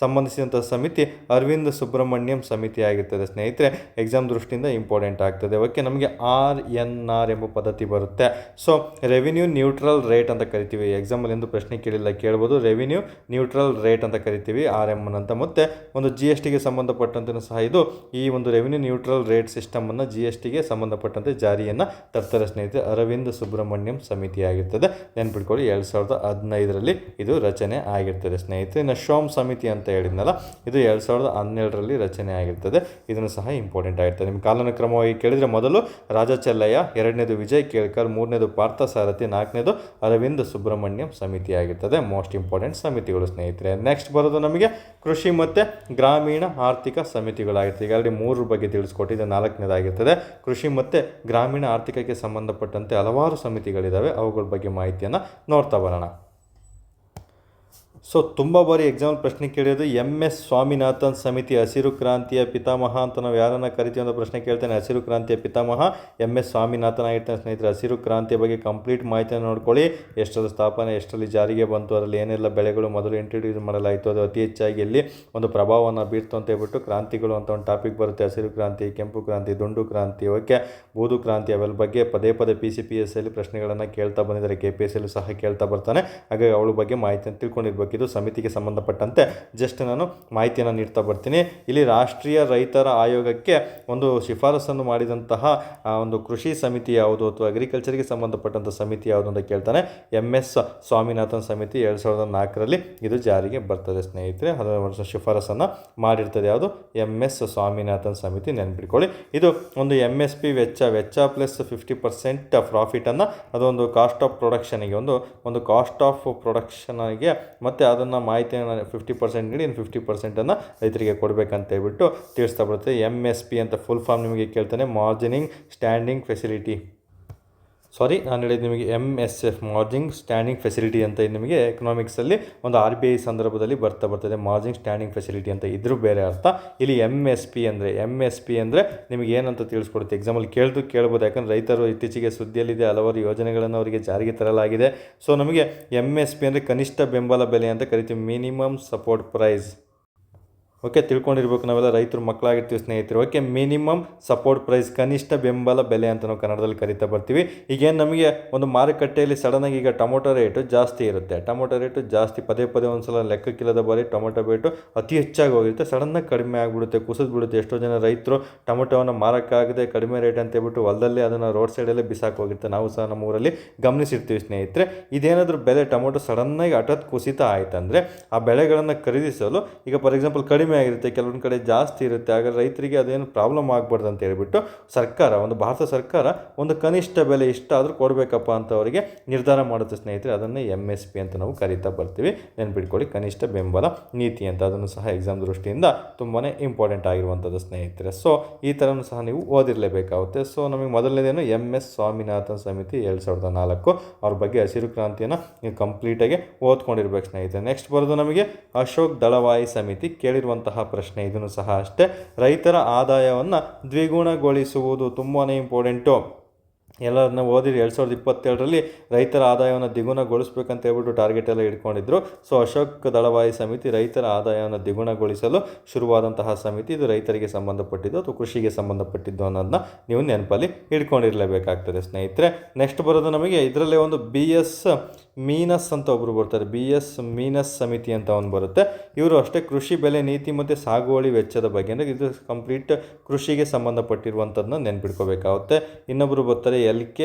ಸಂಬಂಧಿಸಿದಂಥ ಸಮಿತಿ ಅರವಿಂದ್ ಸುಬ್ರಹ್ಮಣ್ಯಂ ಸಮಿತಿ ಆಗಿರ್ತದೆ ಸ್ನೇಹಿತರೆ. ಎಕ್ಸಾಮ್ ದೃಷ್ಟಿಯಿಂದ ಇಂಪಾರ್ಟೆಂಟ್ ಆಗ್ತದೆ. ಓಕೆ, ನಮಗೆ RNR ಎಂಬ ಪದ್ಧತಿ ಬರುತ್ತೆ. ಸೊ ರೆವಿನ್ಯೂ ನ್ಯೂಟ್ರಲ್ ರೇಟ್ ಅಂತ ಕರಿತೀವಿ. ಎಕ್ಸಾಂಪಲ್ ಎಂದು ಪ್ರಶ್ನೆ ಕೇಳಿಲ್ಲ, ಕೇಳ್ಬೋದು. ರೆವಿನ್ಯೂ ನ್ಯೂಟ್ರಲ್ ರೇಟ್ ಅಂತ ಕರಿತೀವಿ, RM ಅಂತ. ಮತ್ತು ಒಂದು GSTಗೆ ಸಂಬಂಧಪಟ್ಟಂತೆ ಸಹ ಇದು ಈ ಒಂದು ರೆವಿನ್ಯೂ ನ್ಯೂಟ್ರಲ್ ರೇಟ್ ಸಿಸ್ಟಮನ್ನು GSTಗೆ ಸಂಬಂಧಪಟ್ಟಂತೆ ಜಾರಿಯನ್ನು ತರ್ತಾರೆ ಸ್ನೇಹಿತರೆ. ಅರವಿಂದ್ ಸುಬ್ರಹ್ಮಣ್ಯಂ ಸಮಿತಿ ಆಗಿರ್ತದೆ, ನೆನ್ಪಿಟ್ಕೊಳ್ಳಿ. 2015ರಲ್ಲಿ ಇದು ರಚನೆ ಆಗಿರ್ತದೆ ಸ್ನೇಹಿತರೆ. ಇನ್ನು ಶೋಮ್ ಸಮಿತಿ ಅಂತ ಹೇಳಿದ್ನಲ್ಲ, ಇದು 2012ರಲ್ಲಿ ರಚನೆ ಆಗಿರ್ತದೆ. ಇದನ್ನು ಸಹ ಇಂಪಾರ್ಟೆಂಟ್ ಆಗಿರ್ತದೆ. ನಿಮ್ಮ ಕಾಲಾನುಕ್ರಮವಾಗಿ ಕೇಳಿದರೆ ಮೊದಲು ರಾಜ ಚೆಲ್ಲಯ್ಯ, ಎರಡನೇದು ವಿಜಯ್ ಕೇಳ್ಕರ್, ಮೂರನೇದು ಪಾರ್ಥ ಸಾರಥಿ, ನಾಲ್ಕನೇದು ಅರವಿಂದ್ ಸುಬ್ರಹ್ಮಣ್ಯಂ ಸಮಿತಿ ಆಗಿರ್ತದೆ. ಮೋಸ್ಟ್ ಇಂಪಾರ್ಟೆಂಟ್ ಸಮಿತಿಗಳು ಸ್ನೇಹಿತರೆ. ನೆಕ್ಸ್ಟ್ ಬರೋದು ನಮಗೆ ಕೃಷಿ ಮತ್ತು ಗ್ರಾಮೀಣ ಆರ್ಥಿಕ ಸಮಿತಿಗಳಾಗಿರ್ತದೆ. ಈಗ ಆಲ್ರೆಡಿ 3 ಬಗ್ಗೆ ತಿಳಿಸ್ಕೊಟ್ಟಿದ್ದು, 4ನೇದಾಗಿರ್ತದೆ. ಕೃಷಿ ಮತ್ತು ಗ್ರಾಮೀಣ ಆರ್ಥಿಕಕ್ಕೆ ಸಂಬಂಧಪಟ್ಟಂತೆ ಹಲವಾರು ಸಮಿತಿಗಳಿದ್ದಾವೆ, ಅವುಗಳ ಬಗ್ಗೆ ಮಾಹಿತಿಯನ್ನು ನೋಡ್ತಾ ಬರೋಣ. ಸೊ ತುಂಬ ಬಾರಿ ಎಕ್ಸಾಂಪಲ್ ಪ್ರಶ್ನೆ ಕೇಳಿರೋದು MS ಸ್ವಾಮಿನಾಥನ್ ಸಮಿತಿ ಹಸಿರು ಕ್ರಾಂತಿಯ ಪಿತಾಮಹ ಅಂತ ನಾವು ಯಾರನ್ನು ಕರಿತೀವಿ ಅಂತ ಪ್ರಶ್ನೆ ಕೇಳ್ತೇನೆ. ಹಸಿರು ಕ್ರಾಂತಿಯ ಪಿತಾಮಹ MS ಸ್ವಾಮಿನಾಥನ್ ಆಗಿರ್ತಾನೆ ಸ್ನೇಹಿತರೆ. ಹಸಿರು ಕ್ರಾಂತಿಯ ಬಗ್ಗೆ ಕಂಪ್ಲೀಟ್ ಮಾಹಿತಿಯನ್ನು ನೋಡ್ಕೊಳ್ಳಿ. ಎಷ್ಟರಲ್ಲಿ ಸ್ಥಾಪನೆ, ಎಷ್ಟರಲ್ಲಿ ಜಾರಿಗೆ ಬಂತು, ಅದರಲ್ಲಿ ಏನೆಲ್ಲ ಬೆಳೆಗಳು ಮೊದಲು ಇಂಟ್ರೊಡ್ಯೂಸ್ ಮಾಡಲಾಯಿತು, ಅದು ಅತಿ ಹೆಚ್ಚಾಗಿ ಎಲ್ಲಿ ಒಂದು ಪ್ರಭಾವವನ್ನು ಬೀರ್ತು ಅಂತ ಹೇಳ್ಬಿಟ್ಟು ಕ್ರಾಂತಿಗಳು ಅಂತ ಒಂದು ಟಾಪಿಕ್ ಬರುತ್ತೆ. ಹಸಿರು ಕ್ರಾಂತಿ, ಕೆಂಪು ಕ್ರಾಂತಿ, ದುಂಡು ಕ್ರಾಂತಿ, ಓಕೆ, ಬೂದು ಕ್ರಾಂತಿ, ಅವೆಲ್ಲ ಬಗ್ಗೆ ಪದೇ ಪದೇ PCPSC ಪ್ರಶ್ನೆಗಳನ್ನು ಕೇಳ್ತಾ ಬಂದಿದ್ದಾರೆ. KPSC ಸಹ ಕೇಳ್ತಾ ಬರ್ತಾನೆ. ಹಾಗಾಗಿ ಅವಳ ಬಗ್ಗೆ ಮಾಹಿತಿಯನ್ನು ತಿಳ್ಕೊಂಡಿರ್ಬೇಕು. ಇದು ಸಮಿತಿಗೆ ಸಂಬಂಧಪಟ್ಟಂತೆ ಜಸ್ಟ್ ನಾನು ಮಾಹಿತಿಯನ್ನು ನೀಡ್ತಾ ಬರ್ತೀನಿ. ಇಲ್ಲಿ ರಾಷ್ಟ್ರೀಯ ರೈತರ ಆಯೋಗಕ್ಕೆ ಒಂದು ಶಿಫಾರಸನ್ನು ಮಾಡಿದಂತಹ ಒಂದು ಕೃಷಿ ಸಮಿತಿ ಯಾವುದು ಅಥವಾ ಅಗ್ರಿಕಲ್ಚರ್ಗೆ ಸಂಬಂಧಪಟ್ಟಂಥ ಸಮಿತಿ ಯಾವುದು ಅಂತ ಕೇಳ್ತಾನೆ. MS ಸ್ವಾಮಿನಾಥನ್ ಸಮಿತಿ 2004ರಲ್ಲಿ ಇದು ಜಾರಿಗೆ ಬರ್ತದೆ ಸ್ನೇಹಿತರೆ. ಅದರ ಶಿಫಾರಸನ್ನು ಮಾಡಿರ್ತದೆ ಯಾವುದು, MS ಸ್ವಾಮಿನಾಥನ್ ಸಮಿತಿ, ನೆನ್ಪಿಟ್ಕೊಳ್ಳಿ. ಇದು ಒಂದು MSP ವೆಚ್ಚ ಪ್ಲಸ್ 50% ಪ್ರಾಫಿಟನ್ನು ಅದೊಂದು ಕಾಸ್ಟ್ ಆಫ್ ಪ್ರೊಡಕ್ಷನಿಗೆ ಒಂದು ಕಾಸ್ಟ್ ಆಫ್ ಪ್ರೊಡಕ್ಷನ್ಗೆ ಮತ್ತು ಅದನ್ನು ಮಾಹಿತಿಯನ್ನು 50% ನೀಡಿ 50%ಅನ್ನು ರೈತರಿಗೆ ಕೊಡಬೇಕಂತ ಹೇಳ್ಬಿಟ್ಟು ತಿಳಿಸ್ತಾ ಬರುತ್ತೆ. MSP ಅಂತ ಫುಲ್ ಫಾರ್ಮ್ ನಿಮಗೆ ಕೇಳ್ತಾನೆ, ಮಾರ್ಜಿನಿಂಗ್ ಸ್ಟ್ಯಾಂಡಿಂಗ್ ಫೆಸಿಲಿಟಿ. ನಾನು ಹೇಳಿದ್ದು ನಿಮಗೆ MSF, ಮಾರ್ಜಿಂಗ್ ಸ್ಟ್ಯಾಂಡಿಂಗ್ ಫೆಸಿಲಿಟಿ ಅಂತ ನಿಮಗೆ ಎಕನಾಮಿಕ್ಸಲ್ಲಿ ಒಂದು RBI ಸಂದರ್ಭದಲ್ಲಿ ಬರ್ತದೆ. ಮಾರ್ಜಿಂಗ್ ಸ್ಟ್ಯಾಂಡಿಂಗ್ ಫೆಸಿಲಿಟಿ ಅಂತ ಇದ್ರೂ ಬೇರೆ ಅರ್ಥ. ಇಲ್ಲಿ MSP ಅಂದರೆ ನಿಮಗೆ ಏನಂತ ತಿಳಿಸ್ಕೊಡುತ್ತೆ. ಎಕ್ಸಾಂಪಲ್ ಕೇಳ್ಬೋದು, ಯಾಕಂದರೆ ರೈತರು ಇತ್ತೀಚೆಗೆ ಸುದ್ದಿಯಲ್ಲಿದೆ, ಹಲವಾರು ಯೋಜನೆಗಳನ್ನು ಅವರಿಗೆ ಜಾರಿಗೆ ತರಲಾಗಿದೆ. ಸೊ ನಮಗೆ MSP ಅಂದರೆ ಕನಿಷ್ಠ ಬೆಂಬಲ ಬೆಲೆ ಅಂತ ಕರಿತೀವಿ, ಮಿನಿಮಮ್ ಸಪೋರ್ಟ್ ಪ್ರೈಸ್. ಓಕೆ, ತಿಳ್ಕೊಂಡಿರ್ಬೇಕು, ನಾವೆಲ್ಲ ರೈತರು ಮಕ್ಕಳಾಗಿರ್ತೀವಿ ಸ್ನೇಹಿತರು. ಓಕೆ, ಮಿನಿಮಮ್ ಸಪೋರ್ಟ್ ಪ್ರೈಸ್, ಕನಿಷ್ಠ ಬೆಂಬಲ ಬೆಲೆ ಅಂತ ನಾವು ಕನ್ನಡದಲ್ಲಿ ಕರಿತಾ ಬರ್ತೀವಿ. ಈಗೇನು ನಮಗೆ ಒಂದು ಮಾರುಕಟ್ಟೆಯಲ್ಲಿ ಸಡನ್ನಾಗಿ ಈಗ ಟೊಮೊಟೊ ರೇಟು ಜಾಸ್ತಿ ಇರುತ್ತೆ. ಟೊಮೊಟೊ ರೇಟು ಜಾಸ್ತಿ ಪದೇ ಒಂದು ಸಲ ಲೆಕ್ಕಕ್ಕಿಲ್ಲದ ಬಾರಿ ಟೊಮೊಟೊ ರೇಟು ಅತಿ ಹೆಚ್ಚಾಗಿ ಹೋಗಿರುತ್ತೆ. ಸಡನ್ನಾಗಿ ಕಡಿಮೆ ಆಗಿಬಿಡುತ್ತೆ, ಕುಸಿದ್ಬಿಡುತ್ತೆ. ಎಷ್ಟೋ ಜನ ರೈತರು ಟೊಮೊಟೊವನ್ನು ಮಾರೋಕ್ಕಾಗದೆ ಕಡಿಮೆ ರೇಟ್ ಅಂತ ಹೇಳ್ಬಿಟ್ಟು ಹೊಲದಲ್ಲೇ ಅದನ್ನು ರೋಡ್ ಸೈಡಲ್ಲೇ ಬಿಸಾಕಿ ಹೋಗಿರುತ್ತೆ. ನಾವು ಸಹ ನಮ್ಮ ಊರಲ್ಲಿ ಗಮನಿಸಿರ್ತೀವಿ ಸ್ನೇಹಿತರೆ. ಇದೇನಾದರೂ ಬೆಲೆ ಟೊಮೊಟೊ ಸಡನ್ನಾಗಿ ಹಠಾತ್ ಕುಸಿತ ಆಯ್ತಂದರೆ ಆ ಬೆಳೆಗಳನ್ನು ಖರೀದಿಸಲು ಈಗ ಫಾರ್ ಎಕ್ಸಾಂಪಲ್ ಕಡಿಮೆ ಆಗಿರುತ್ತೆ, ಕೆಲವೊಂದು ಕಡೆ ಜಾಸ್ತಿ ಇರುತ್ತೆ. ಆಗ ರೈತರಿಗೆ ಅದೇನು ಪ್ರಾಬ್ಲಮ್ ಆಗಬಾರ್ದು ಅಂತ ಹೇಳ್ಬಿಟ್ಟು ಭಾರತ ಸರ್ಕಾರ ಒಂದು ಕನಿಷ್ಠ ಬೆಲೆ ಇಷ್ಟಾದರೂ ಕೊಡಬೇಕಪ್ಪ ಅಂತ ಅವರಿಗೆ ನಿರ್ಧಾರ ಮಾಡುತ್ತೆ ಸ್ನೇಹಿತರೆ. ಅದನ್ನೇ MSP ಅಂತ ನಾವು ಕರಿತಾ ಬರ್ತೀವಿ, ನೆನ್ಪಿಟ್ಕೊಳ್ಳಿ. ಕನಿಷ್ಠ ಬೆಂಬಲ ನೀತಿ ಅಂತ. ಅದನ್ನು ಸಹ ಎಕ್ಸಾಮ್ ದೃಷ್ಟಿಯಿಂದ ತುಂಬಾ ಇಂಪಾರ್ಟೆಂಟ್ ಆಗಿರುವಂಥದ್ದು ಸ್ನೇಹಿತರೆ. ಸೊ ಈ ಥರನೂ ಸಹ ನೀವು ಓದಿರಲೇಬೇಕಾಗುತ್ತೆ. ಸೊ ನಮಗೆ ಮೊದಲನೇದೇನು MS ಸ್ವಾಮಿನಾಥನ್ ಸಮಿತಿ 2004, ಅವ್ರ ಬಗ್ಗೆ ಹಸಿರು ಕ್ರಾಂತಿಯನ್ನು ನೀವು ಕಂಪ್ಲೀಟಾಗಿ ಓದ್ಕೊಂಡಿರ್ಬೇಕು ಸ್ನೇಹಿತರೆ. ನೆಕ್ಸ್ಟ್ ಬರೋದು ನಮಗೆ ಅಶೋಕ್ ದಳವಾಯಿ ಸಮಿತಿ, ಕೇಳಿರುವಂತಹ ಪ್ರಶ್ನೆ. ಇದನ್ನು ಸಹ ಅಷ್ಟೇ, ರೈತರ ಆದಾಯವನ್ನು ದ್ವಿಗುಣಗೊಳಿಸುವುದು ತುಂಬಾ ಇಂಪಾರ್ಟೆಂಟು. ಎಲ್ಲರನ್ನ ಓದಿರಿ. 2027ರಲ್ಲಿ ರೈತರ ಆದಾಯವನ್ನು ದ್ವಿಗುಣಗೊಳಿಸಬೇಕಂತ ಹೇಳ್ಬಿಟ್ಟು ಟಾರ್ಗೆಟ್ ಎಲ್ಲ ಇಟ್ಕೊಂಡಿದ್ರು. ಸೊ ಅಶೋಕ್ ದಳವಾಯಿ ಸಮಿತಿ ರೈತರ ಆದಾಯವನ್ನು ದ್ವಿಗುಣಗೊಳಿಸಲು ಶುರುವಾದಂತಹ ಸಮಿತಿ. ಇದು ರೈತರಿಗೆ ಸಂಬಂಧಪಟ್ಟಿದ್ದು ಅಥವಾ ಕೃಷಿಗೆ ಸಂಬಂಧಪಟ್ಟಿದ್ದು ಅನ್ನೋದನ್ನ ನೀವು ನೆನಪಲ್ಲಿ ಇಟ್ಕೊಂಡಿರಲೇಬೇಕಾಗ್ತದೆ ಸ್ನೇಹಿತರೆ. ನೆಕ್ಸ್ಟ್ ಬರೋದು ನಮಗೆ ಇದರಲ್ಲೇ ಒಂದು BS ಮೀನಸ್ ಅಂತ ಒಬ್ಬರು ಬರ್ತಾರೆ. BS ಮೀನಸ್ ಸಮಿತಿ ಅಂತ ಒಂದು ಬರುತ್ತೆ. ಇವರು ಅಷ್ಟೇ ಕೃಷಿ ಬೆಲೆ ನೀತಿ ಮತ್ತು ಸಾಗುವಳಿ ವೆಚ್ಚದ ಬಗ್ಗೆ, ಅಂದರೆ ಇದು ಕಂಪ್ಲೀಟ್ ಕೃಷಿಗೆ ಸಂಬಂಧಪಟ್ಟಿರುವಂಥದ್ದನ್ನ ನೆನ್ಪಿಟ್ಕೋಬೇಕಾಗುತ್ತೆ. ಇನ್ನೊಬ್ಬರು ಬರ್ತಾರೆ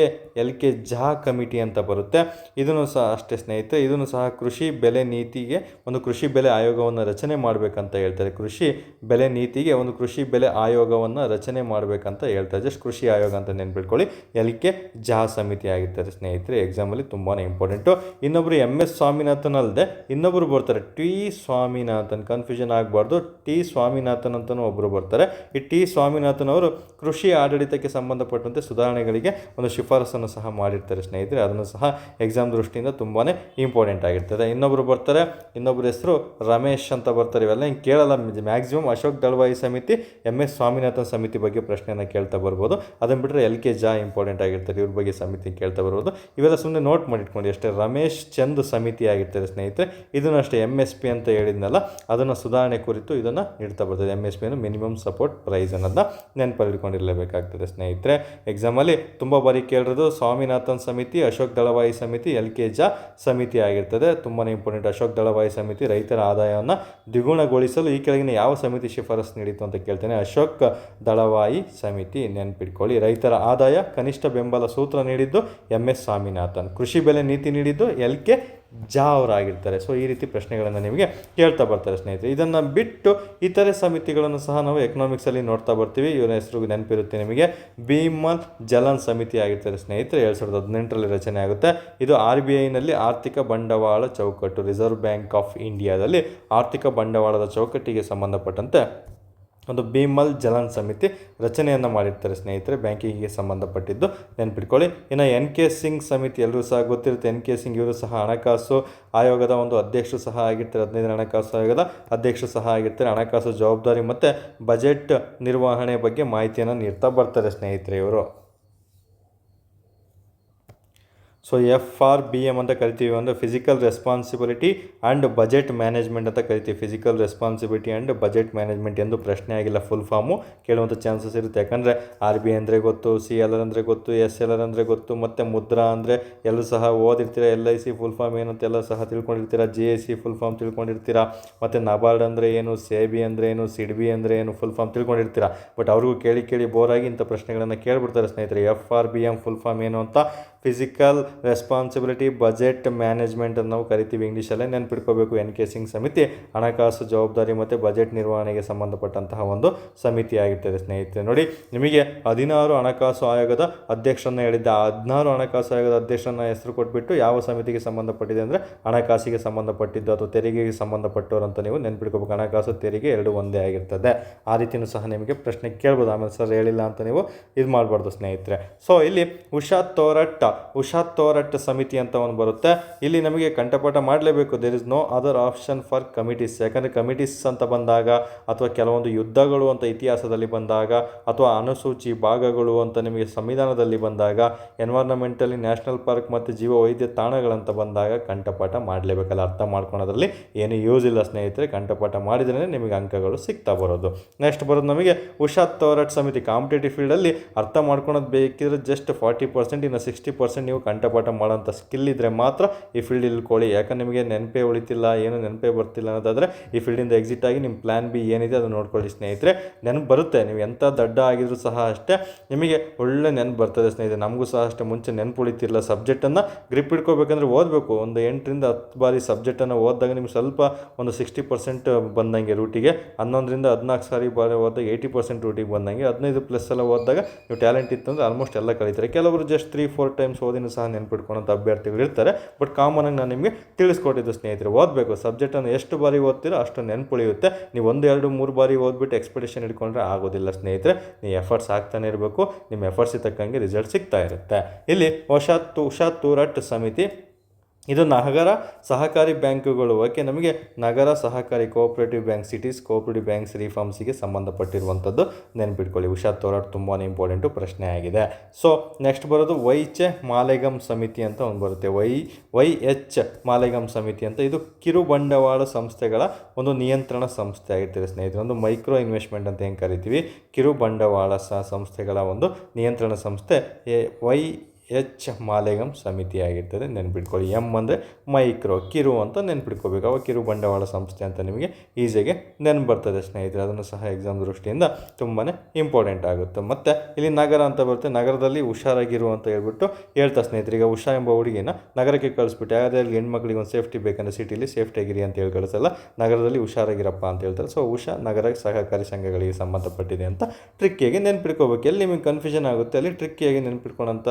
LK ಜಹಾ ಕಮಿಟಿ ಅಂತ ಬರುತ್ತೆ. ಇದನ್ನು ಸಹ ಅಷ್ಟೇ ಸ್ನೇಹಿತರೆ, ಇದನ್ನು ಸಹ ಕೃಷಿ ಬೆಲೆ ನೀತಿಗೆ ಒಂದು ಕೃಷಿ ಬೆಲೆ ಆಯೋಗವನ್ನು ರಚನೆ ಮಾಡಬೇಕಂತ ಹೇಳ್ತಾರೆ. ಕೃಷಿ ಬೆಲೆ ನೀತಿಗೆ ಒಂದು ಕೃಷಿ ಬೆಲೆ ಆಯೋಗವನ್ನು ರಚನೆ ಮಾಡಬೇಕಂತ ಹೇಳ್ತಾರೆ. ಜಸ್ಟ್ ಕೃಷಿ ಆಯೋಗ ಅಂತ ನೆನ್ಪಿಟ್ಕೊಳ್ಳಿ. LK ಜಹಾ ಸಮಿತಿ ಆಗಿರ್ತಾರೆ ಸ್ನೇಹಿತರೆ. ಎಕ್ಸಾಮಲ್ಲಿ ತುಂಬಾ ಇಂಪಾರ್ಟೆಂಟು. ಇನ್ನೊಬ್ಬರು MS ಸ್ವಾಮಿನಾಥನ್ ಅಲ್ಲದೆ ಇನ್ನೊಬ್ಬರು ಬರ್ತಾರೆ, T ಸ್ವಾಮಿನಾಥನ್. ಕನ್ಫ್ಯೂಷನ್ ಆಗಬಾರ್ದು, T ಸ್ವಾಮಿನಾಥನ್ ಅಂತಲೂ ಒಬ್ಬರು ಬರ್ತಾರೆ. ಈ T ಸ್ವಾಮಿನಾಥನ್ ಅವರು ಕೃಷಿ ಆಡಳಿತಕ್ಕೆ ಸಂಬಂಧಪಟ್ಟಂತೆ ಸುಧಾರಣೆಗಳಿಗೆ ಒಂದು ಶಿಫಾರಸನ್ನು ಸಹ ಮಾಡಿರ್ತಾರೆ ಸ್ನೇಹಿತರೆ. ಅದನ್ನು ಸಹ ಎಕ್ಸಾಮ್ ದೃಷ್ಟಿಯಿಂದ ತುಂಬಾ ಇಂಪಾರ್ಟೆಂಟ್ ಆಗಿರ್ತದೆ. ಇನ್ನೊಬ್ಬರ ಹೆಸರು ರಮೇಶ್ ಅಂತ ಬರ್ತಾರೆ. ಇವೆಲ್ಲ ಹಿಂಗೆ ಕೇಳಲ್ಲ ಮ್ಯಾಕ್ಸಿಮಮ್. ಅಶೋಕ್ ದಳವಾಯಿ ಸಮಿತಿ, MS ಸ್ವಾಮಿನಾಥನ್ ಸಮಿತಿ ಬಗ್ಗೆ ಪ್ರಶ್ನೆಯನ್ನು ಕೇಳ್ತಾ ಬರ್ಬೋದು. ಅದನ್ನು ಬಿಟ್ಟರೆ LK ಜಾ ಇಂಪಾರ್ಟೆಂಟ್ ಆಗಿರ್ತಾರೆ, ಇವ್ರ ಬಗ್ಗೆ ಸಮಿತಿ ಕೇಳ್ತಾ ಬರ್ಬೋದು. ಇವೆಲ್ಲ ಸುಮ್ಮನೆ ನೋಟ್ ಮಾಡಿಟ್ಕೊಂಡು ಅಷ್ಟೇ. ರಮೇಶ್ ಚಂದ್ ಸಮಿತಿ ಆಗಿರ್ತದೆ ಸ್ನೇಹಿತರೆ. ಇದನ್ನು ಅಷ್ಟೇ MSP ಅಂತ ಹೇಳಿದ್ನಲ್ಲ, ಅದನ್ನು ಸುಧಾರಣೆ ಕುರಿತು ಇದನ್ನು ನೀಡ್ತಾ ಬರ್ತದೆ. MSP ಅನ್ನು ಮಿನಿಮಮ್ ಸಪೋರ್ಟ್ ಪ್ರೈಸ್ ಅನ್ನೋದನ್ನ ನೆನಪಲ್ಲಿಟ್ಕೊಂಡಿರಲೇಬೇಕಾಗ್ತದೆ ಸ್ನೇಹಿತರೆ. ಎಕ್ಸಾಮಲ್ಲಿ ತುಂಬ ಬಾರಿ ಕೇಳಿರೋದು ಸ್ವಾಮಿನಾಥನ್ ಸಮಿತಿ, ಅಶೋಕ್ ದಳವಾಯಿ ಸಮಿತಿ, LK ಝಾ ಸಮಿತಿ ಆಗಿರ್ತದೆ. ತುಂಬಾ ಇಂಪಾರ್ಟೆಂಟ್. ಅಶೋಕ್ ದಳವಾಯಿ ಸಮಿತಿ ರೈತರ ಆದಾಯವನ್ನು ದ್ವಿಗುಣಗೊಳಿಸಲು ಈ ಕೆಳಗಿನ ಯಾವ ಸಮಿತಿ ಶಿಫಾರಸು ನೀಡಿತು ಅಂತ ಕೇಳ್ತೇನೆ. ಅಶೋಕ್ ದಳವಾಯಿ ಸಮಿತಿ ನೆನ್ಪಿಟ್ಕೊಳ್ಳಿ. ರೈತರ ಆದಾಯ ಕನಿಷ್ಠ ಬೆಂಬಲ ಸೂತ್ರ ನೀಡಿದ್ದು MS ಸ್ವಾಮಿನಾಥನ್. ಕೃಷಿ ಬೆಲೆ ನೀತಿ ನೀಡಿದ್ದು LK ಝಾ ಅವರಾಗಿರ್ತಾರೆ. ಸೊ ಈ ರೀತಿ ಪ್ರಶ್ನೆಗಳನ್ನು ನಿಮಗೆ ಕೇಳ್ತಾ ಬರ್ತಾರೆ ಸ್ನೇಹಿತರೆ. ಇದನ್ನು ಬಿಟ್ಟು ಇತರೆ ಸಮಿತಿಗಳನ್ನು ಸಹ ನಾವು ಎಕನಾಮಿಕ್ಸಲ್ಲಿ ನೋಡ್ತಾ ಬರ್ತೀವಿ. ಇವರ ಹೆಸರು ನೆನಪಿರುತ್ತೆ ನಿಮಗೆ. ಬಿಮಲ್ ಜಲನ್ ಸಮಿತಿ ಆಗಿರ್ತಾರೆ ಸ್ನೇಹಿತರೆ. 2018ರಲ್ಲಿ ರಚನೆ ಆಗುತ್ತೆ. ಇದು RBIನಲ್ಲಿ ಆರ್ಥಿಕ ಬಂಡವಾಳ ಚೌಕಟ್ಟು, ರಿಸರ್ವ್ ಬ್ಯಾಂಕ್ ಆಫ್ ಇಂಡಿಯಾದಲ್ಲಿ ಆರ್ಥಿಕ ಬಂಡವಾಳದ ಚೌಕಟ್ಟಿಗೆ ಸಂಬಂಧಪಟ್ಟಂತೆ ಒಂದು ಬಿಮಲ್ ಜಲನ್ ಸಮಿತಿ ರಚನೆಯನ್ನು ಮಾಡಿರ್ತಾರೆ ಸ್ನೇಹಿತರೆ, ಬ್ಯಾಂಕಿಂಗಿಗೆ ಸಂಬಂಧಪಟ್ಟಿದ್ದು ನೆನ್ಪಿಟ್ಕೊಳ್ಳಿ. ಇನ್ನು NK ಸಿಂಗ್ ಸಮಿತಿ ಎಲ್ಲರೂ ಸಹ ಗೊತ್ತಿರುತ್ತೆ. NK ಸಿಂಗ್ ಇವರು ಸಹ ಹಣಕಾಸು ಆಯೋಗದ ಒಂದು ಅಧ್ಯಕ್ಷರು ಸಹ ಆಗಿರ್ತಾರೆ. 15ನೇ ಹಣಕಾಸು ಆಯೋಗದ ಅಧ್ಯಕ್ಷರು ಸಹ ಆಗಿರ್ತಾರೆ. ಹಣಕಾಸು ಜವಾಬ್ದಾರಿ ಮತ್ತು ಬಜೆಟ್ ನಿರ್ವಹಣೆ ಬಗ್ಗೆ ಮಾಹಿತಿಯನ್ನು ನೀಡ್ತಾ ಬರ್ತಾರೆ ಸ್ನೇಹಿತರೆ ಇವರು. ಸೊ FRBM ಅಂತ ಕರಿತೀವಿ. ಒಂದು physical responsibility and budget management ಅಂತ ಕರಿತೀವಿ. Physical responsibility and budget management ಎಂದು ಪ್ರಶ್ನೆ ಆಗಿಲ್ಲ, ಫುಲ್ ಫಾರ್ಮು ಕೇಳುವಂಥ ಚಾನ್ಸಸ್ ಇರುತ್ತೆ. ಯಾಕಂದರೆ RBI ಅಂದರೆ ಗೊತ್ತು, CLR ಅಂದರೆ ಗೊತ್ತು, SLR ಅಂದರೆ ಗೊತ್ತು, ಮತ್ತು ಮುದ್ರಾ ಅಂದರೆ ಎಲ್ಲರೂ ಸಹ ಓದಿರ್ತೀರ. LIC ಫುಲ್ ಫಾರ್ಮ್ ಏನು ಅಂತ ಎಲ್ಲ ಸಹ ತಿಳ್ಕೊಂಡಿರ್ತೀರ. GIC ಫುಲ್ ಫಾರ್ಮ್ ತಿಳ್ಕೊಂಡಿರ್ತೀರ. ಮತ್ತು ನಬಾರ್ಡ್ ಅಂದರೆ ಏನು, SEBI ಅಂದರೆ ಏನು, SIDBI ಅಂದರೆ ಏನು ಫುಲ್ ಫಾರ್ಮ್ ತಿಳ್ಕೊಂಡಿರ್ತೀರ. ಬಟ್ ಅವ್ರಿಗೂ ಕೇಳಿ ಬೋರಾಗಿ ಇಂಥ ಪ್ರಶ್ನೆಗಳನ್ನು ಕೇಳಿಬಿಡ್ತಾರೆ ಸ್ನೇಹಿತರೆ. FRBM ಫುಲ್ ಫಾರ್ಮ್ ಏನು ಅಂತ ಫಿಸಿಕಲ್ ರೆಸ್ಪಾನ್ಸಿಬಿಲಿಟಿ ಬಜೆಟ್ ಮ್ಯಾನೇಜ್ಮೆಂಟ್ ಅಂತ ನಾವು ಕರಿತೀವಿ ಇಂಗ್ಲೀಷಲ್ಲೇ. ನೆನ್ಪಿಟ್ಕೋಬೇಕು. NK ಸಿಂಗ್ ಸಮಿತಿ ಹಣಕಾಸು ಜವಾಬ್ದಾರಿ ಮತ್ತು ಬಜೆಟ್ ನಿರ್ವಹಣೆಗೆ ಸಂಬಂಧಪಟ್ಟಂತಹ ಒಂದು ಸಮಿತಿ ಆಗಿರ್ತದೆ ಸ್ನೇಹಿತರೆ. ನೋಡಿ, ನಿಮಗೆ 16 ಹಣಕಾಸು ಆಯೋಗದ ಅಧ್ಯಕ್ಷರನ್ನ ಹೇಳಿದ್ದೆ. 16 ಹಣಕಾಸು ಆಯೋಗದ ಅಧ್ಯಕ್ಷರನ್ನ ಹೆಸರು ಕೊಟ್ಬಿಟ್ಟು ಯಾವ ಸಮಿತಿಗೆ ಸಂಬಂಧಪಟ್ಟಿದೆ ಅಂದರೆ ಹಣಕಾಸಿಗೆ ಸಂಬಂಧಪಟ್ಟಿದ್ದು ಅಥವಾ ತೆರಿಗೆಗೆ ಸಂಬಂಧಪಟ್ಟವರು ಅಂತ ನೀವು ನೆನ್ಪಿಟ್ಕೋಬೇಕು. ಹಣಕಾಸು ತೆರಿಗೆ ಎರಡು ಒಂದೇ ಆಗಿರ್ತದೆ. ಆ ರೀತಿಯೂ ಸಹ ನಿಮಗೆ ಪ್ರಶ್ನೆ ಕೇಳ್ಬೋದು. ಆಮೇಲೆ ಸರ್ ಹೇಳಿಲ್ಲ ಅಂತ ನೀವು ಇದು ಮಾಡಬಾರ್ದು ಸ್ನೇಹಿತರೆ. ಸೊ ಇಲ್ಲಿ ಉಷಾ ತೋರಟ್ ಸಮಿತಿ ಅಂತ ಒಂದು ಬರುತ್ತೆ. ಇಲ್ಲಿ ನಮಗೆ ಕಂಠಪಾಠ ಮಾಡಲೇಬೇಕು. There is no other option for committees. ಯಾಕಂದರೆ ಕಮಿಟೀಸ್ ಅಂತ ಬಂದಾಗ ಅಥವಾ ಕೆಲವೊಂದು ಯುದ್ಧಗಳು ಅಂತ ಇತಿಹಾಸದಲ್ಲಿ ಬಂದಾಗ ಅಥವಾ ಅನುಸೂಚಿ ಭಾಗಗಳು ಅಂತ ನಿಮಗೆ ಸಂವಿಧಾನದಲ್ಲಿ ಬಂದಾಗ, ಎನ್ವೈರನ್ಮೆಂಟಲಿ ನ್ಯಾಷನಲ್ ಪಾರ್ಕ್ ಮತ್ತು ಜೀವ ವೈದ್ಯ ತಾಣಗಳಂತ ಬಂದಾಗ ಕಂಠಪಾಠ ಮಾಡಲೇಬೇಕಲ್ಲ. ಅರ್ಥ ಮಾಡ್ಕೊಳೋದ್ರಲ್ಲಿ ಏನು ಯೂಸ್ ಇಲ್ಲ ಸ್ನೇಹಿತರೆ. ಕಂಠಪಾಠ ಮಾಡಿದ್ರೇ ನಿಮಗೆ ಅಂಕಗಳು ಸಿಗ್ತಾ ಬರೋದು. ನೆಕ್ಸ್ಟ್ ಬರೋದು ನಮಗೆ ಉಷಾ ತೋರಟ್ ಸಮಿತಿ. ಕಾಂಪಿಟೇಟಿವ್ ಫೀಲ್ಡಲ್ಲಿ ಅರ್ಥ ಮಾಡ್ಕೊಳೋದು ಬೇಕಿದ್ರೆ ಜಸ್ಟ್ 40%, ಇನ್ನು 60% ನೀವು ಕಂಠಪಾಠ ಮಾಡೋಂಥ ಸ್ಕಿಲ್ ಇದ್ದರೆ ಮಾತ್ರ ಈ ಫೀಲ್ಡ್ ಇಳ್ಕೊಳ್ಳಿ. ಯಾಕಂದ್ರೆ ನಿಮಗೆ ನೆನಪೇ ಉಳಿತಿಲ್ಲ, ಏನು ನೆನಪೇ ಬರ್ತಿಲ್ಲ ಅನ್ನೋದಾದರೆ ಈ ಫೀಲ್ಡಿಂದ ಎಕ್ಸಿಟ್ ಆಗಿ ನಿಮ್ಮ ಪ್ಲಾನ್ B ಏನಿದೆ ಅದನ್ನು ನೋಡ್ಕೊಳ್ಳಿ ಸ್ನೇಹಿತರೆ. ನೆನಪು ಬರುತ್ತೆ. ನೀವು ಎಂಥ ದಡ್ಡ ಆಗಿದ್ರು ಸಹ ಅಷ್ಟೇ ನಿಮಗೆ ಒಳ್ಳೆ ನೆನಪು ಬರ್ತದೆ ಸ್ನೇಹಿತರೆ. ನಮಗೂ ಸಹ ಅಷ್ಟೇ ಮುಂಚೆ ನೆನಪು ಉಳಿತಿರಲಿಲ್ಲ. ಸಬ್ಜೆಕ್ಟನ್ನು ಗ್ರಿಪ್ ಇಟ್ಕೋಬೇಕಂದ್ರೆ ಓದಬೇಕು. ಒಂದು 8ರಿಂದ 10 ಬಾರಿ ಸಬ್ಜೆಕ್ಟನ್ನು ಓದಿದಾಗ ನಿಮ್ಗೆ ಸ್ವಲ್ಪ ಒಂದು 60% ಬಂದಂಗೆ ರೂಟಿಗೆ, 11ರಿಂದ 14 ಸಾರಿ ಬಾರಿ ಓದಿದಾಗ 80% ರೂಟಿಗೆ ಬಂದಂಗೆ, 15+ ಎಲ್ಲ ಓದಿದಾಗ ನೀವು ಟ್ಯಾಲೆಂಟ್ ಇತ್ತು ಅಂದರೆ ಆಲ್ಮೋಸ್ಟ್ ಎಲ್ಲ ಕಲಿತಾರೆ. ಕೆಲವರು ಜಸ್ಟ್ 3-4 ಟೈಮ್ಸ್ ಓದಿನೂ ಸಹ ನೆನ್ಪಿಟ್ಕೊಳ್ಳೋಂಥ ಅಭ್ಯರ್ಥಿಗಳು ಇರ್ತಾರೆ. ಬಟ್ ಕಾಮನಾಗಿ ನಾನು ನಿಮಗೆ ತಿಳಿಸ್ಕೊಟ್ಟಿದ್ದು ಸ್ನೇಹಿತರೆ, ಓದಬೇಕು. ಸಬ್ಜೆಕ್ಟನ್ನು ಎಷ್ಟು ಬಾರಿ ಓದ್ತೀರೋ ಅಷ್ಟು ನೆನಪುಳಿಯುತ್ತೆ. ನೀವು 1, 2, 3 ಬಾರಿ ಓದ್ಬಿಟ್ಟು ಎಕ್ಸ್ಪೆಕ್ಟೇಷನ್ ಇಟ್ಕೊಂಡ್ರೆ ಆಗೋದಿಲ್ಲ ಸ್ನೇಹಿತರೆ. ನೀವು ಎಫರ್ಟ್ಸ್ ಆಗ್ತಾನೆ ಇರಬೇಕು. ನಿಮ್ಮ ಎಫರ್ಟ್ಸ್ ತಕ್ಕಂಗೆ ರಿಸಲ್ಟ್ ಸಿಗ್ತಾ ಇರುತ್ತೆ. ಇಲ್ಲಿ ಉಷಾ ತೋರಟ್ ಸಮಿತಿ ಇದು ನಗರ ಸಹಕಾರಿ ಬ್ಯಾಂಕುಗಳು. ಓಕೆ, ನಮಗೆ ನಗರ ಸಹಕಾರಿ cooperative bank, cities cooperative banks ರಿಫಾರ್ಮ್ಸಿಗೆ ಸಂಬಂಧಪಟ್ಟಿರುವಂಥದ್ದು ನೆನ್ಪಿಟ್ಕೊಳ್ಳಿ. ಉಷಾ ತೋರಟ್ ತುಂಬಾ ಇಂಪಾರ್ಟೆಂಟು ಪ್ರಶ್ನೆ ಆಗಿದೆ. ಸೊ ನೆಕ್ಸ್ಟ್ ಬರೋದು ವೈಚೆ ಮಾಲೆಗಮ್ ಸಮಿತಿ ಅಂತ ಒಂದು ಬರುತ್ತೆ. YH ಮಾಲೆಗಮ್ ಸಮಿತಿ ಅಂತ. ಇದು ಕಿರು ಬಂಡವಾಳ ಸಂಸ್ಥೆಗಳ ಒಂದು ನಿಯಂತ್ರಣ ಸಂಸ್ಥೆ ಆಗಿರ್ತದೆ ಸ್ನೇಹಿತರೆ. ಒಂದು ಮೈಕ್ರೋ ಇನ್ವೆಸ್ಟ್ಮೆಂಟ್ ಅಂತ ಹೆಂಗೆ ಕರಿತೀವಿ, ಕಿರು ಬಂಡವಾಳ ಸಂಸ್ಥೆಗಳ ಒಂದು ನಿಯಂತ್ರಣ ಸಂಸ್ಥೆ YH ಮಾಲೆಗಮ್ ಸಮಿತಿ ಆಗಿರ್ತದೆ. ನೆನ್ಪಿಟ್ಕೊಳ್ಳಿ. M ಅಂದರೆ ಮೈಕ್ರೋ, ಕಿರು ಅಂತ ನೆನ್ಪಿಟ್ಕೋಬೇಕು. ಅವಾಗ ಕಿರು ಬಂಡವಾಳ ಸಂಸ್ಥೆ ಅಂತ ನಿಮಗೆ ಈಸಿಯಾಗಿ ನೆನ್ಪು ಬರ್ತದೆ ಸ್ನೇಹಿತರೆ. ಅದನ್ನು ಸಹ ಎಕ್ಸಾಮ್ ದೃಷ್ಟಿಯಿಂದ ತುಂಬಾ ಇಂಪಾರ್ಟೆಂಟ್ ಆಗುತ್ತೆ. ಮತ್ತು ಇಲ್ಲಿ ನಗರ ಅಂತ ಬರುತ್ತೆ. ನಗರದಲ್ಲಿ ಹುಷಾರಾಗಿರು ಅಂತ ಹೇಳ್ಬಿಟ್ಟು ಹೇಳ್ತಾ ಸ್ನೇಹಿತರೆ. ಈಗ ಉಷಾ ಎಂಬ ಹುಡುಗಿನ ನಗರಕ್ಕೆ ಕಳಿಸ್ಬಿಟ್ಟು, ಯಾವುದಾದ್ರು ಹೆಣ್ಮಕ್ಳಿಗೆ ಒಂದು ಸೇಫ್ಟಿ ಬೇಕಂದ್ರೆ ಸಿಟಿಲಿ ಸೇಫ್ಟಿಯಾಗಿರಿ ಅಂತ ಹೇಳಿ ಕಳಿಸಲ್ಲ, ನಗರದಲ್ಲಿ ಹುಷಾರಾಗಿರಪ್ಪ ಅಂತ ಹೇಳ್ತಾರೆ. ಸೊ ಉಷಾ ನಗರ ಸಹಕಾರಿ ಸಂಘಗಳಿಗೆ ಸಂಬಂಧಪಟ್ಟಿದೆ ಅಂತ ಟ್ರಿಕ್ಕಿಯಾಗಿ ನೆನ್ಪಿಟ್ಕೋಬೇಕು. ಎಲ್ಲಿ ನಿಮಗೆ ಕನ್ಫ್ಯೂಷನ್ ಆಗುತ್ತೆ ಅಲ್ಲಿ ಟ್ರಿಕ್ಕಿಯಾಗಿ ನೆನ್ಪಿಟ್ಕೊಳ್ಳೋಂಥ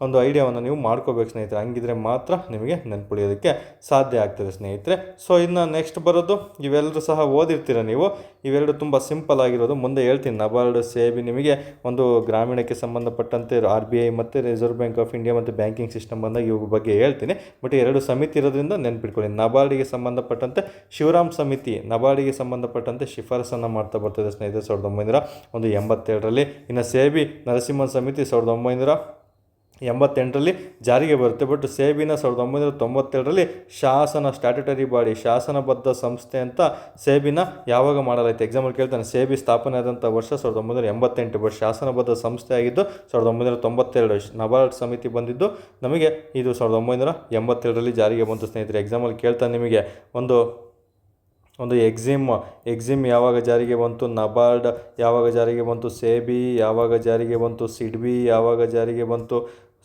ಒಂದು ಐಡಿಯಾವನ್ನು ನೀವು ಮಾಡ್ಕೋಬೇಕು ಸ್ನೇಹಿತರೆ. ಹಂಗಿದ್ರೆ ಮಾತ್ರ ನಿಮಗೆ ನೆನ್ಪುಳಿಯೋದಕ್ಕೆ ಸಾಧ್ಯ ಆಗ್ತದೆ ಸ್ನೇಹಿತರೆ. ಸೊ ಇನ್ನು ನೆಕ್ಸ್ಟ್ ಬರೋದು, ಇವೆಲ್ಲರೂ ಸಹ ಓದಿರ್ತೀರ ನೀವು. ಇವೆರಡು ತುಂಬ ಸಿಂಪಲ್ ಆಗಿರೋದು. ಮುಂದೆ ಹೇಳ್ತೀನಿ. ನಬಾರ್ಡ್, SEBI ನಿಮಗೆ ಒಂದು ಗ್ರಾಮೀಣಕ್ಕೆ ಸಂಬಂಧಪಟ್ಟಂತೆ RBI ಮತ್ತು ರಿಸರ್ವ್ ಬ್ಯಾಂಕ್ ಆಫ್ ಇಂಡಿಯಾ ಮತ್ತು ಬ್ಯಾಂಕಿಂಗ್ ಸಿಸ್ಟಮ್ ಬಂದಾಗ ಇವ್ರ ಬಗ್ಗೆ ಹೇಳ್ತೀನಿ. ಬಟ್ ಎರಡು ಸಮಿತಿ ಇರೋದ್ರಿಂದ ನೆನ್ಪಿಟ್ಕೊಳ್ಳಿ. ನಬಾರ್ಡಿಗೆ ಸಂಬಂಧಪಟ್ಟಂತೆ ಶಿವರಾಮ್ ಸಮಿತಿ ನಬಾರ್ಡಿಗೆ ಸಂಬಂಧಪಟ್ಟಂತೆ ಶಿಫಾರಸನ್ನು ಮಾಡ್ತಾ ಬರ್ತದೆ ಸ್ನೇಹಿತರೆ 1987ರಲ್ಲಿ. ಇನ್ನು SEBI ನರಸಿಂಹನ್ ಸಮಿತಿ 1987 ಎಂಬತ್ತೆಂಟರಲ್ಲಿ ಜಾರಿಗೆ ಬರುತ್ತೆ. ಬಟ್ ಸೇಬಿನ 1997ರಲ್ಲಿ ಸ್ಟ್ಯಾಟ್ಯುಟರಿ ಬಾಡಿ, ಶಾಸನಬದ್ಧ ಸಂಸ್ಥೆ ಅಂತ ಸೇಬಿನ ಯಾವಾಗ ಮಾಡಲಾಯಿತು? ಎಕ್ಸಾಂಪಲ್ ಕೇಳ್ತಾನೆ. ಸೇಬಿ ಸ್ಥಾಪನೆ ಆದಂಥ ವರ್ಷ 1988, ಬಟ್ ಶಾಸನಬದ್ಧ ಸಂಸ್ಥೆ ಆಗಿದ್ದು 1992. ನಬಾರ್ಡ್ ಸಮಿತಿ ಬಂದಿದ್ದು ನಮಗೆ ಇದು 1987ರಲ್ಲಿ ಜಾರಿಗೆ ಬಂತು ಸ್ನೇಹಿತರೆ. ಎಕ್ಸಾಂಪಲ್ ಕೇಳ್ತಾನೆ ನಿಮಗೆ ಒಂದು ಎಕ್ಸಿಮ್ ಯಾವಾಗ ಜಾರಿಗೆ ಬಂತು, ನಬಾರ್ಡ್ ಯಾವಾಗ ಜಾರಿಗೆ ಬಂತು, ಸೇಬಿ ಯಾವಾಗ ಜಾರಿಗೆ ಬಂತು, ಸಿಡ್ಬಿ ಯಾವಾಗ ಜಾರಿಗೆ ಬಂತು,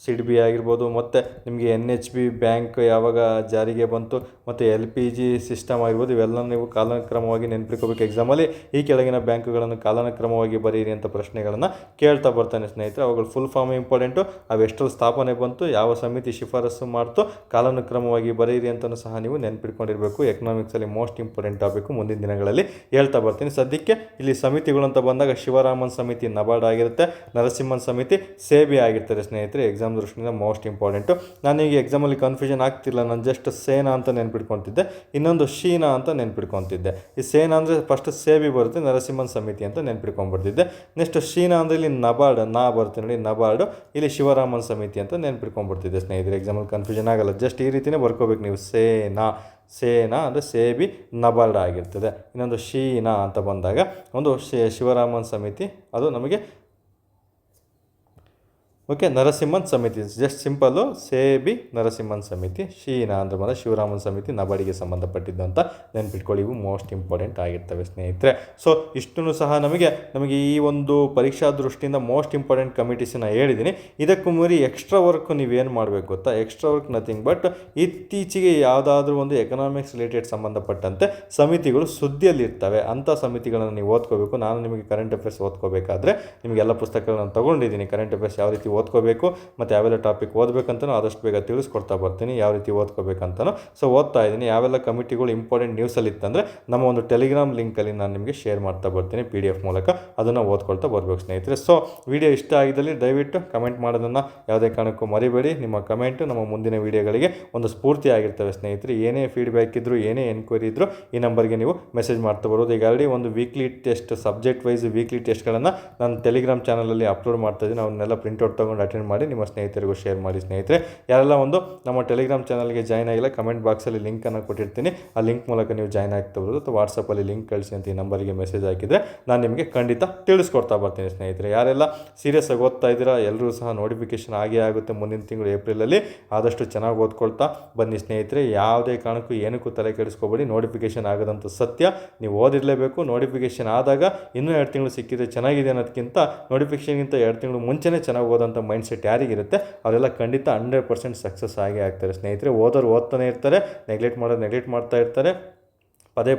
ಸಿಡ್ಬಿ ಆಗಿರ್ಬೋದು, ಮತ್ತು ನಿಮಗೆ NHB ಬ್ಯಾಂಕ್ ಯಾವಾಗ ಜಾರಿಗೆ ಬಂತು, ಮತ್ತು LPG ಸಿಸ್ಟಮ್ ಆಗಿರ್ಬೋದು. ಇವೆಲ್ಲ ನೀವು ಕಾಲಾನುಕ್ರಮವಾಗಿ ನೆನಪಿಟ್ಕೋಬೇಕು. ಎಕ್ಸಾಮಲ್ಲಿ ಈ ಕೆಳಗಿನ ಬ್ಯಾಂಕುಗಳನ್ನು ಕಾಲಾನುಕ್ರಮವಾಗಿ ಬರೀರಿ ಅಂತ ಪ್ರಶ್ನೆಗಳನ್ನು ಕೇಳ್ತಾ ಬರ್ತಾನೆ ಸ್ನೇಹಿತರೆ. ಅವುಗಳು ಫುಲ್ ಫಾರ್ಮ್ ಇಂಪಾರ್ಟೆಂಟು, ಅವು ಎಷ್ಟರಲ್ಲಿ ಸ್ಥಾಪನೆ ಬಂತು, ಯಾವ ಸಮಿತಿ ಶಿಫಾರಸು ಮಾಡ್ತು, ಕಾಲಾನುಕ್ರಮವಾಗಿ ಬರೀರಿ ಅಂತಲೂ ಸಹ ನೀವು ನೆನಪಿಟ್ಕೊಂಡಿರಬೇಕು. ಎಕನಾಮಿಕ್ಸಲ್ಲಿ ಮೋಸ್ಟ್ ಇಂಪಾರ್ಟೆಂಟ್ ಟಾಪಿಕ್ಕು, ಮುಂದಿನ ದಿನಗಳಲ್ಲಿ ಹೇಳ್ತಾ ಬರ್ತೀನಿ. ಸದ್ಯಕ್ಕೆ ಇಲ್ಲಿ ಸಮಿತಿಗಳು ಅಂತ ಬಂದಾಗ ಶಿವರಾಮನ್ ಸಮಿತಿ ನಬಾರ್ಡ್ ಆಗಿರುತ್ತೆ, ನರಸಿಂಹನ್ ಸಮಿತಿ ಸೇಬಿ ಆಗಿರ್ತಾರೆ ಸ್ನೇಹಿತರೆ. ಎಕ್ಸಾಮ್ ದೃಷ್ಟಿಯಿಂದ ಮೋಸ್ಟ್ ಇಂಪಾರ್ಟೆಂಟು. ನಾನೀಗ ಎಕ್ಸಾಮಲ್ಲಿ ಕನ್ಫ್ಯೂಷನ್ ಆಗ್ತಿಲ್ಲ, ನಾನು ಜಸ್ಟ್ ಸೇನಾ ಅಂತ ನೆನ್ಪಿಟ್ಕೊತಿದ್ದೆ, ಇನ್ನೊಂದು ಶೀನಾ ಅಂತ ನೆನ್ಪಿಟ್ಕೊತಿದ್ದೆ. ಈ ಸೇನಾ ಅಂದರೆ ಫಸ್ಟ್ ಸೇಬಿ ಬರುತ್ತೆ, ನರಸಿಂಹನ್ ಸಮಿತಿ ಅಂತ ನೆನ್ಪಿಟ್ಕೊಂಡ್ಬಿಡ್ತಿದ್ದೆ. ನೆಕ್ಸ್ಟ್ ಶೀನಾ ಅಂದರೆ ಇಲ್ಲಿ ನಬಾರ್ಡ್ ಬರುತ್ತೆ ನೋಡಿ, ನಬಾರ್ಡು, ಇಲ್ಲಿ ಶಿವರಾಮನ್ ಸಮಿತಿ ಅಂತ ನೆನ್ಪಿಟ್ಕೊಂಡ್ಬಿಡ್ತಿದ್ದೆ ಸ್ನೇಹಿತರೆ. ಎಕ್ಸಾಮಲ್ಲಿ ಕನ್ಫ್ಯೂಷನ್ ಆಗಲ್ಲ, ಜಸ್ಟ್ ಈ ರೀತಿಯೇ ಬರ್ಕೋಬೇಕು ನೀವು. ಸೇನಾ ಅಂದರೆ ಸೇಬಿ ನಬಾರ್ಡ್ ಆಗಿರ್ತದೆ. ಇನ್ನೊಂದು ಶೀನಾ ಅಂತ ಬಂದಾಗ ಒಂದು ಶಿವರಾಮನ್ ಸಮಿತಿ, ಅದು ನಮಗೆ ಓಕೆ. ನರಸಿಂಹನ್ ಸಮಿತಿ ಜಸ್ಟ್ ಸಿಂಪಲ್ಲು, ಸೇಬಿ ನರಸಿಂಹನ್ ಸಮಿತಿ, ಶೀನಾ ಅಂದರೆ ಬಂದ ಶಿವರಾಮನ್ ಸಮಿತಿ ನಬಾರ್ಡಿಗೆ ಸಂಬಂಧಪಟ್ಟಿದ್ದು ಅಂತ ನೆನ್ಪಿಟ್ಕೊಳ್ಳಿ. ಇವು ಮೋಸ್ಟ್ ಇಂಪಾರ್ಟೆಂಟ್ ಆಗಿರ್ತವೆ ಸ್ನೇಹಿತರೆ. ಸೊ ಇಷ್ಟನ್ನು ಸಹ ನಮಗೆ ಈ ಒಂದು ಪರೀಕ್ಷಾ ದೃಷ್ಟಿಯಿಂದ ಮೋಸ್ಟ್ ಇಂಪಾರ್ಟೆಂಟ್ ಕಮಿಟೀಸನ್ನ ಹೇಳಿದ್ದೀನಿ. ಇದಕ್ಕೂ ಮೀರಿ ಎಕ್ಸ್ಟ್ರಾ ವರ್ಕ್ ನೀವೇನು ಮಾಡಬೇಕು ಗೊತ್ತಾ? ಎಕ್ಸ್ಟ್ರಾ ವರ್ಕ್ ನಥಿಂಗ್ ಬಟ್ ಇತ್ತೀಚೆಗೆ ಯಾವುದಾದ್ರೂ ಒಂದು ಎಕನಾಮಿಕ್ಸ್ ರಿಲೇಟೆಡ್ ಸಂಬಂಧಪಟ್ಟಂತೆ ಸಮಿತಿಗಳು ಸುದ್ದಿಯಲ್ಲಿರ್ತವೆ, ಅಂಥ ಸಮಿತಿಗಳನ್ನು ನೀವು ಓದ್ಕೋಬೇಕು. ನಾನು ನಿಮಗೆ ಕರೆಂಟ್ ಅಫೇರ್ಸ್ ಓದ್ಕೋಬೇಕಾದ್ರೆ ನಿಮಗೆಲ್ಲ ಪುಸ್ತಕಗಳನ್ನು ತೊಗೊಂಡಿದ್ದೀನಿ. ಕರೆಂಟ್ ಅಫೇರ್ಸ್ ಯಾವ ರೀತಿ ಓದ್ಕೋಬೇಕು ಮತ್ತು ಯಾವೆಲ್ಲ ಟಾಪಿಕ್ ಓದಬೇಕಂತನೂ ಆದಷ್ಟು ಬೇಗ ತಿಳಿಸ್ಕೊಡ್ತಾ ಬರ್ತೀನಿ, ಯಾವ ರೀತಿ ಓದ್ಕೋಬೇಕಂತನೂ. ಸೊ ಓದ್ತಾ ಇದ್ದೀನಿ. ಯಾವೆಲ್ಲ ಕಮಿಟಿಗಳು ಇಂಪಾರ್ಟೆಂಟ್ ನ್ಯೂಸಲ್ಲಿ ಇತ್ತಂದರೆ ನಮ್ಮ ಒಂದು ಟೆಲಿಗ್ರಾಮ್ ಲಿಂಕಲ್ಲಿ ನಾನು ನಿಮಗೆ ಶೇರ್ ಮಾಡ್ತಾ ಬರ್ತೀನಿ PDF ಮೂಲಕ, ಅದನ್ನು ಓದ್ಕೊಳ್ತಾ ಬರಬೇಕು ಸ್ನೇಹಿತರೆ. ಸೊ ವಿಡಿಯೋ ಇಷ್ಟ ಆಗಿದ್ದಲ್ಲಿ ದಯವಿಟ್ಟು ಕಮೆಂಟ್ ಮಾಡೋದನ್ನು ಯಾವುದೇ ಕಾರಣಕ್ಕೂ ಮರಿಬೇಡಿ. ನಿಮ್ಮ ಕಮೆಂಟು ನಮ್ಮ ಮುಂದಿನ ವೀಡಿಯೋಗಳಿಗೆ ಒಂದು ಸ್ಫೂರ್ತಿ ಆಗಿರ್ತವೆ ಸ್ನೇಹಿತರೆ. ಏನೇ ಫೀಡ್ಬ್ಯಾಕ್ ಇದ್ದರೂ, ಏನೇ ಎನ್ಕ್ವೈರಿ ಇದ್ದರೂ ಈ ನಂಬರ್ಗೆ ನೀವು ಮೆಸೇಜ್ ಮಾಡ್ತಾ ಬರೋದು. ಈಗ ಆಲ್ರೆಡಿ ಒಂದು weekly test, subject wise weekly ಟೆಸ್ಟ್ಗಳನ್ನು ನಾನು ಟೆಲಿಗ್ರಾಮ್ ಚಾನಲಲ್ಲಿ ಅಪ್ಲೋಡ್ ಮಾಡ್ತಾಯಿದ್ದೀನಿ. ಅವನ್ನೆಲ್ಲ ಪ್ರಿಂಟ್ಔಟ್ ತೊಗೊಂಡು ಅಟೆಂಡ್ ಮಾಡಿ ನಿಮ್ಮ ಸ್ನೇಹಿತರಿಗೂ ಶೇರ್ ಮಾಡಿ ಸ್ನೇಹಿತರೆ. ಯಾರೆಲ್ಲ ನಮ್ಮ ಟೆಲಿಗ್ರಾಮ್ ಚಾನಲ್ಗೆ ಜಾಯ್ನ್ ಆಗಿಲ್ಲ, ಕಮೆಂಟ್ ಬಾಕ್ಸಲ್ಲಿ ಲಿಂಕನ್ನು ಕೊಟ್ಟಿರ್ತೀನಿ, ಆ ಲಿಂಕ್ ಮೂಲಕ ನೀವು ಜಾಯ್ನ್ ಆಗ್ತಾ ಬರೋದು. ಅಥವಾ ವಾಟ್ಸಪ್ಪಲ್ಲಿ ಲಿಂಕ್ ಕಳಿಸಿ ಅಂತ ಈ ನಂಬರಿಗೆ ಮೆಸೇಜ್ ಹಾಕಿದರೆ ನಾನು ನಿಮಗೆ ಖಂಡಿತ ತಿಳಿಸ್ಕೊಡ್ತಾ ಬರ್ತೀನಿ ಸ್ನೇಹಿತರೆ. ಯಾರೆಲ್ಲ ಸೀರಿಯಸ್ ಆಗಿ ಓದ್ತಾ ಇದ್ದೀರಾ ಎಲ್ಲರೂ ಸಹ ನೋಟಿಫಿಕೇಷನ್ ಆಗೇ ಮುಂದಿನ ತಿಂಗಳು ಏಪ್ರಿಲಲ್ಲಿ. ಆದಷ್ಟು ಚೆನ್ನಾಗಿ ಓದ್ಕೊಳ್ತಾ ಬನ್ನಿ ಸ್ನೇಹಿತರೆ. ಯಾವುದೇ ಕಾರಣಕ್ಕೂ ಏನಕ್ಕೂ ತಲೆ ಕೆಡಿಸ್ಕೋಬೇಡಿ. ನೋಟಿಫಿಕೇಷನ್ ಆಗೋದಂತೂ ಸತ್ಯ, ನೀವು ಓದಿರಲೇಬೇಕು. ನೋಟಿಫಿಕೇಷನ್ ಆದಾಗ ಇನ್ನೂ 2 ತಿಂಗಳು ಸಿಕ್ಕಿದ್ರೆ ಚೆನ್ನಾಗಿದೆ ಅನ್ನೋದಕ್ಕಿಂತ ನೋಟಿಫಿಕೇಷನ್ಗಿಂತ 2 ತಿಂಗಳು ಮುಂಚೆನೇ ಚೆನ್ನಾಗಿ ಓದೋಂಥ ಮೈಂಡ್ಸೆಟ್ ಯಾರಿಗಿರುತ್ತೆ ಅವರೆಲ್ಲ ಖಂಡಿತ 100% ಸಕ್ಸಸ್ ಆಗೇ ಆಗ್ತಾರೆ ಸ್ನೇಹಿತರೆ. ಓದ್ತಾನೆ ಇರ್ತಾರೆ, ನೆಗ್ಲೆಕ್ಟ್ ಮಾಡ್ತಾ ಇರ್ತಾರೆ. ಪದೇ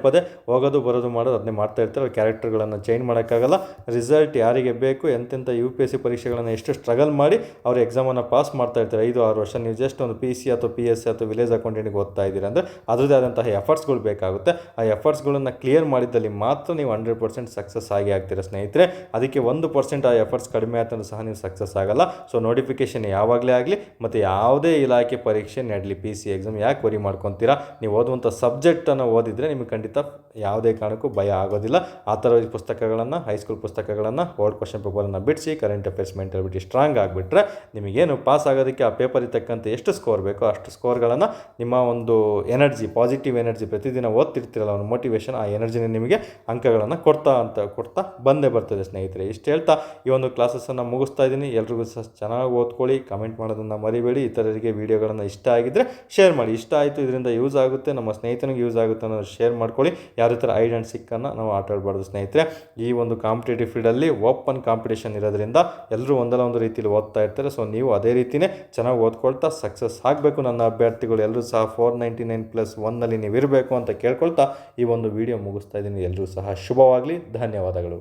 ಹೋಗೋದು ಬರೋದು ಮಾಡೋದು ಅದನ್ನೇ ಮಾಡ್ತಾ ಇರ್ತಾರೆ. ಕ್ಯಾರೆಕ್ಟರ್ಗಳನ್ನು ಚೇಂಜ್ ಮಾಡೋಕ್ಕಾಗಲ್ಲ. ರಿಸಲ್ಟ್ ಯಾರಿಗೆ ಬೇಕು, ಎಂತೆಂಥ UPSC ಪರೀಕ್ಷೆಗಳನ್ನು ಎಷ್ಟು ಸ್ಟ್ರಗಲ್ ಮಾಡಿ ಅವರು ಎಕ್ಸಾಮನ್ನು ಪಾಸ್ ಮಾಡ್ತಾ ಇರ್ತಾರೆ 5-6 ವರ್ಷ. ನೀವು ಜಸ್ಟ್ ಒಂದು PC ಅಥವಾ PSC ಅಥವಾ ವಿಲೇಜ್ ಅಕೌಂಟೆಂಟಿಗೆ ಓದ್ತಾ ಇದ್ದೀರಾ ಅಂದರೆ ಅದರದ್ದೇ ಆದಂತಹ ಎಫರ್ಟ್ಸ್ಗಳು ಬೇಕಾಗುತ್ತೆ. ಆ ಎಫರ್ಟ್ಸ್ಗಳನ್ನು ಕ್ಲಿಯರ್ ಮಾಡಿದ್ದಲ್ಲಿ ಮಾತ್ರ ನೀವು 100% ಸಕ್ಸಸ್ ಆಗಿ ಆಗ್ತೀರಾ ಸ್ನೇಹಿತರೆ. ಅದಕ್ಕೆ 1% ಆ ಎಫರ್ಟ್ಸ್ ಕಡಿಮೆ ಆಯ್ತಂದ್ರೂ ಸಹ ನೀವು ಸಕ್ಸಸ್ ಆಗಲ್ಲ. ಸೊ ನೋಟಿಫಿಕೇಷನ್ ಯಾವಾಗಲೇ ಆಗಲಿ ಮತ್ತು ಯಾವುದೇ ಇಲಾಖೆ ಪರೀಕ್ಷೆ ನಡಲಿ, PC ಎಕ್ಸಾಮ್ ಯಾಕೆ ವರಿ ಮಾಡ್ಕೊತೀರಾ? ನೀವು ಓದುವಂಥ ಸಬ್ಜೆಕ್ಟನ್ನು ಓದಿದರೆ ನಿಮಗೆ ಖಂಡಿತ ಯಾವುದೇ ಕಾರಣಕ್ಕೂ ಭಯ ಆಗೋದಿಲ್ಲ. ಆ ಥರ ಪುಸ್ತಕಗಳನ್ನು, ಹೈಸ್ಕೂಲ್ ಪುಸ್ತಕಗಳನ್ನು, ಓಲ್ಡ್ ಕ್ವಶನ್ ಪೇಪರನ್ನು ಬಿಡಿಸಿ ಕರೆಂಟ್ ಅಫೇರ್ಸ್ ಮೆಂಟಾಲಿಟಿ ಸ್ಟ್ರಾಂಗ್ ಆಗಿಬಿಟ್ರೆ ನಿಮಗೇನು ಪಾಸ್ ಆಗೋದಕ್ಕೆ ಆ ಪೇಪರ್ ಇರ್ತಕ್ಕಂಥ ಎಷ್ಟು ಸ್ಕೋರ್ ಬೇಕೋ ಅಷ್ಟು ಸ್ಕೋರ್ಗಳನ್ನು ನಿಮ್ಮ ಒಂದು ಎನರ್ಜಿ, ಪಾಸಿಟಿವ್ ಎನರ್ಜಿ, ಪ್ರತಿದಿನ ಓದ್ತಿರ್ತೀರಲ್ಲ ಒಂದು ಮೋಟಿವೇಶನ್, ಆ ಎನರ್ಜಿನ ನಿಮಗೆ ಅಂಕಗಳನ್ನು ಕೊಡ್ತಾ ಬಂದೇ ಬರ್ತದೆ ಸ್ನೇಹಿತರೆ. ಇಷ್ಟು ಹೇಳ್ತಾ ಈ ಒಂದು ಕ್ಲಾಸಸ್ಸನ್ನು ಮುಗಿಸ್ತಾ ಇದ್ದೀನಿ. ಎಲ್ರಿಗೂ ಸಹ ಚೆನ್ನಾಗಿ ಓದ್ಕೊಳ್ಳಿ, ಕಮೆಂಟ್ ಮಾಡೋದನ್ನು ಮರಿಬೇಡಿ. ಇತರರಿಗೆ ವೀಡಿಯೋಗಳನ್ನು ಇಷ್ಟ ಆಗಿದ್ದರೆ ಶೇರ್ ಮಾಡಿ. ಇಷ್ಟ ಆಯಿತು, ಇದರಿಂದ ಯೂಸ್ ಆಗುತ್ತೆ, ನಮ್ಮ ಸ್ನೇಹಿತನಿಗೆ ಯೂಸ್ ಆಗುತ್ತೆ ಅನ್ನೋದು ಶೇರ್ ಮಾಡ್ಕೊಳ್ಳಿ. ಯಾವುದೇ ಥರ ಹೈಡ್ ಆ್ಯಂಡ್ ಸಿಕ್ಕನ್ನು ನಾವು ಆಟ ಆಡಬಾರ್ದು ಸ್ನೇಹಿತರೆ. ಈ ಒಂದು ಕಾಂಪಿಟೇಟಿವ್ ಫೀಲ್ಡಲ್ಲಿ ಓಪನ್ ಕಾಂಪಿಟೇಷನ್ ಇರೋದ್ರಿಂದ ಎಲ್ಲರೂ ಒಂದಲ್ಲ ಒಂದು ರೀತಿಯಲ್ಲಿ ಓದ್ತಾ ಇರ್ತಾರೆ. ಸೊ ನೀವು ಅದೇ ರೀತಿಯೇ ಚೆನ್ನಾಗಿ ಓದ್ಕೊಳ್ತಾ ಸಕ್ಸಸ್ ಆಗಬೇಕು. ನನ್ನ ಅಭ್ಯರ್ಥಿಗಳು ಎಲ್ಲರೂ ಸಹ 499+1ನಲ್ಲಿ ನೀವು ಇರಬೇಕು ಅಂತ ಕೇಳ್ಕೊಳ್ತಾ ಈ ಒಂದು ವಿಡಿಯೋ ಮುಗಿಸ್ತಾ ಇದ್ದೀನಿ. ಎಲ್ಲರೂ ಸಹ ಶುಭವಾಗಲಿ. ಧನ್ಯವಾದಗಳು.